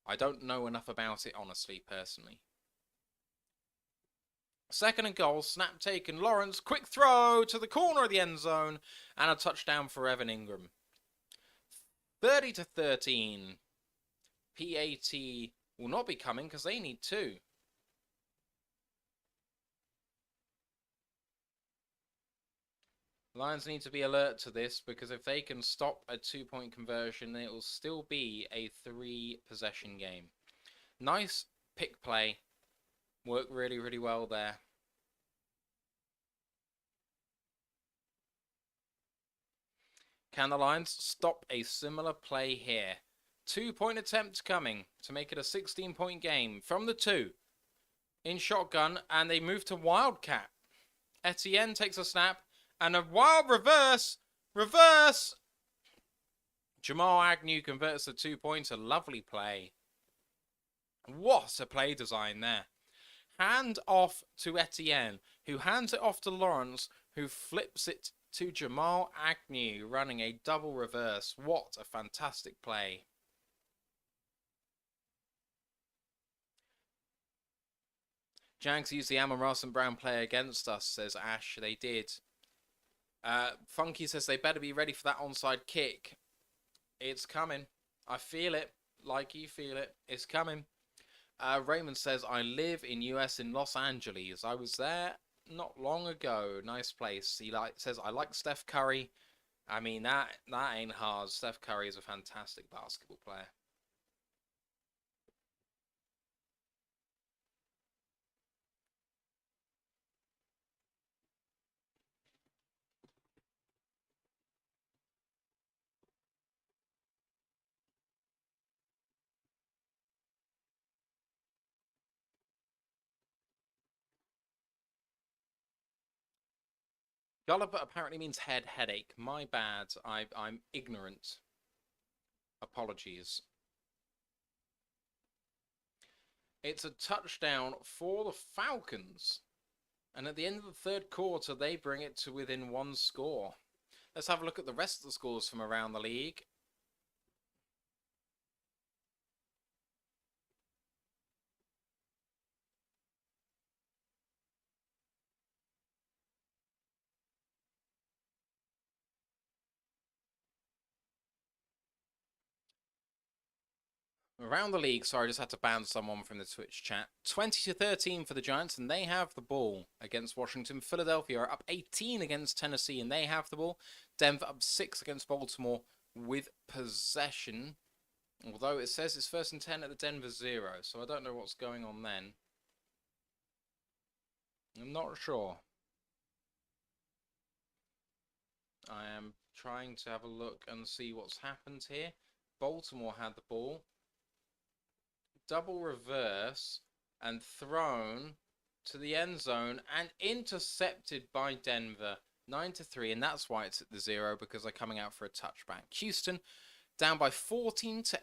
I don't know enough about it, honestly, personally. Second and goal, snap taken. Lawrence, quick throw to the corner of the end zone, and a touchdown for Evan Ingram. 30-13. PAT will not be coming because they need 2. Lions need to be alert to this because if they can stop a 2-point conversion, then it will still be a 3-possession game. Nice pick play. Worked really, really well there. Can the Lions stop a similar play here? 2-point attempt coming to make it a 16-point game from the 2. In shotgun, and they move to Wildcat. Etienne takes a snap. And a wild reverse. Jamal Agnew converts the 2 points. A lovely play. What a play design there. Hand off to Etienne, who hands it off to Lawrence, who flips it to Jamal Agnew, running a double reverse. What a fantastic play. Jags used the Amon-Ra and Brown play against us, says Ash. They did. Funky says they better be ready for that onside kick. It's coming. I feel it. Like you feel it. It's coming. Raymond says, I live in US in Los Angeles. I was there not long ago. Nice place. He says, I like Steph Curry. I mean, that ain't hard. Steph Curry is a fantastic basketball player. Gulliver apparently means headache. My bad. I'm ignorant. Apologies. It's a touchdown for the Falcons. And at the end of the third quarter, they bring it to within 1 score. Let's have a look at the rest of the scores from around the league. Around the league, sorry, I just had to ban someone from the Twitch chat. 20-13 for the Giants, and they have the ball against Washington. Philadelphia are up 18 against Tennessee, and they have the ball. Denver up 6 against Baltimore with possession. Although it says it's 1st and 10 at the Denver 0, so I don't know what's going on then. I'm not sure. I am trying to have a look and see what's happened here. Baltimore had the ball. double reverse and thrown to the end zone and intercepted by Denver. 9-3, and that's why it's at the 0, because they're coming out for a touchback. Houston down by 14-8,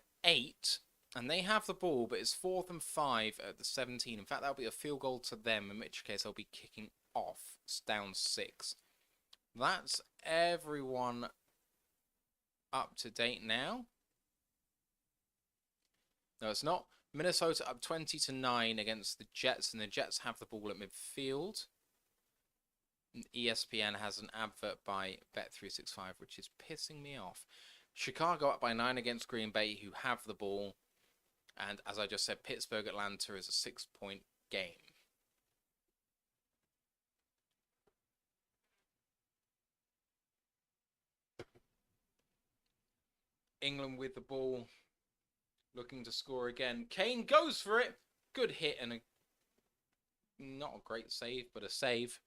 and they have the ball, but it's 4th and 5 at the 17. In fact, that'll be a field goal to them, in which case they'll be kicking off. It's down 6. That's everyone up to date now. No, it's not. Minnesota up 20-9 against the Jets, and the Jets have the ball at midfield. ESPN has an advert by Bet365, which is pissing me off. Chicago up by 9 against Green Bay, who have the ball. And as I just said, Pittsburgh-Atlanta is a 6-point game. England with the ball, looking to score again. Kane goes for it. Good hit and not a great save, but a save.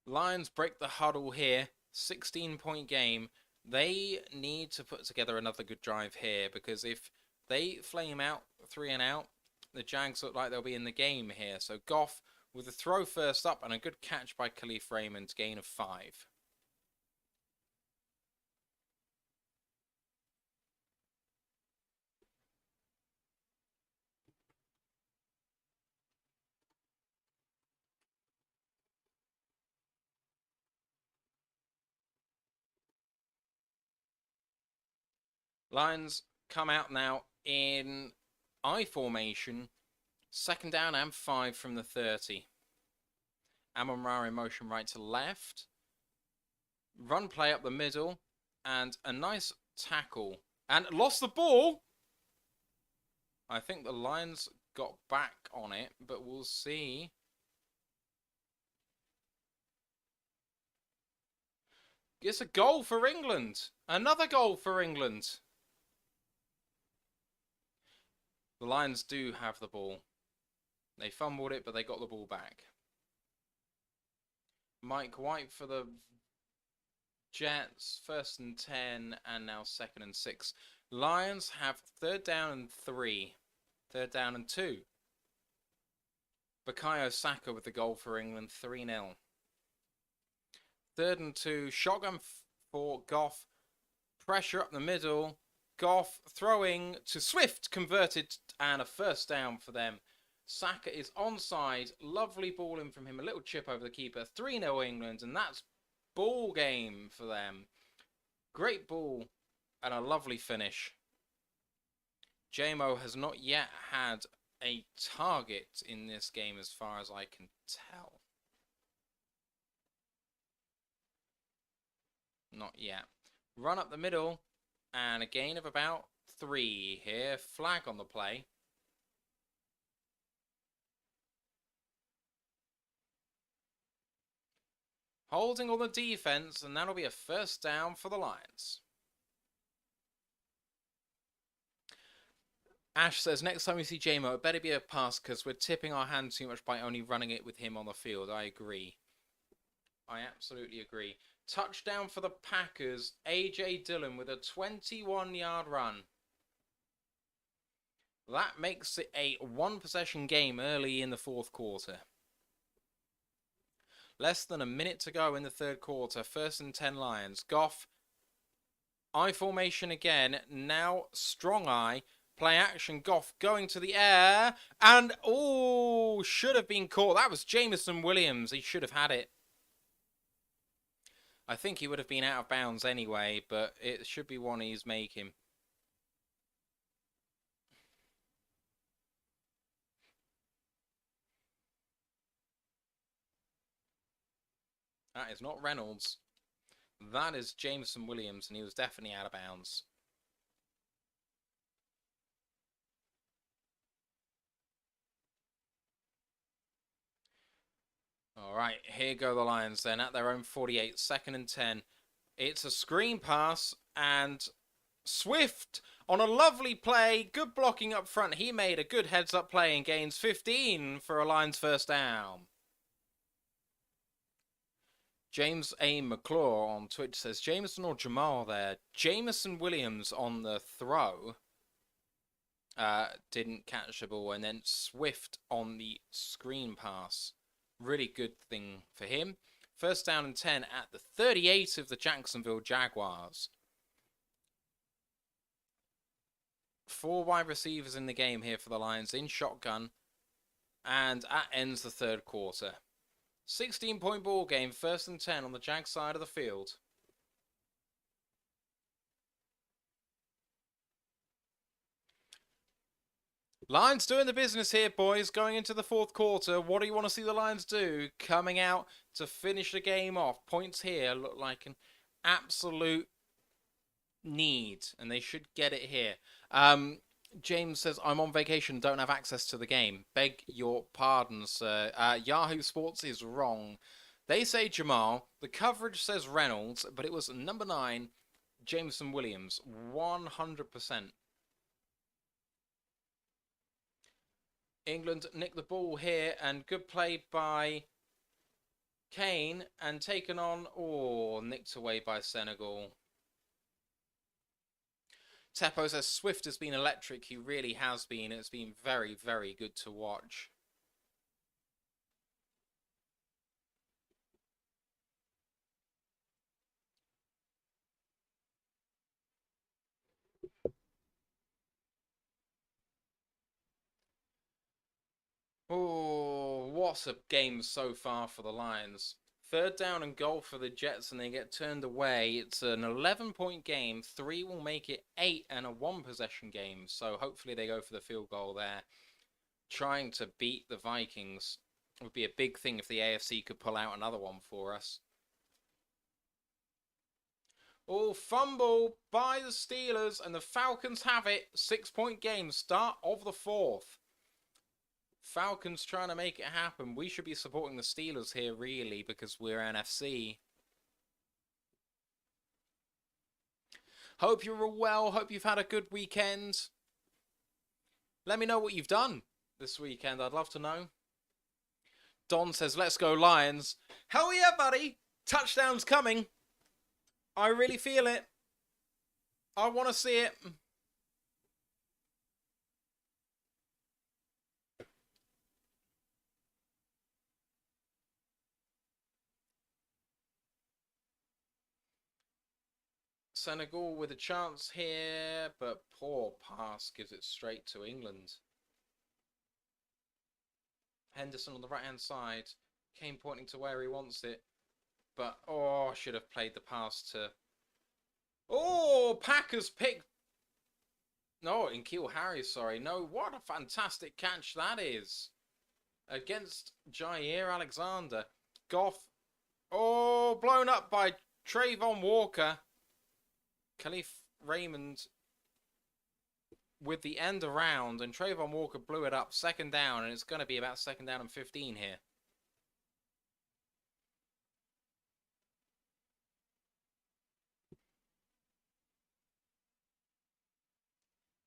Lions break the huddle here. 16-point game. They need to put together another good drive here, because if they flame out 3 and out, the Jags look like they'll be in the game here. So Goff with a throw first up and a good catch by Khalif Raymond, gain of 5. Lions come out now in I formation. 2nd down and 5 from the 30. Amon-Ra in motion right to left. Run play up the middle. And a nice tackle. And lost the ball! I think the Lions got back on it, but we'll see. It's a goal for England. Another goal for England. The Lions do have the ball. They fumbled it, but they got the ball back. Mike White for the Jets, 1st and 10, and now 2nd and 6. Lions have 3rd down and 3. 3rd down and 2. Bukayo Saka with the goal for England, 3-0. 3rd and 2, shotgun for Goff. Pressure up the middle. Goff throwing to Swift, converted, and a 1st down for them. Saka is onside. Lovely ball in from him. A little chip over the keeper. 3-0 England, and that's ball game for them. Great ball and a lovely finish. Jamo has not yet had a target in this game as far as I can tell. Not yet. Run up the middle. And a gain of about 3 here. Flag on the play. Holding on the defense, and that'll be a 1st down for the Lions. Ash says, next time we see Jamo, it better be a pass, because we're tipping our hand too much by only running it with him on the field. I agree. I absolutely agree. Touchdown for the Packers. A.J. Dillon with a 21-yard run. That makes it a 1-possession game early in the 4th quarter. Less than a minute to go in the 3rd quarter. 1st and 10 Lions. Goff. I formation again. Now strong eye. Play action. Goff going to the air. And, oh, should have been caught. That was Jameson Williams. He should have had it. I think he would have been out of bounds anyway, but it should be one he's making. That is not Reynolds. That is Jameson Williams, and he was definitely out of bounds. All right, here go the Lions then at their own 48, 2nd and 10. It's a screen pass, and Swift on a lovely play. Good blocking up front. He made a good heads-up play and gains 15 for a Lions 1st down. James A. McClure on Twitch says, Jameson or Jamal there? Jameson Williams on the throw. didn't catch the ball, and then Swift on the screen pass. Really good thing for him. First down and 10 at the 38 of the Jacksonville Jaguars. 4 wide receivers in the game here for the Lions in shotgun. And that ends the third quarter. 16-point ball game, first and 10 on the Jag side of the field. Lions doing the business here, boys, going into the fourth quarter. What do you want to see the Lions do? Coming out to finish the game off. Points here look like an absolute need, and they should get it here. James says, I'm on vacation, don't have access to the game. Beg your pardon, sir. Yahoo Sports is wrong. They say Jamal. The coverage says Reynolds, but it was number 9, Jameson Williams. 100%. England nicked the ball here, and good play by Kane, and taken on, nicked away by Senegal. Teppo says Swift has been electric. He really has been. It's been very, very good to watch. Oh, what a game so far for the Lions. Third down and goal for the Jets, and they get turned away. It's an 11-point game. 3 will make it 8 and a 1-possession game. So hopefully they go for the field goal there. Trying to beat the Vikings would be a big thing if the AFC could pull out another one for us. Oh, fumble by the Steelers, and the Falcons have it. 6-point game, start of the fourth. Falcons trying to make it happen. We should be supporting the Steelers here, really, because we're NFC. Hope you're all well. Hope you've had a good weekend. Let me know what you've done this weekend. I'd love to know. Don says, let's go Lions. Hell yeah, buddy. Touchdown's coming. I really feel it. I want to see it. Senegal with a chance here, but poor pass gives it straight to England. Henderson on the right-hand side. Kane pointing to where he wants it. But, should have played the pass to... Packers pick... No, N'Keal Harris, sorry. No, what a fantastic catch that is. Against Jair Alexander. Goff. Blown up by Trayvon Walker. Khalif Raymond with the end around, and Trayvon Walker blew it up. Second down, and it's going to be about second down and 15 here.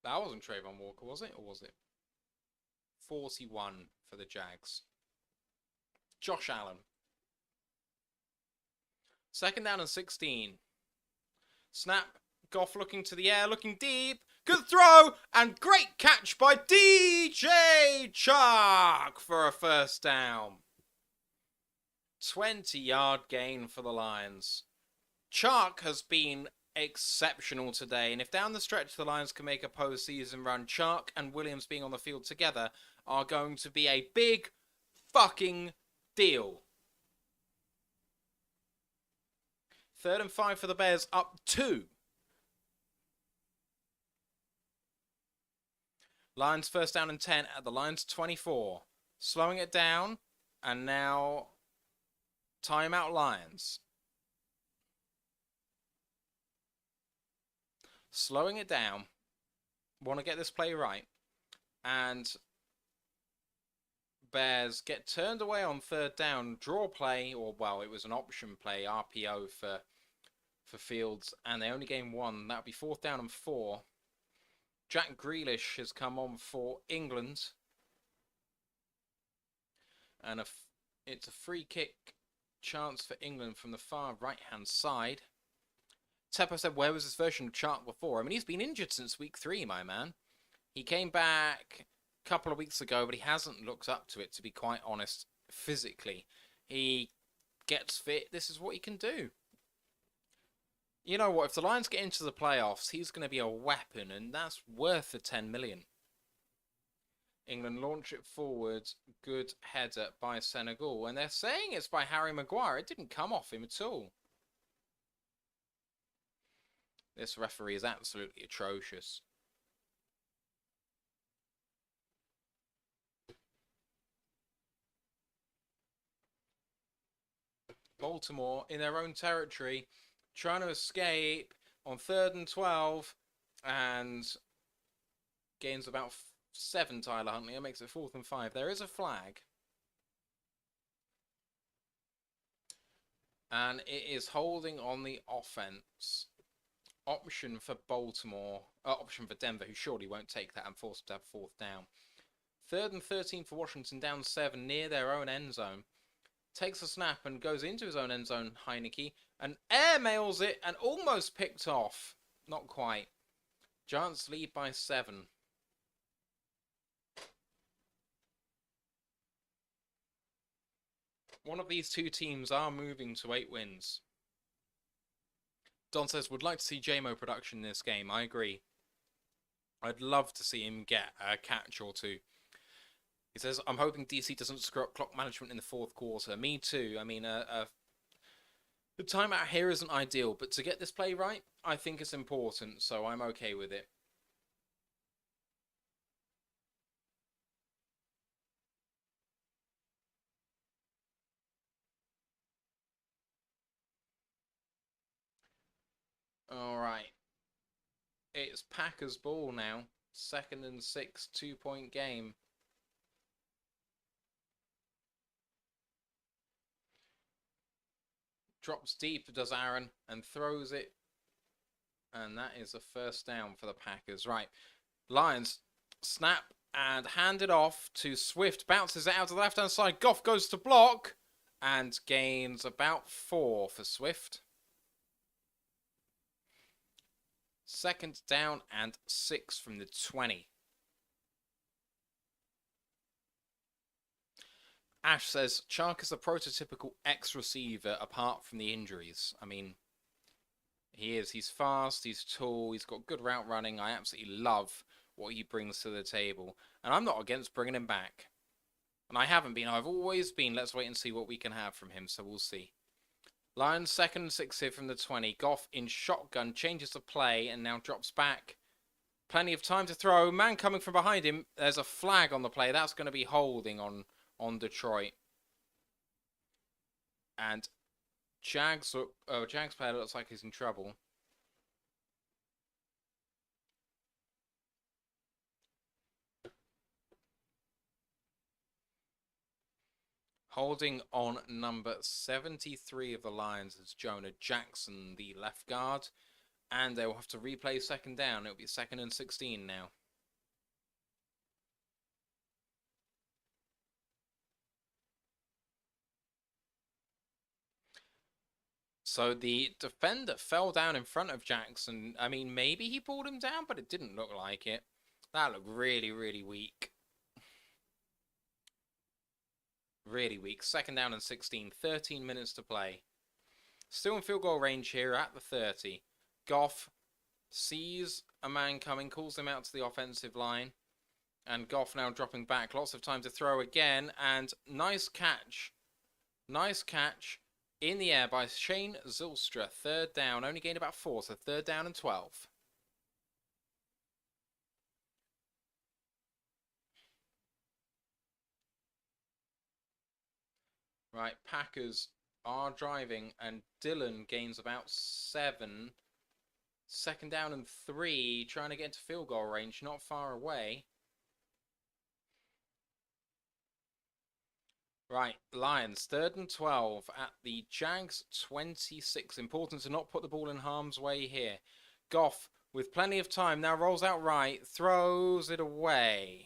That wasn't Trayvon Walker, was it? Or was it? 41 for the Jags. Josh Allen. Second down and 16. Snap. Goff looking to the air, looking deep. Good throw, and great catch by DJ Chark for a first down. 20-yard gain for the Lions. Chark has been exceptional today, and if down the stretch the Lions can make a postseason run, Chark and Williams being on the field together are going to be a big fucking deal. 3rd and 5 for the Bears, up 2. Lions first down and 10 at the Lions 24. Slowing it down, and now timeout Lions. Slowing it down. Want to get this play right. And Bears get turned away on 3rd down. Draw play, or well, it was an option play, RPO for Fields, and they only gained 1. That would be 4th down and 4. Jack Grealish has come on for England. And it's a free kick chance for England from the far right-hand side. Teppo said, where was this version of Chark before? I mean, he's been injured since week 3, my man. He came back a couple of weeks ago, but he hasn't looked up to it, to be quite honest, physically. He gets fit. This is what he can do. You know what? If the Lions get into the playoffs, he's going to be a weapon, and that's worth the 10 million. England launch it forward. Good header by Senegal. And they're saying it's by Harry Maguire. It didn't come off him at all. This referee is absolutely atrocious. Baltimore in their own territory, trying to escape on 3rd and 12, and gains about 7. Tyler Huntley. It makes it 4th and 5. There is a flag. And it is holding on the offense. Option for Baltimore. Option for Denver, who surely won't take that and force them to have 4th down. 3rd and 13 for Washington, down 7 near their own end zone. Takes a snap and goes into his own end zone, Heineke, and airmails it and almost picked off. Not quite. Giants lead by 7. One of these two teams are moving to 8 wins. Don says, would like to see JMO production in this game. I agree. I'd love to see him get a catch or 2. He says, I'm hoping DC doesn't screw up clock management in the 4th quarter. Me too. I mean, the timeout here isn't ideal, but to get this play right, I think it's important, so I'm okay with it. Alright. It's Packers ball now. 2nd and 6, 2-point game. Drops deep, does Aaron, and throws it. And that is a 1st down for the Packers. Right. Lions snap and hand it off to Swift. Bounces it out to the left-hand side. Goff goes to block and gains about 4 for Swift. 2nd down and 6 from the 20. Ash says, Chark is a prototypical X-receiver apart from the injuries. I mean, he is. He's fast, he's tall, he's got good route running. I absolutely love what he brings to the table. And I'm not against bringing him back. And I haven't been. I've always been. Let's wait and see what we can have from him, so we'll see. Lions 2nd and 6 here from the 20. Goff in shotgun, changes the play, and now drops back. Plenty of time to throw. Man coming from behind him. There's a flag on the play. That's going to be holding on Detroit. And Jags player looks like he's in trouble. Holding on number 73 of the Lions is Jonah Jackson, the left guard. And they will have to replay 2nd down. It'll be 2nd and 16 now. So the defender fell down in front of Jackson. I mean, maybe he pulled him down, but it didn't look like it. That looked really, really weak. Really weak. 2nd down and 16. 13 minutes to play. Still in field goal range here at the 30. Goff sees a man coming, calls him out to the offensive line. And Goff now dropping back. Lots of time to throw again. And nice catch. Nice catch in the air by Shane Zylstra. 3rd down. Only gained about 4, so 3rd down and 12. Right, Packers are driving, and Dillon gains about 7. 2nd down and 3, trying to get into field goal range, not far away. Right, Lions, 3rd and 12 at the Jags 26. Important to not put the ball in harm's way here. Goff, with plenty of time, now rolls out right, throws it away.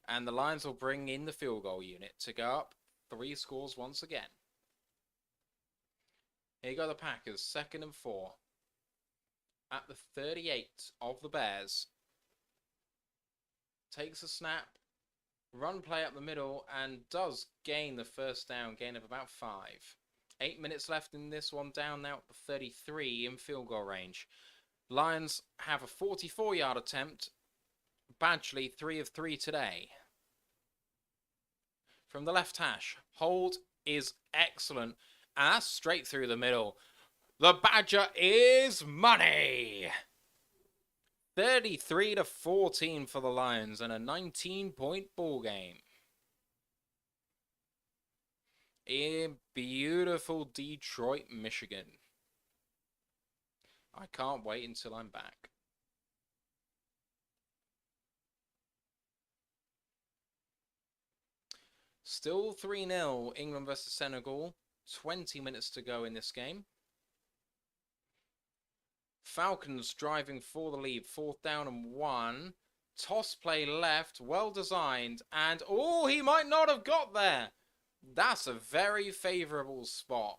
And the Lions will bring in the field goal unit to go up 3 scores once again. Here go the Packers, 2nd and 4. At the 38 of the Bears. Takes a snap, run play up the middle, and does gain the first down, gain of about 5. 8 minutes left in this one, down now at the 33 in field goal range. Lions have a 44-yard attempt. Badgley 3 of 3 today. From the left hash, hold is excellent, and that's straight through the middle. The Badger is money. 33-14 for the Lions and a 19-point ball game. In beautiful Detroit, Michigan. I can't wait until I'm back. Still 3-0, England versus Senegal. 20 minutes to go in this game. Falcons driving for the lead. 4th down and 1. Toss play left. Well designed. And, oh, he might not have got there. That's a very favourable spot.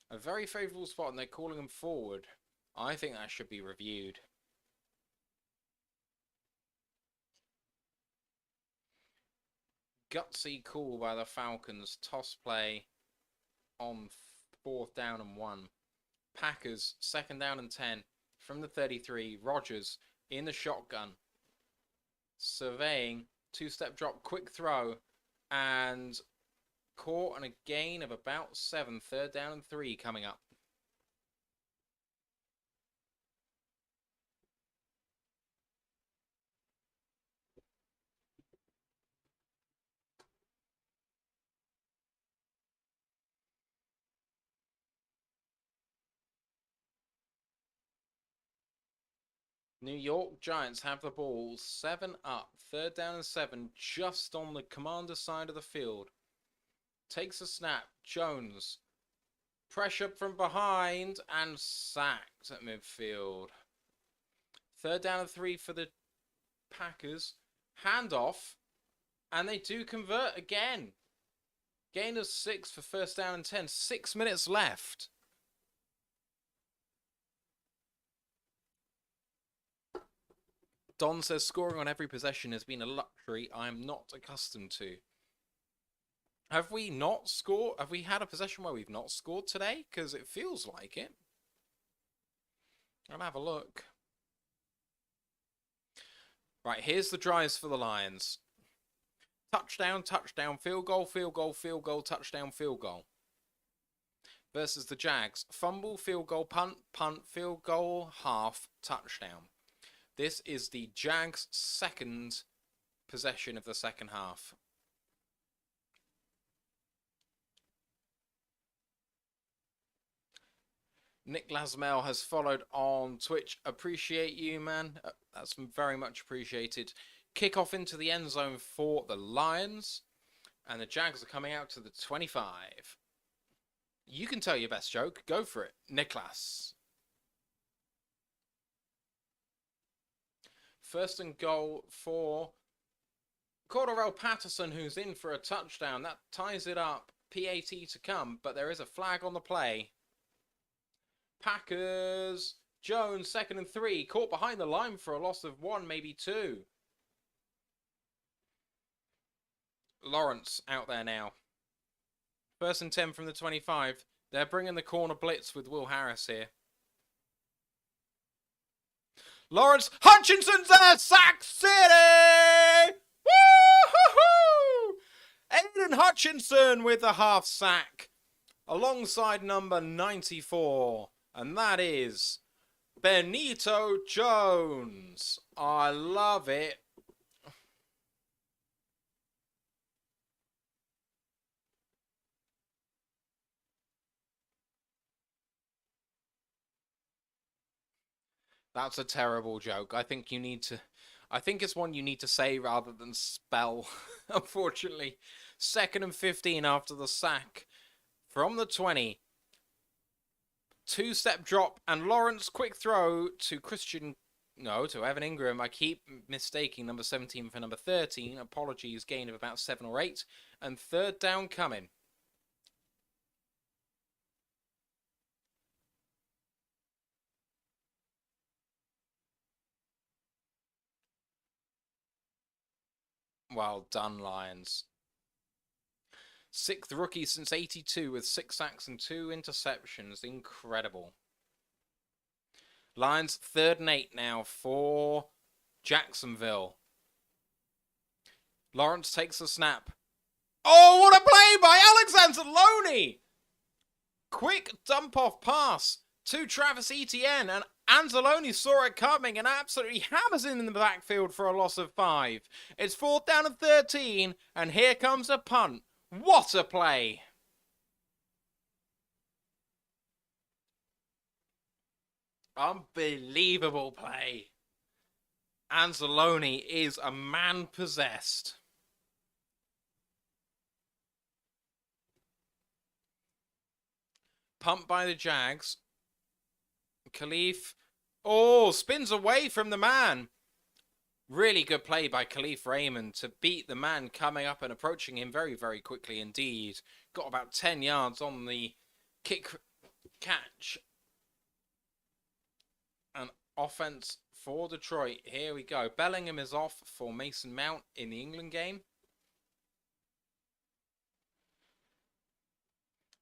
A very favourable spot, and they're calling him forward. I think that should be reviewed. Gutsy call by the Falcons. Toss play on 4th down and 1. Packers, 2nd down and 10. From the 33, Rodgers in the shotgun. Surveying, 2-step drop, quick throw, and caught on a gain of about 7. 3rd down and 3 coming up. New York Giants have the ball, 7 up, 3rd down and 7, just on the commander side of the field. Takes a snap, Jones, pressure from behind, and sacked at midfield. 3rd down and 3 for the Packers, handoff, and they do convert again. Gain of 6 for 1st down and 10, 6 minutes left. Don says scoring on every possession has been a luxury I am not accustomed to. Have we not scored? Have we had a possession where we've not scored today? Because it feels like it. I'll have a look. Right, here's the drives for the Lions. Touchdown, touchdown, field goal, field goal, field goal, touchdown, field goal. Versus the Jags. Fumble, field goal, punt, punt, field goal, half, touchdown. This is the Jags' 2nd possession of the 2nd half. Nick Lasmel has followed on Twitch. Appreciate you, man. That's very much appreciated. Kickoff into the end zone for the Lions. And the Jags are coming out to the 25. You can tell your best joke. Go for it, Niklas. 1st and goal for Cordarrelle Patterson, who's in for a touchdown. That ties it up. PAT to come, but there is a flag on the play. Packers, Jones, 2nd and 3. Caught behind the line for a loss of 1, maybe 2. Lawrence out there now. 1st and 10 from the 25. They're bringing the corner blitz with Will Harris here. Lawrence, Hutchinson's there! Sack City! Woo-hoo-hoo! Aiden Hutchinson with the half sack. Alongside number 94. And that is Benito Jones. I love it. That's a terrible joke. I think it's one you need to say rather than spell, unfortunately. 2nd and 15 after the sack from the 20. 2-step drop and Lawrence quick throw to to Evan Ingram. I keep mistaking number 17 for number 13. Apologies, gain of about 7 or 8. And 3rd down coming. Well done, Lions. 6th rookie since 82 with 6 sacks and 2 interceptions. Incredible. Lions 3rd and 8 now for Jacksonville. Lawrence takes the snap. Oh, what a play by Alex Anzalone! Quick dump-off pass to Travis Etienne, and Anzalone saw it coming and absolutely hammers in the backfield for a loss of 5. It's 4th down and 13, and here comes a punt. What a play! Unbelievable play. Anzalone is a man possessed. Pumped by the Jags. Khalif. Oh, spins away from the man. Really good play by Khalif Raymond to beat the man coming up and approaching him very, very quickly indeed. Got about 10 yards on the kick catch. An offense for Detroit. Here we go. Bellingham is off for Mason Mount in the England game.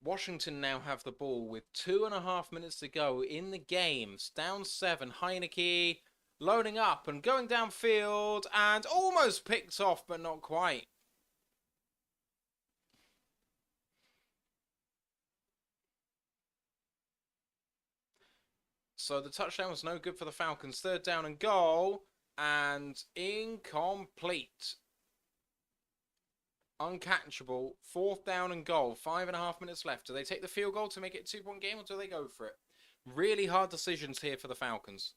Washington now have the ball with 2.5 minutes to go in the game. Down 7. Heineke loading up and going downfield and almost picked off, but not quite. So the touchdown was no good for the Falcons. 3rd down and goal and incomplete. Uncatchable. 4th down and goal. 5.5 minutes left. Do they take the field goal to make it a 2-point game or do they go for it? Really hard decisions here for the Falcons.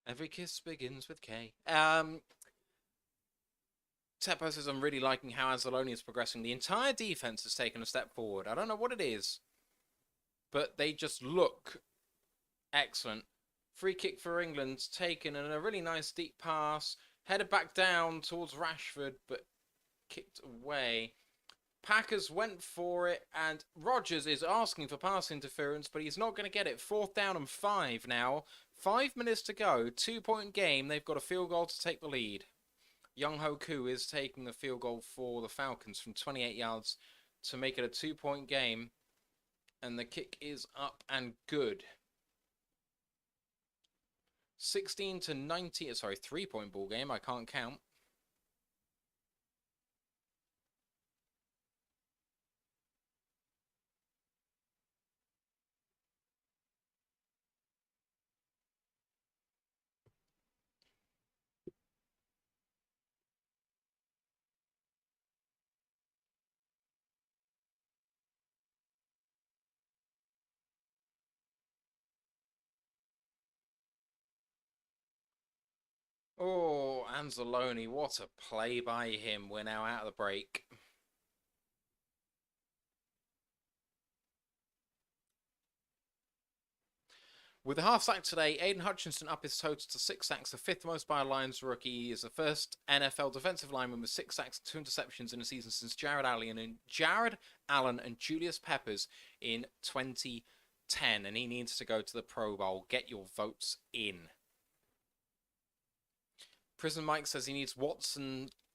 Every kiss begins with K. Teppo says, I'm really liking how Anzalone is progressing. The entire defense has taken a step forward. I don't know what it is, but they just look excellent. Free kick for England taken and a really nice deep pass. Headed back down towards Rashford, but kicked away. Packers went for it, and Rodgers is asking for pass interference, but he's not going to get it. 4th down and 5 now. 5 minutes to go. 2-point game. They've got a field goal to take the lead. Young Ho Koo is taking the field goal for the Falcons from 28 yards to make it a 2-point game. And the kick is up and good. 16 to 90. Sorry, 3-point ball game. I can't count. Oh, Anzalone, what a play by him. We're now out of the break. With a half sack today, Aiden Hutchinson up his total to 6 sacks, the 5th most by a Lions rookie. He is the first NFL defensive lineman with 6 sacks and 2 interceptions in a season since Jared Allen and Julius Peppers in 2010. And he needs to go to the Pro Bowl. Get your votes in. Prison Mike says he needs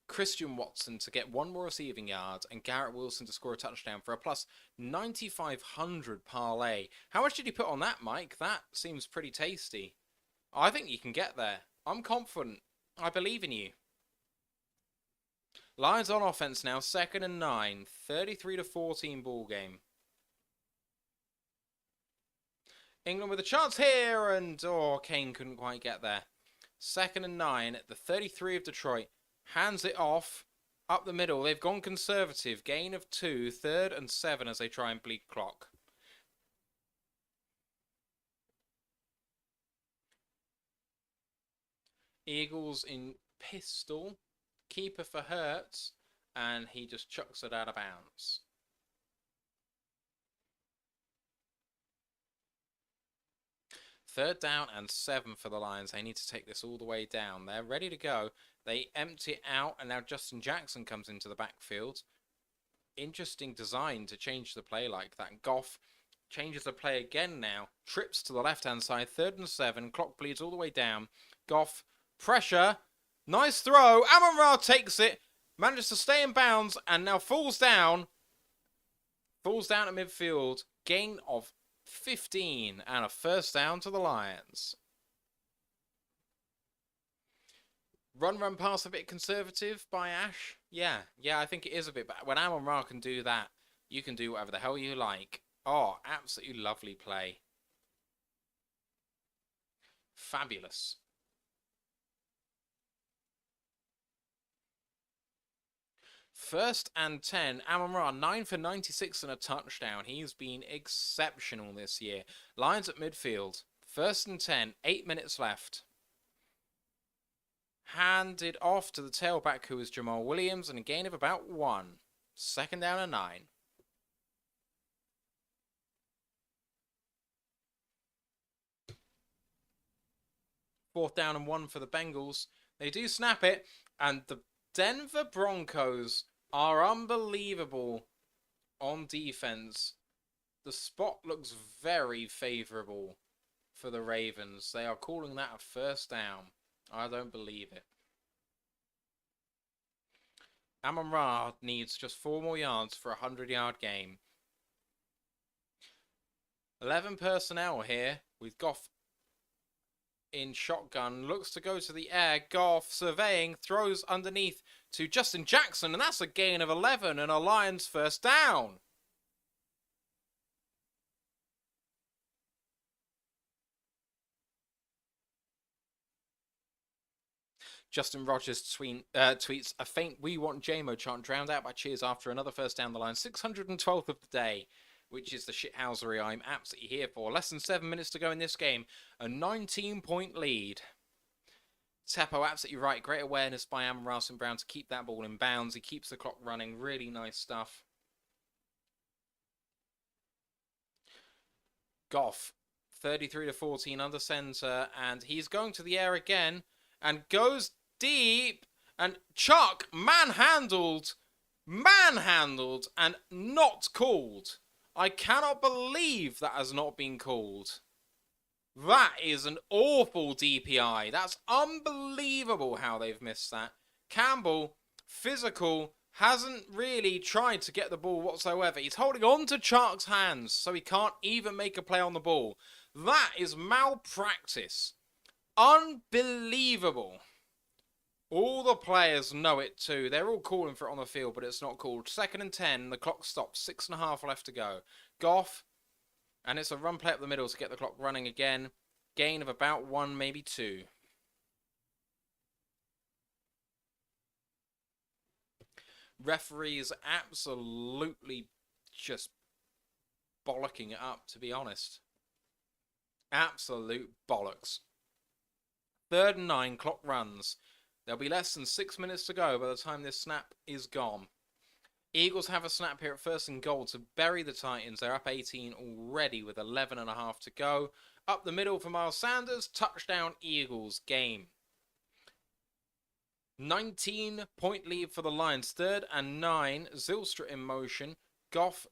Christian Watson to get 1 more receiving yard and Garrett Wilson to score a touchdown for a plus 9,500 parlay. How much did you put on that, Mike? That seems pretty tasty. I think you can get there. I'm confident. I believe in you. Lions on offense now, 2nd and 9. 33 to 14 ball game. England with a chance here, and Kane couldn't quite get there. 2nd and 9 at the 33 of Detroit. Hands it off. Up the middle. They've gone conservative. Gain of 2. 3rd and 7 as they try and bleed clock. Eagles in pistol. Keeper for Hurts. And he just chucks it out of bounds. 3rd down and 7 for the Lions. They need to take this all the way down. They're ready to go. They empty it out, and now Justin Jackson comes into the backfield. Interesting design to change the play like that. Goff changes the play again now. Trips to the left-hand side. 3rd and 7. Clock bleeds all the way down. Goff, pressure. Nice throw. Amon-Ra takes it. Manages to stay in bounds and now falls down. Falls down at midfield. Gain of 15 and a 1st down to the Lions. Run pass a bit conservative by Ash. Yeah, I think it is a bit bad. When Amon-Ra can do that, you can do whatever the hell you like. Oh, absolutely lovely play. Fabulous. First and 10, Amon-Ra, 9 for 96 and a touchdown. He's been exceptional this year. Lions at midfield. 1st and 10, 8 minutes left. Handed off to the tailback, who is Jamal Williams, and a gain of about 1. 2nd down and 9. Fourth down and 1 for the Bengals. They do snap it, and the Denver Broncos are unbelievable on defense. The spot looks very favorable for the Ravens. They are calling that a 1st down. I don't believe it. Amon-Ra needs just 4 more yards for a 100-yard game. 11 personnel here with Goff in shotgun. Looks to go to the air. Goff surveying. Throws underneath to Justin Jackson. And that's a gain of 11 and a Lions 1st down. Justin Rogers tweets, a faint "We Want JMO" chant drowned out by cheers after another 1st down the line. 612th of the day, which is the shithousery I'm absolutely here for. Less than 7 minutes to go in this game. A 19-point lead. Teppo, absolutely right. Great awareness by Amon-Ra St. Brown to keep that ball in bounds. He keeps the clock running. Really nice stuff. Goff, 33-14 under center, and he's going to the air again and goes deep, and Chuck manhandled and not called. I cannot believe that has not been called. That is an awful DPI. That's unbelievable how they've missed that. Campbell, physical, hasn't really tried to get the ball whatsoever. He's holding on to Chark's hands, so he can't even make a play on the ball. That is malpractice. Unbelievable. All the players know it too. They're all calling for it on the field, but it's not called. 2nd and 10. The clock stops. 6.5 left to go. Goff. And it's a run play up the middle to get the clock running again. Gain of about 1, maybe 2. Referees absolutely just bollocking it up, to be honest. Absolute bollocks. 3rd and 9, clock runs. There'll be less than 6 minutes to go by the time this snap is gone. Eagles have a snap here at 1st and goal to bury the Titans. They're up 18 already with 11.5 to go. Up the middle for Miles Sanders. Touchdown Eagles. Game. 19-point lead for the Lions. 3rd and 9. Zylstra in motion. Goff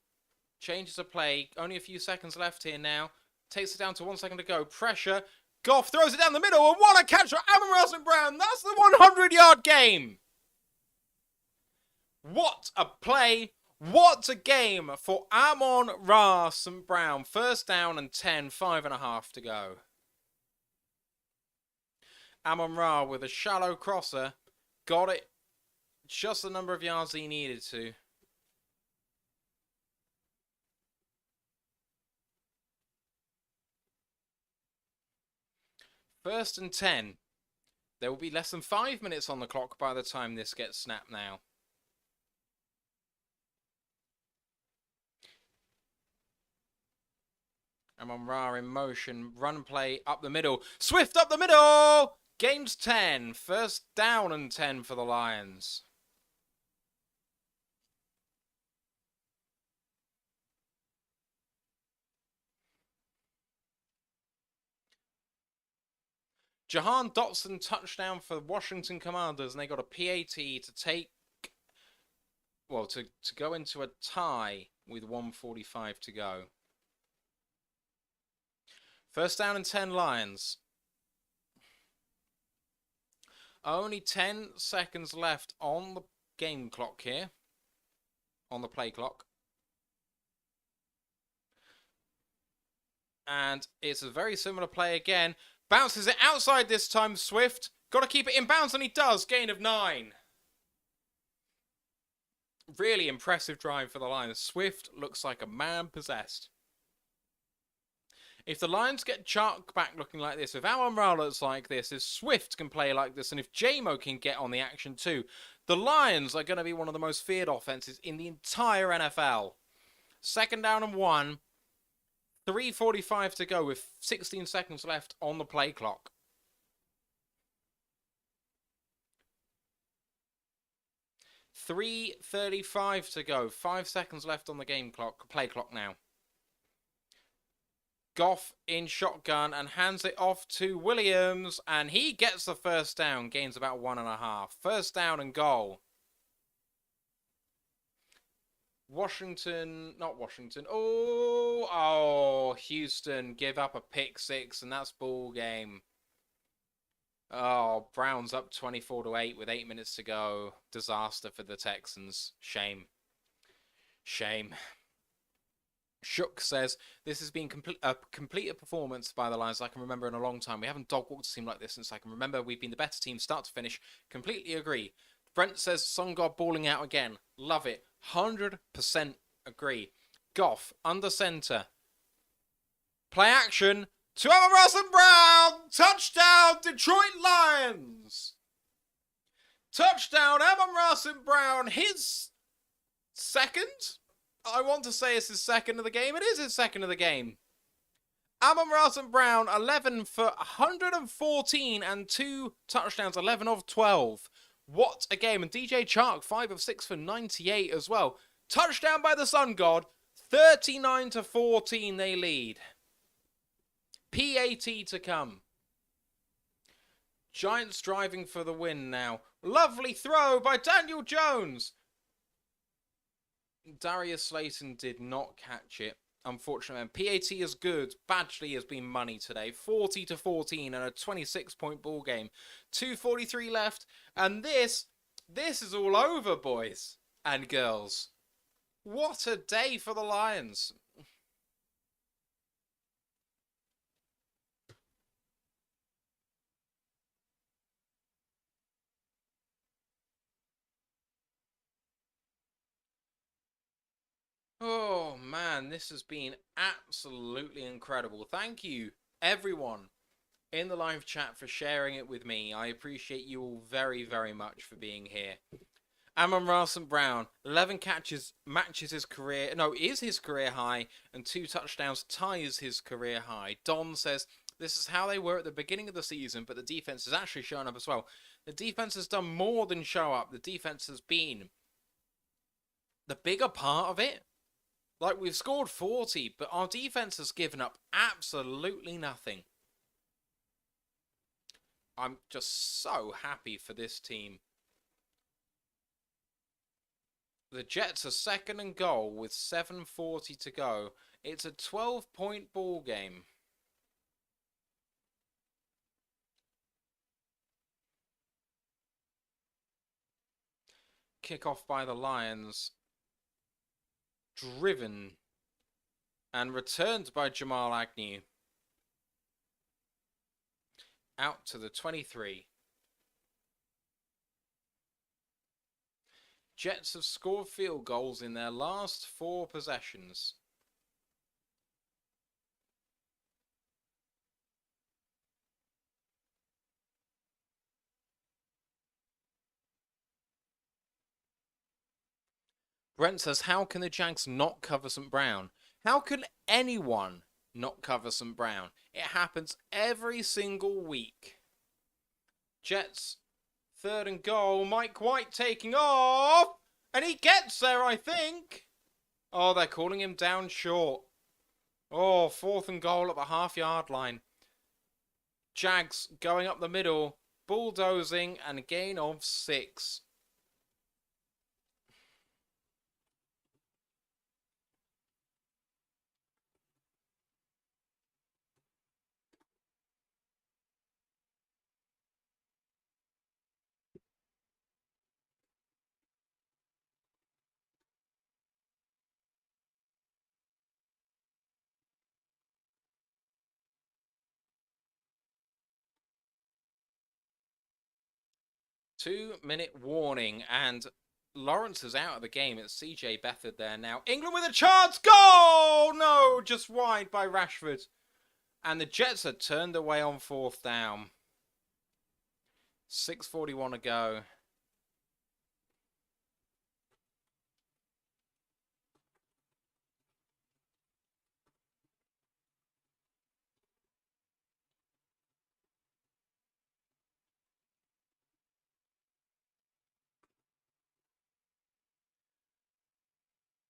changes a play. Only a few seconds left here now. Takes it down to 1 second to go. Pressure. Goff throws it down the middle. And what a catch for Amon-Ra St. Brown. That's the 100-yard game. What a play. What a game for Amon-Ra St. Brown. 1st down and 10. 5.5 to go. Amon-Ra with a shallow crosser. Got it just the number of yards he needed to. First and 10. There will be less than 5 minutes on the clock by the time this gets snapped now. Amon-Ra in motion. Run play up the middle. Swift up the middle! Gains 10. 1st down and 10 for the Lions. Jahan Dotson touchdown for Washington Commanders, and they got a PAT to take, well, to go into a tie with 1:45 to go. First down and 10 Lions. Only 10 seconds left on the game clock here. On the play clock. And it's a very similar play again. Bounces it outside this time, Swift. Got to keep it in bounds, and he does. Gain of 9. Really impressive drive for the Lions. Swift looks like a man possessed. If the Lions get Chark back looking like this, if Amon-Ra looks like this, if Swift can play like this, and if Jamal can get on the action too, the Lions are going to be one of the most feared offenses in the entire NFL. Second down and 1. 3:45 to go with 16 seconds left on the play clock. $3:35 to go. 5 seconds left on the game clock. Play clock now. Goff in shotgun and hands it off to Williams, and he gets the first down. Gains about 1.5. First down and goal. Not Washington. Oh, Houston give up a pick 6, and that's ball game. Oh, Browns up 24-8 with 8 minutes to go. Disaster for the Texans. Shame. Shame. Shook says, this has been a complete performance by the Lions I can remember in a long time. We haven't dog-walked a team like this since I can remember. We've been the better team start to finish. Completely agree. Brent says, Sun God balling out again. Love it. 100% agree. Goff, under center. Play action to Amon-Ra St. Brown. Touchdown, Detroit Lions. Touchdown, Amon-Ra St. Brown. His second? I want to say it's his second of the game. It is his second of the game. Amon-Ra St. Brown, 11 for 114 and 2 touchdowns, 11 of 12. What a game. And DJ Chark, 5 of 6 for 98 as well. Touchdown by the Sun God. 39-14 they lead. PAT to come. Giants driving for the win now. Lovely throw by Daniel Jones. Darius Slayton did not catch it, unfortunately. PAT is good. Badgley has been money today. 40-14 and a 26-point ball game. 2:43 left, and this is all over, boys and girls. What a day for the Lions. Oh man, this has been absolutely incredible. Thank you, everyone in the live chat, for sharing it with me. I appreciate you all very, very much for being here. Amon-Ra St. Brown, 11 catches, is his career high, and 2 touchdowns ties his career high. Don says, this is how they were at the beginning of the season, but the defense has actually shown up as well. The defense has done more than show up. The defense has been the bigger part of it. Like, we've scored 40, but our defense has given up absolutely nothing. I'm just so happy for this team. The Jets are second and goal with 7:40 to go. It's a 12-point ball game. Kickoff by the Lions. Driven and returned by Jamal Agnew. Out to the 23. Jets have scored field goals in their last 4 possessions. Brent says, how can the Jags not cover St. Brown? How can anyone not cover St. Brown? It happens every single week. Jets, third and goal. Mike White taking off. And he gets there, I think. Oh, they're calling him down short. Oh, 4th and goal at the half-yard line. Jags going up the middle, bulldozing, and a gain of 6. Two-minute warning, and Lawrence is out of the game. It's CJ Beathard there now. England with a chance. Goal! No, just wide by Rashford. And the Jets are turned away on 4th down. 6:41 to go.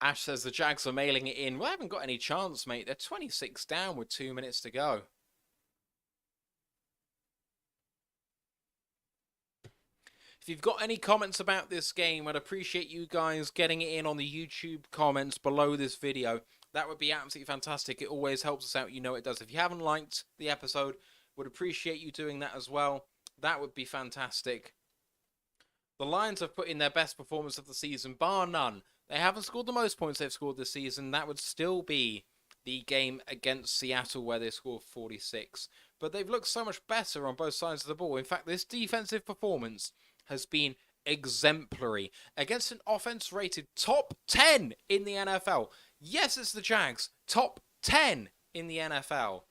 Ash says the Jags are mailing it in. Well, I haven't got any chance, mate. They're 26 down with 2 minutes to go. If you've got any comments about this game, I'd appreciate you guys getting it in on the YouTube comments below this video. That would be absolutely fantastic. It always helps us out. You know it does. If you haven't liked the episode, would appreciate you doing that as well. That would be fantastic. The Lions have put in their best performance of the season, bar none. They haven't scored the most points they've scored this season. That would still be the game against Seattle where they scored 46. But they've looked so much better on both sides of the ball. In fact, this defensive performance has been exemplary against an offense rated top 10 in the NFL. Yes, it's the Jags, top 10 in the NFL.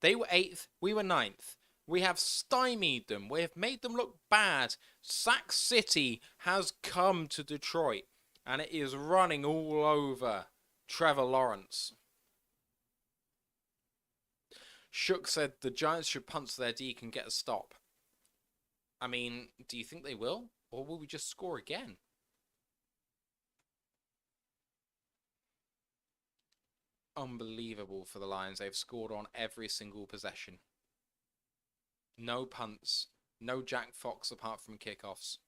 They were 8th, we were 9th. We have stymied them. We have made them look bad. Sack City has come to Detroit, and it is running all over Trevor Lawrence. Shook said the Giants should punch their deke and get a stop. I mean, do you think they will? Or will we just score again? Unbelievable for the Lions. They've scored on every single possession. No punts. No Jack Fox apart from kickoffs.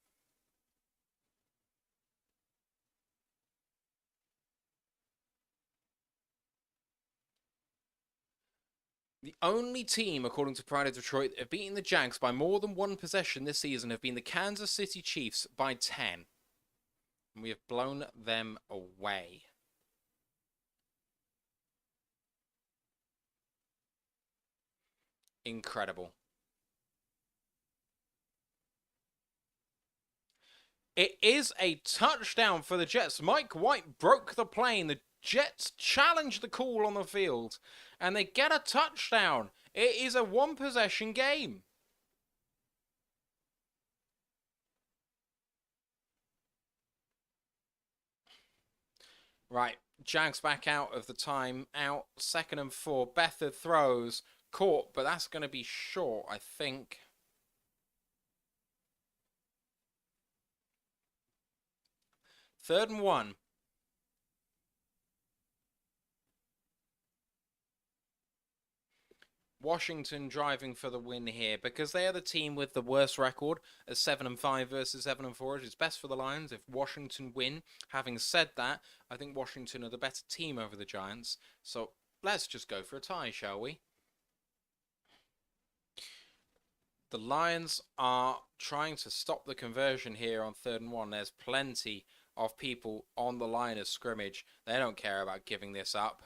The only team, according to Pride of Detroit, that have beaten the Jags by more than one possession this season have been the Kansas City Chiefs by 10. And we have blown them away. Incredible. It is a touchdown for the Jets. Mike White broke the plane. The Jets challenged the call on the field, and they get a touchdown. It is a one-possession game. Right, Jags back out of the time out. 2nd and 4. Beathard throws. Caught, but that's going to be short, I think. Third and 1. Washington driving for the win here because they are the team with the worst record at 7 and 5 versus 7 and 4. It's best for the Lions if Washington win. Having said that, I think Washington are the better team over the Giants. So let's just go for a tie, shall we? The Lions are trying to stop the conversion here on 3rd and 1. There's plenty of people on the line of scrimmage. They don't care about giving this up.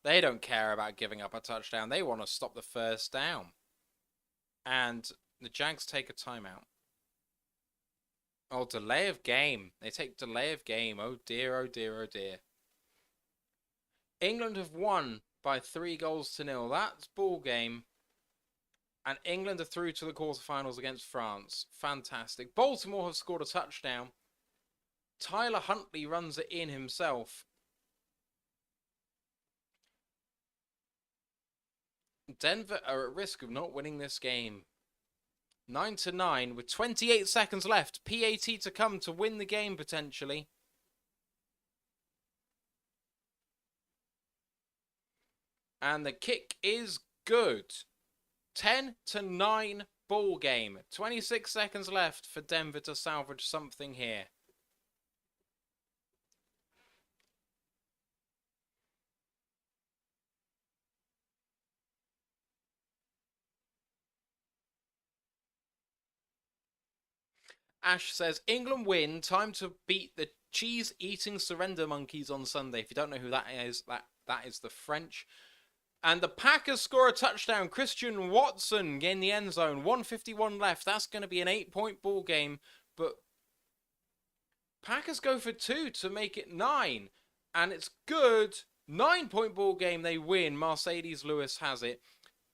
They don't care about giving up a touchdown. They want to stop the first down. And the Jags take a timeout. Oh, delay of game. They take delay of game. Oh dear, oh dear, oh dear. England have won by 3-0. That's ball game. And England are through to the quarterfinals against France. Fantastic. Baltimore have scored a touchdown. Tyler Huntley runs it in himself. Denver are at risk of not winning this game. 9-9 with 28 seconds left. PAT to come to win the game potentially. And the kick is good. 10-9 ball game. 26 seconds left for Denver to salvage something here. Ash says, England win. Time to beat the cheese-eating surrender monkeys on Sunday. If you don't know who that is, that is the French. And the Packers score a touchdown. Christian Watson in the end zone. 1:51 left. That's going to be an 8-point ball game. But Packers go for 2 to make it 9. And it's good. 9-point ball game. They win. Mercedes Lewis has it.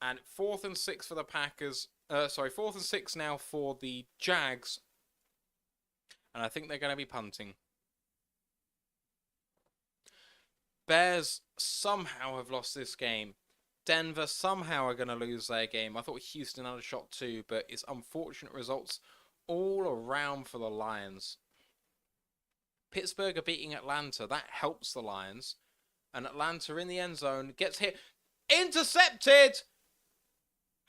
And 4th and 6 for the Packers. 4th and 6 now for the Jags. And I think they're going to be punting. Bears somehow have lost this game. Denver somehow are going to lose their game. I thought Houston had a shot too, but it's unfortunate results all around for the Lions. Pittsburgh are beating Atlanta. That helps the Lions. And Atlanta in the end zone gets hit. Intercepted!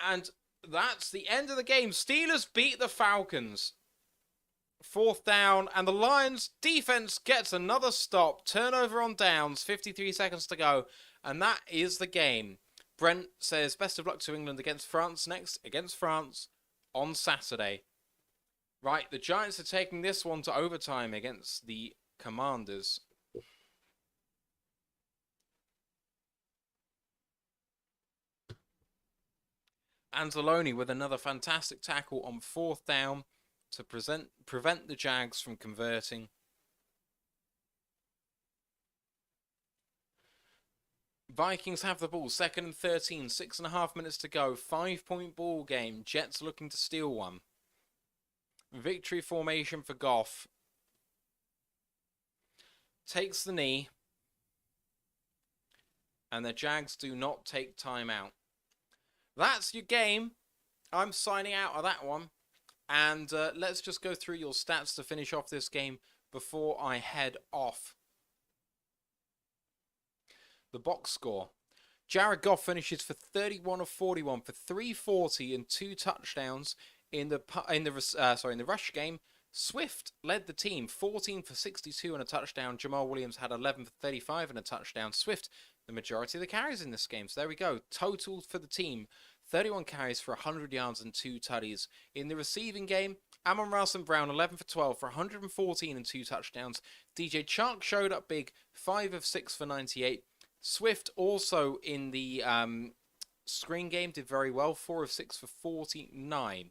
And that's the end of the game. Steelers beat the Falcons. 4th down, and the Lions defense gets another stop. Turnover on downs, 53 seconds to go, and that is the game. Brent says, best of luck to England against France next, against France on Saturday. Right, the Giants are taking this one to overtime against the Commanders. Anzalone with another fantastic tackle on 4th down to prevent the Jags from converting. Vikings have the ball, 2nd and 13, 6.5 minutes to go, 5-point ball game. Jets looking to steal one. Victory formation for Goff. Takes the knee. And the Jags do not take time out. That's your game. I'm signing out of that one. And let's just go through your stats to finish off this game before I head off. The box score. Jared Goff finishes for 31 of 41 for 340 and 2 touchdowns in the rush game. Swift led the team, 14 for 62 and a touchdown. Jamal Williams had 11 for 35 and a touchdown. Swift, the majority of the carries in this game. So there we go. Total for the team, 31 carries for 100 yards and 2 tutties. In the receiving game, Amon-Ra and Brown, 11 for 12 for 114 and 2 touchdowns. DJ Chark showed up big, 5 of 6 for 98. Swift also in the screen game did very well, 4 of 6 for 49.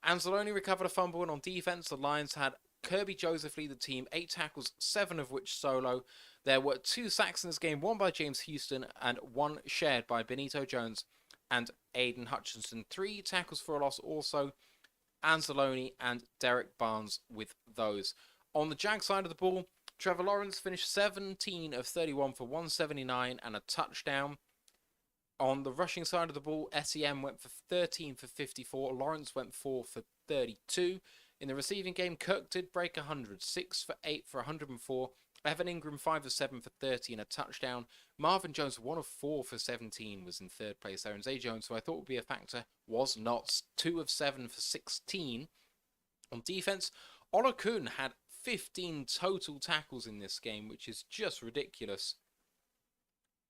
Anzalone recovered a fumble, and on defense, the Lions had Kirby Joseph lead the team, 8 tackles, 7 of which solo. There were 2 sacks in this game, 1 by James Houston and 1 shared by Benito Jones and Aiden Hutchinson. 3 tackles for a loss also, Anzalone and Derek Barnes with those. On the Jag side of the ball, Trevor Lawrence finished 17 of 31 for 179 and a touchdown. On the rushing side of the ball, SEM went for 13 for 54. Lawrence went 4 for 32. In the receiving game, Kirk did break 100. 6 for 8 for 104. Evan Ingram, 5 of 7 for 30 and a touchdown. Marvin Jones, 1 of 4 for 17, was in 3rd place there. And Zay Jones, who I thought would be a factor, was not. 2 of 7 for 16. On defense, Olakun had 15 total tackles in this game, which is just ridiculous.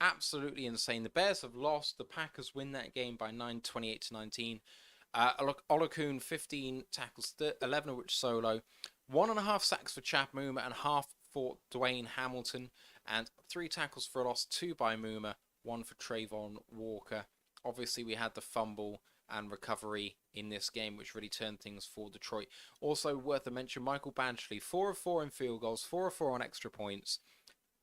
Absolutely insane. The Bears have lost. The Packers win that game by 9, 28-19. Olakun, 15 tackles, 11 of which solo. 1.5 sacks for Chad Muma and half for Dwayne Hamilton. And 3 tackles for a loss, 2 by Muma, 1 for Trayvon Walker. Obviously, we had the fumble and recovery in this game, which really turned things for Detroit. Also worth a mention, Michael Badgley, 4 of 4 in field goals, 4 of 4 on extra points.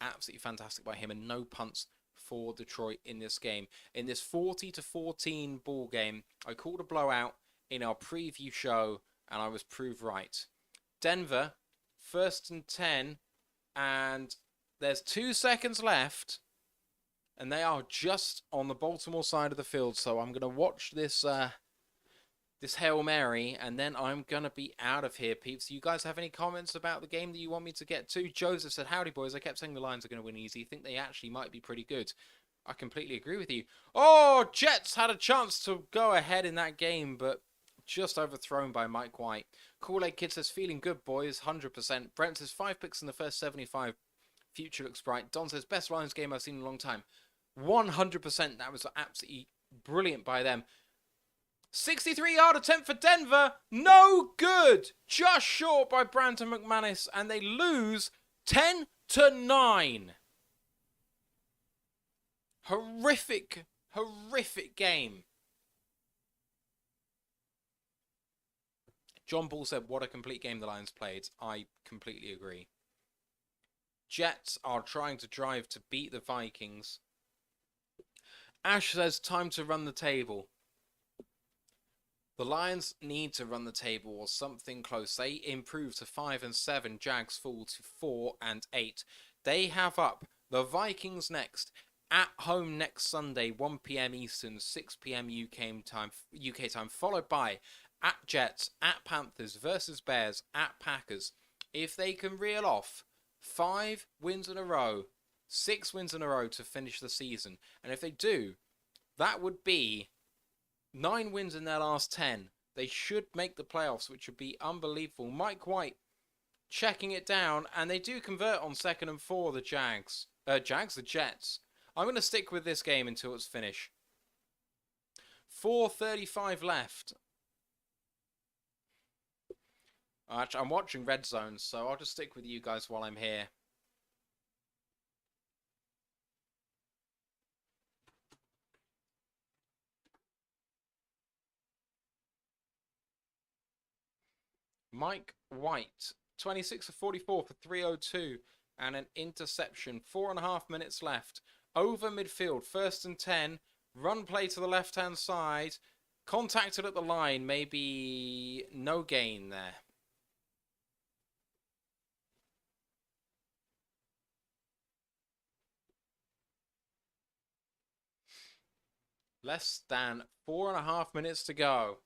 Absolutely fantastic by him, and no punts for Detroit in this game. In this 40-14 ball game, I called a blowout in our preview show, and I was proved right. Denver, 1st and 10, and there's 2 seconds left, and they are just on the Baltimore side of the field. So I'm going to watch this this Hail Mary, and then I'm going to be out of here, peeps. You guys have any comments about the game that you want me to get to? Joseph said, howdy, boys. I kept saying the Lions are going to win easy. I think they actually might be pretty good. I completely agree with you. Oh, Jets had a chance to go ahead in that game, but just overthrown by Mike White. Kool-Aid Kid says, feeling good, boys, 100%. Brent says, 5 picks in the first 75. Future looks bright. Don says, best Lions game I've seen in a long time. 100%. That was absolutely brilliant by them. 63-yard attempt for Denver. No good. Just short by Brandon McManus. And they lose 10-9. Horrific game. John Ball said, what a complete game the Lions played. I completely agree. Jets are trying to drive to beat the Vikings. Ash says, time to run the table. The Lions need to run the table or something close. They improve to 5-7. Jags fall to 4-8. They have up the Vikings next. At home next Sunday, 1 p.m. Eastern, 6 p.m. UK time, followed by at Jets, at Panthers versus Bears, at Packers. If they can reel off 5 wins in a row, 6 wins in a row to finish the season, and if they do, that would be 9 wins in their last 10. They should make the playoffs, which would be unbelievable. Mike White checking it down, and they do convert on 2nd and 4, the Jets. I'm going to stick with this game until it's finished. 4:35 left. Actually, I'm watching Red Zone, so I'll just stick with you guys while I'm here. Mike White, 26 of 44 for 302 and an interception. 4.5 minutes left. Over midfield, 1st and 10. Run play to the left-hand side. Contacted at the line, maybe no gain there. Less than 4.5 minutes to go.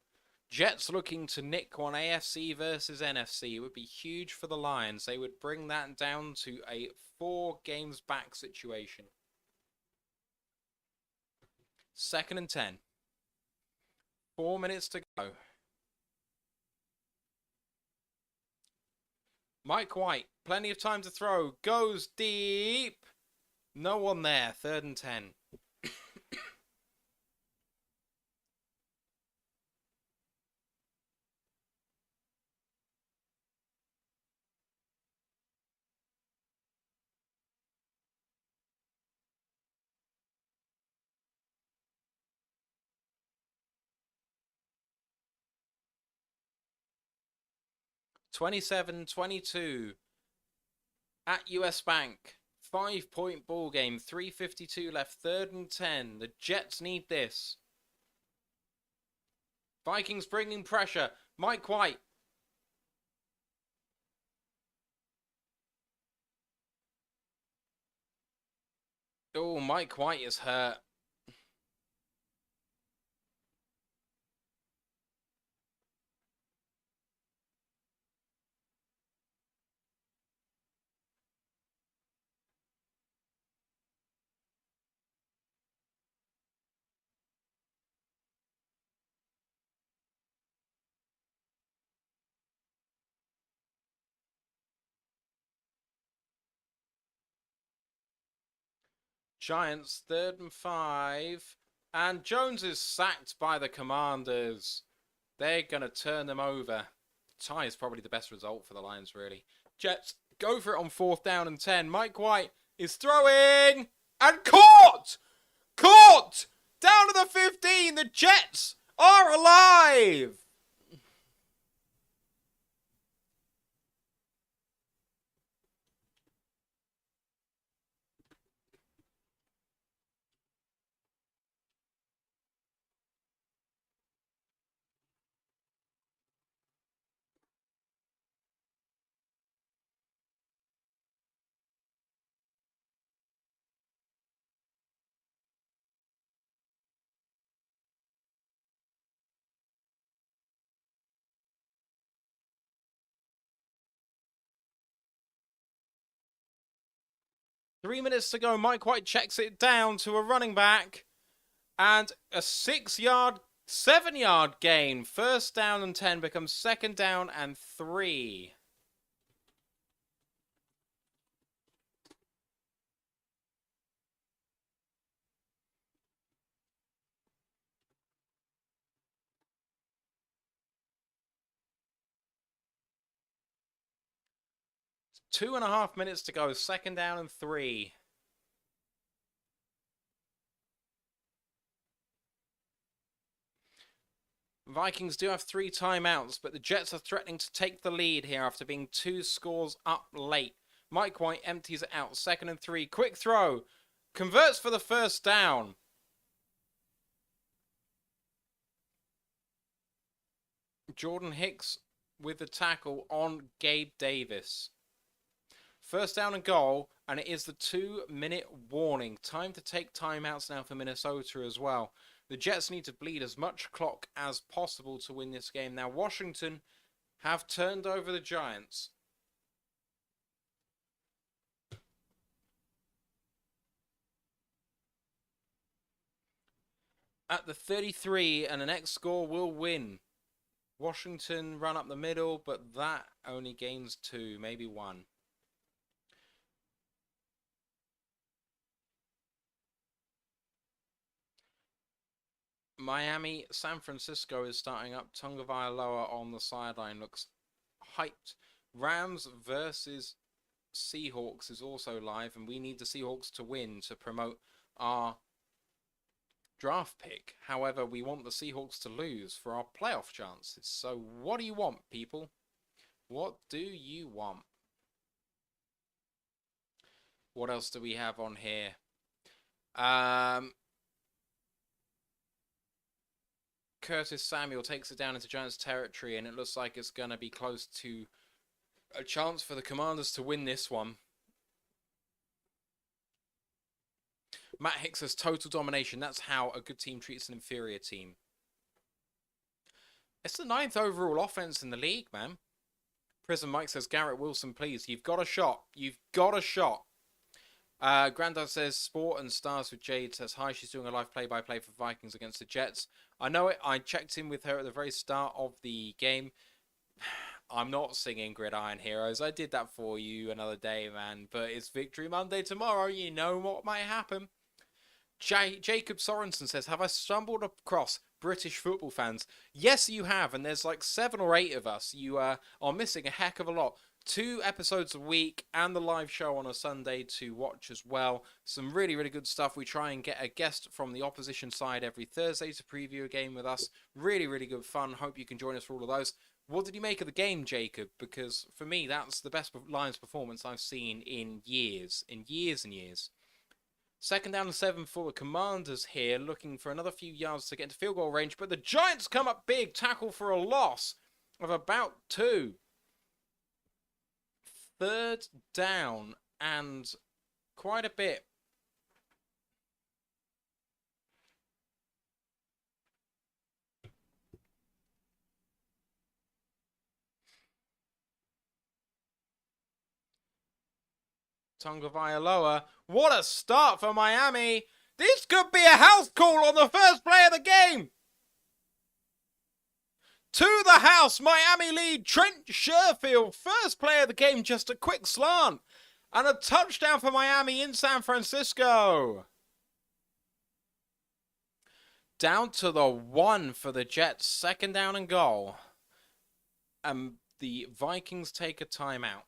Jets looking to nick one. AFC versus NFC. It would be huge for the Lions. They would bring that down to a 4 games back situation. 2nd and 10. 4 minutes to go. Mike White, plenty of time to throw. Goes deep. No one there. 3rd and 10. (27-22) at US Bank. 5-point ball game. 3:52 left. 3rd and 10. The Jets need this. Vikings bringing pressure. Mike White. Oh, Mike White is hurt. Giants 3rd and 5. And Jones is sacked by the Commanders. They're going to turn them over. Tie is probably the best result for the Lions, really. Jets go for it on 4th down and 10. Mike White is throwing and caught! Caught! Down to the 15. The Jets are alive! 3 minutes to go. Mike White checks it down to a running back. And a 6-yard, 7-yard gain. First down and 10 becomes second down and 3. Two and a half minutes to go. Second down and 3. Vikings do have 3 timeouts, but the Jets are threatening to take the lead here after being 2 scores up late. Mike White empties it out. Second and 3. Quick throw. Converts for the first down. Jordan Hicks with the tackle on Gabe Davis. First down and goal, and it is the 2-minute warning. Time to take timeouts now for Minnesota as well. The Jets need to bleed as much clock as possible to win this game. Now, Washington have turned over the Giants. At the 33, and the next score will win. Washington run up the middle, but that only gains 2, maybe 1. Miami, San Francisco is starting up. Tagovailoa on the sideline looks hyped. Rams versus Seahawks is also live, and we need the Seahawks to win to promote our draft pick. However, we want the Seahawks to lose for our playoff chances. So what do you want, people? What do you want? What else do we have on here? Curtis Samuel takes it down into Giants territory, and it looks like it's going to be close to a chance for the Commanders to win this one. Matt Hicks has total domination. That's how a good team treats an inferior team. It's the 9th overall offense in the league, man. Prison Mike says, Garrett Wilson, please. You've got a shot. You've got a shot. Grandad says, Sport and Stars with Jade says, hi, she's doing a live play-by-play for Vikings against the Jets. I know it. I checked in with her at the very start of the game. I'm not singing Gridiron Heroes. I did that for you another day, man. But it's Victory Monday tomorrow. You know what might happen. Jacob Sorensen says, have I stumbled across British football fans? Yes, you have. And there's like 7 or 8 of us. You are missing a heck of a lot. 2 episodes a week and the live show on a Sunday to watch as well. Some really, really good stuff. We try and get a guest from the opposition side every Thursday to preview a game with us. Really, really good fun. Hope you can join us for all of those. What did you make of the game, Jacob? Because for me, that's the best Lions performance I've seen in years. In years and years. Second down and 7 for the Commanders here, looking for another few yards to get into field goal range. But the Giants come up big, tackle for a loss of about 2. Third down and quite a bit. Tagovailoa. What a start for Miami. This could be a house call on the first play of the game. To the house, Miami lead. Trent Sherfield, first play of the game, just a quick slant. And a touchdown for Miami in San Francisco. Down to the 1 for the Jets, second down and goal. And the Vikings take a timeout.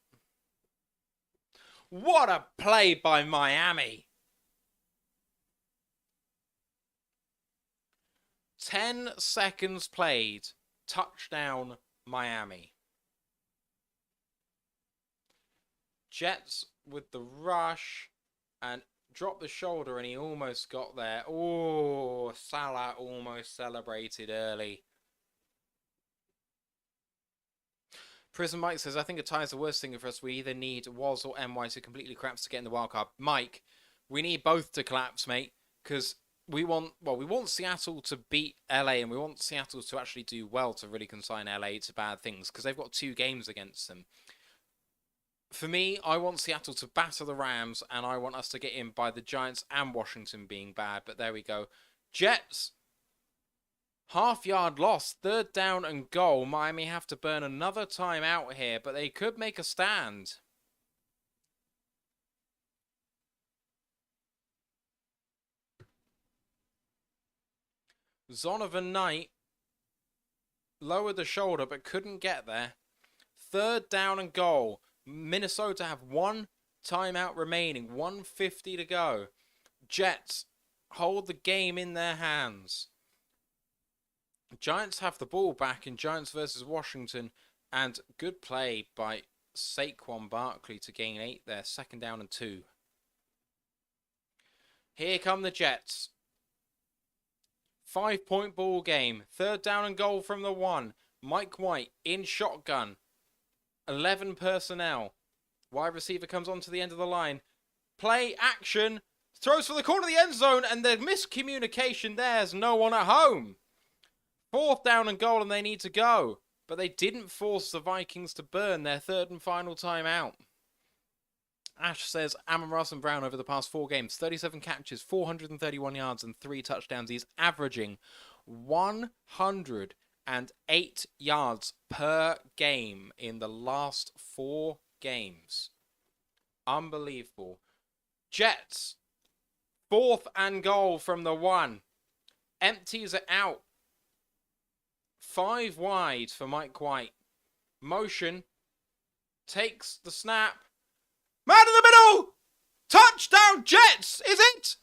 What a play by Miami. 10 seconds played. Touchdown, Miami. Jets with the rush and dropped the shoulder, and he almost got there. Oh, Salah almost celebrated early. Prison Mike says, I think a tie is the worst thing for us. We either need Woz or MY to completely collapse to get in the wildcard. Mike, we need both to collapse, mate, because we want Seattle to beat LA, and we want Seattle to actually do well to really consign LA to bad things, because they've got 2 games against them. For me, I want Seattle to batter the Rams, and I want us to get in by the Giants and Washington being bad. But there we go. Jets, half-yard loss, 3rd down and goal. Miami have to burn another timeout here, but they could make a stand. Zonovan Knight lowered the shoulder but couldn't get there. 3rd down and goal. Minnesota have one timeout remaining. 1:50 to go. Jets hold the game in their hands. Giants have the ball back in Giants versus Washington. And good play by Saquon Barkley to gain 8 there. 2nd down and 2. Here come the Jets. 5-point ball game. 3rd down and goal from the 1. Mike White in shotgun. 11 personnel. Wide receiver comes onto the end of the line. Play action. Throws for the corner of the end zone, and the miscommunication there's no one at home. 4th down and goal, and they need to go. But they didn't force the Vikings to burn their 3rd and final timeout. Ash says Amon-Ra and Brown over the past 4 games, 37 catches, 431 yards, and 3 touchdowns. He's averaging 108 yards per game in the last 4 games. Unbelievable. Jets, 4th and goal from the 1. Empties it out. 5 wide for Mike White. Motion. Takes the snap. Man in the middle! Touchdown Jets! Is it?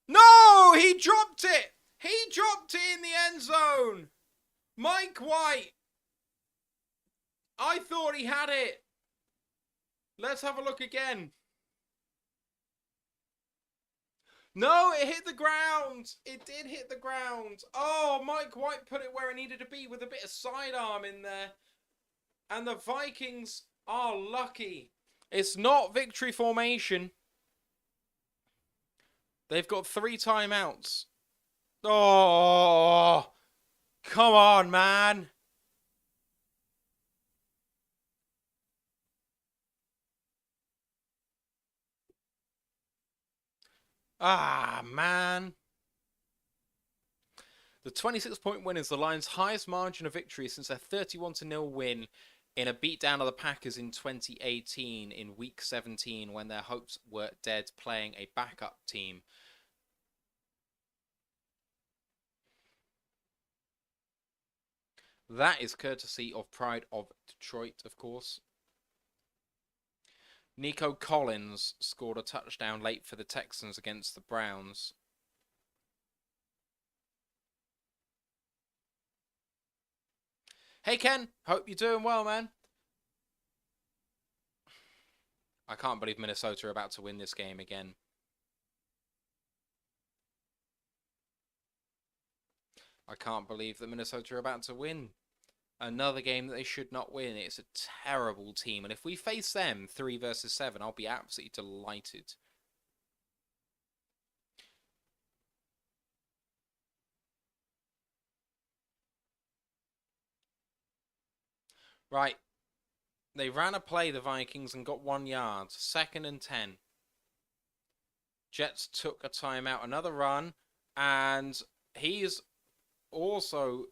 No! He dropped it! He dropped it in the end zone! Mike White! I thought he had it. Let's have a look again. No, it hit the ground. It did hit the ground. Oh, Mike White put it where it needed to be with a bit of sidearm in there. And the Vikings are lucky. It's not victory formation. They've got 3 timeouts. Oh, come on, man. Ah, man. The 26-point win is the Lions' highest margin of victory since their 31-0 win in a beatdown of the Packers in 2018 in Week 17 when their hopes were dead playing a backup team. That is courtesy of Pride of Detroit, of course. Nico Collins scored a touchdown late for the Texans against the Browns. Hey Ken, hope you're doing well, man. I can't believe Minnesota are about to win this game again. I can't believe that Minnesota are about to win another game that they should not win. It's a terrible team. And if we face them 3 versus 7, I'll be absolutely delighted. Right. They ran a play, the Vikings, and got 1 yard. 2nd and 10. Jets took a timeout, another run. And he's also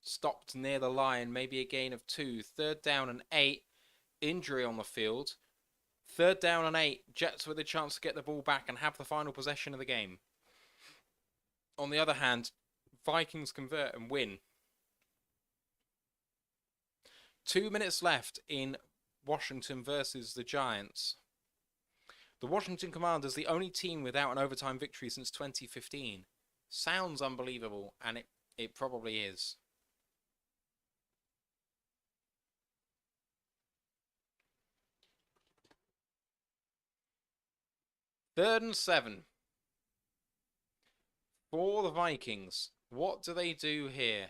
stopped near the line, maybe a gain of 2. 3rd down and 8. Injury on the field. 3rd down and 8. Jets with a chance to get the ball back and have the final possession of the game. On the other hand, Vikings convert and win. 2 minutes left in Washington versus the Giants. The Washington Commanders, the only team without an overtime victory since 2015. Sounds unbelievable, and it probably is. Third and 7 for the Vikings. What do they do here?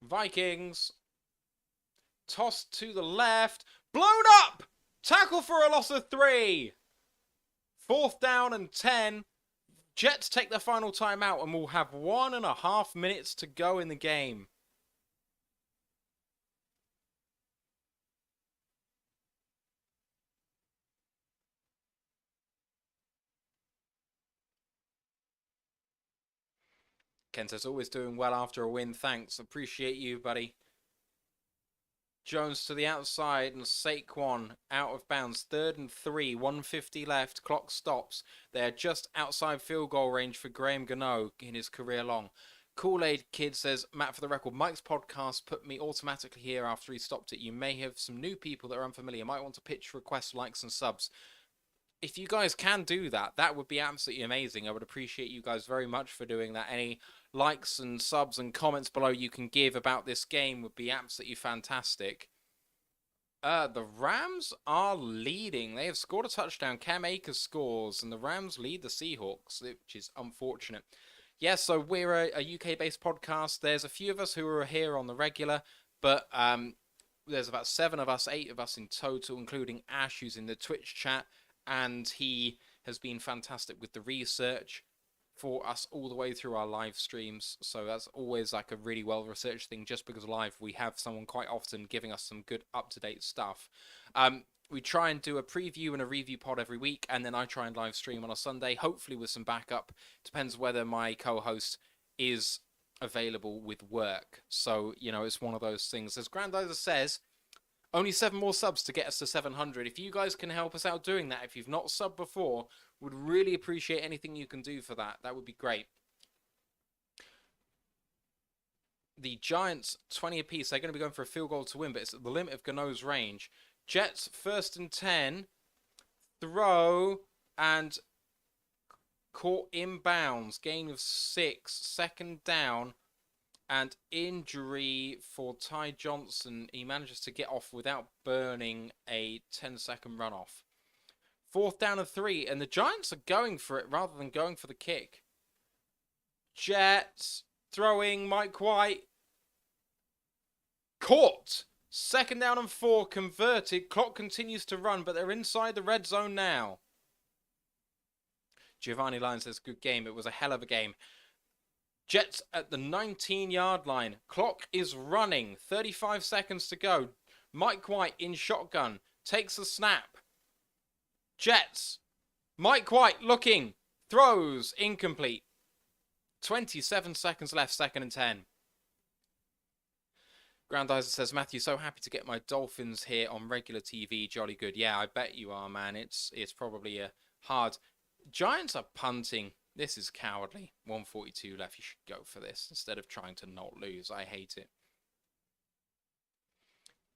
Vikings. Tossed to the left. Blown up! Tackle for a loss of 3. 4th down and 10. Jets take their final timeout and we'll have 1.5 minutes to go in the game. Kent says, always doing well after a win. Thanks. Appreciate you, buddy. Jones to the outside and Saquon out of bounds. 3rd and 3, 1:50 left. Clock stops. They're just outside field goal range for Graham Gano in his career long. Kool-Aid Kid says, Matt, for the record, Mike's podcast put me automatically here after he stopped it. You may have some new people that are unfamiliar. Might want to pitch requests, likes, and subs. If you guys can do that, that would be absolutely amazing. I would appreciate you guys very much for doing that. Any likes and subs and comments below you can give about this game would be absolutely fantastic. The Rams are leading. They have scored a touchdown. Cam Akers scores, and the Rams lead the Seahawks, which is unfortunate. Yes, so we're a UK-based podcast. There's a few of us who are here on the regular, but there's about 7 of us, 8 of us in total, including Ash, who's in the Twitch chat, and he has been fantastic with the research for us all the way through our live streams. So that's always like a really well-researched thing. Just because live, we have someone quite often giving us some good up-to-date stuff. We try and do a preview and a review pod every week, and then I try and live stream on a Sunday, hopefully with some backup. Depends whether my co-host is available with work. So, you know, it's one of those things. As Grandizer says, only 7 more subs to get us to 700. If you guys can help us out doing that, if you've not subbed before, would really appreciate anything you can do for that. That would be great. The Giants, 20 apiece. They're going to be going for a field goal to win, but it's at the limit of Gano's range. Jets, 1st and 10. Throw and caught inbounds. Gain of 6. 2nd down. And injury for Ty Johnson. He manages to get off without burning a 10-second runoff. 4th down and 3. And the Giants are going for it rather than going for the kick. Jets throwing. Mike White. Caught. 2nd down and 4. Converted. Clock continues to run, but they're inside the red zone now. Giovanni Lyons says, good game. It was a hell of a game. Jets at the 19-yard line. Clock is running. 35 seconds to go. Mike White in shotgun. Takes the snap. Jets. Mike White looking. Throws. Incomplete. 27 seconds left. 2nd and 10. Grandizer says, Matthew, so happy to get my Dolphins here on regular TV. Jolly good. Yeah, I bet you are, man. It's probably a hard... Giants are punting. This is cowardly. 1:42 left. You should go for this instead of trying to not lose. I hate it.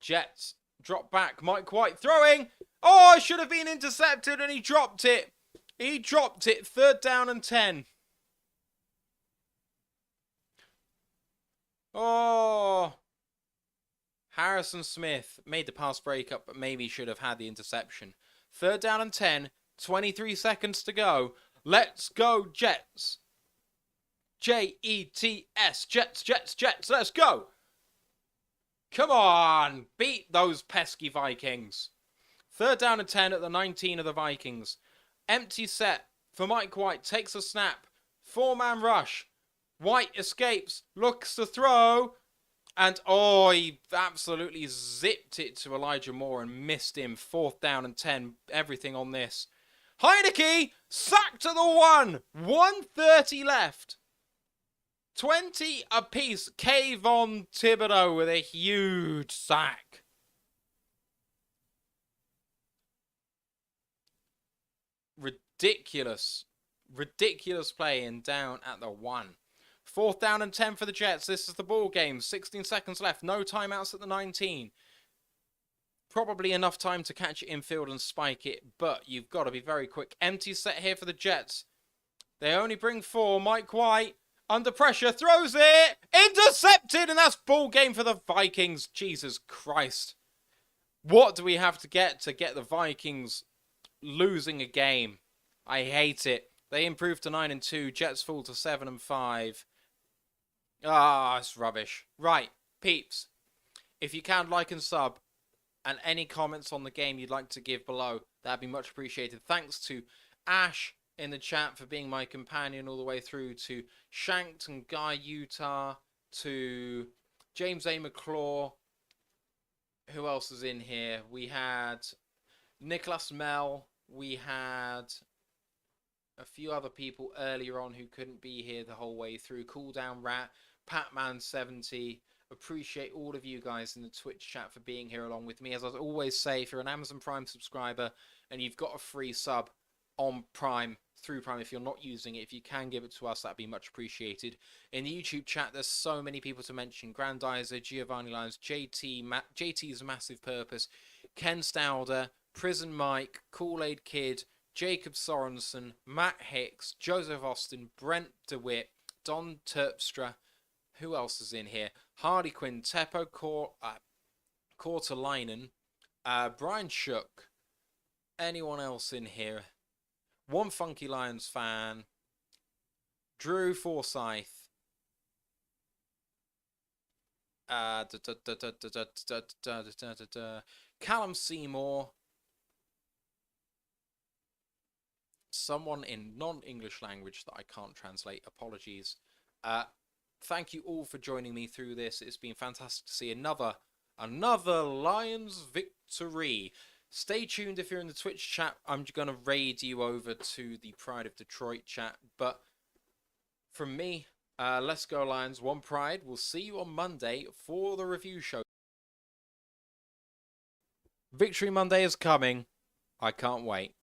Jets drop back. Mike White throwing. Oh, it should have been intercepted and he dropped it. He dropped it. 3rd down and 10. Oh. Harrison Smith made the pass breakup, but maybe should have had the interception. 3rd down and 10. 23 seconds to go. Let's go, Jets. Jets. Jets, Jets, Jets. Let's go. Come on. Beat those pesky Vikings. 3rd down and 10 at the 19 of the Vikings. Empty set for Mike White. Takes a snap. 4-man rush. White escapes. Looks to throw. And, oh, he absolutely zipped it to Elijah Moore and missed him. 4th down and 10. Everything on this. Heineke sacked to the 1. 1:30 left. 20 apiece. Kayvon Thibodeau with a huge sack. Ridiculous. Ridiculous play and down at the 1. 4th down and 10 for the Jets. This is the ball game. 16 seconds left. No timeouts at the 19. Probably enough time to catch it infield and spike it, but you've got to be very quick. Empty set here for the Jets. They only bring 4. Mike White, under pressure, throws it. Intercepted, and that's ball game for the Vikings. Jesus Christ. What do we have to get the Vikings losing a game? I hate it. They improved to 9-2. Jets fall to 7-5. Ah, it's rubbish. Right, peeps. If you can, like and sub. And any comments on the game you'd like to give below, that'd be much appreciated. Thanks to Ash, in the chat for being my companion all the way through, to Shanked and Guy Utah, to James A. McClaw. Who else is in here? We had Nicholas Mell. We had a few other people earlier on who couldn't be here the whole way through. Cool Down Rat, Patman70. Appreciate all of you guys in the Twitch chat for being here along with me. As I always say, if you're an Amazon Prime subscriber and you've got a free sub on Prime, through Prime, if you're not using it, if you can give it to us, that'd be much appreciated. In the YouTube chat, there's so many people to mention. Grandizer, Giovanni Lyons, JT's Massive Purpose, Ken Stauder, Prison Mike, Kool-Aid Kid, Jacob Sorensen, Matt Hicks, Joseph Austin, Brent DeWitt, Don Terpstra. Who else is in here? Hardy Quinn, Teppo Kortelainen, Brian Shook. Anyone else in here? One Funky Lions fan. Drew Forsyth. Callum Seymour. Someone in non-English language that I can't translate. Apologies. Thank you all for joining me through this. It's been fantastic to see another Lions victory. Stay tuned if you're in the Twitch chat. I'm going to raid you over to the Pride of Detroit chat. But from me, let's go Lions. One Pride. We'll see you on Monday for the review show. Victory Monday is coming. I can't wait.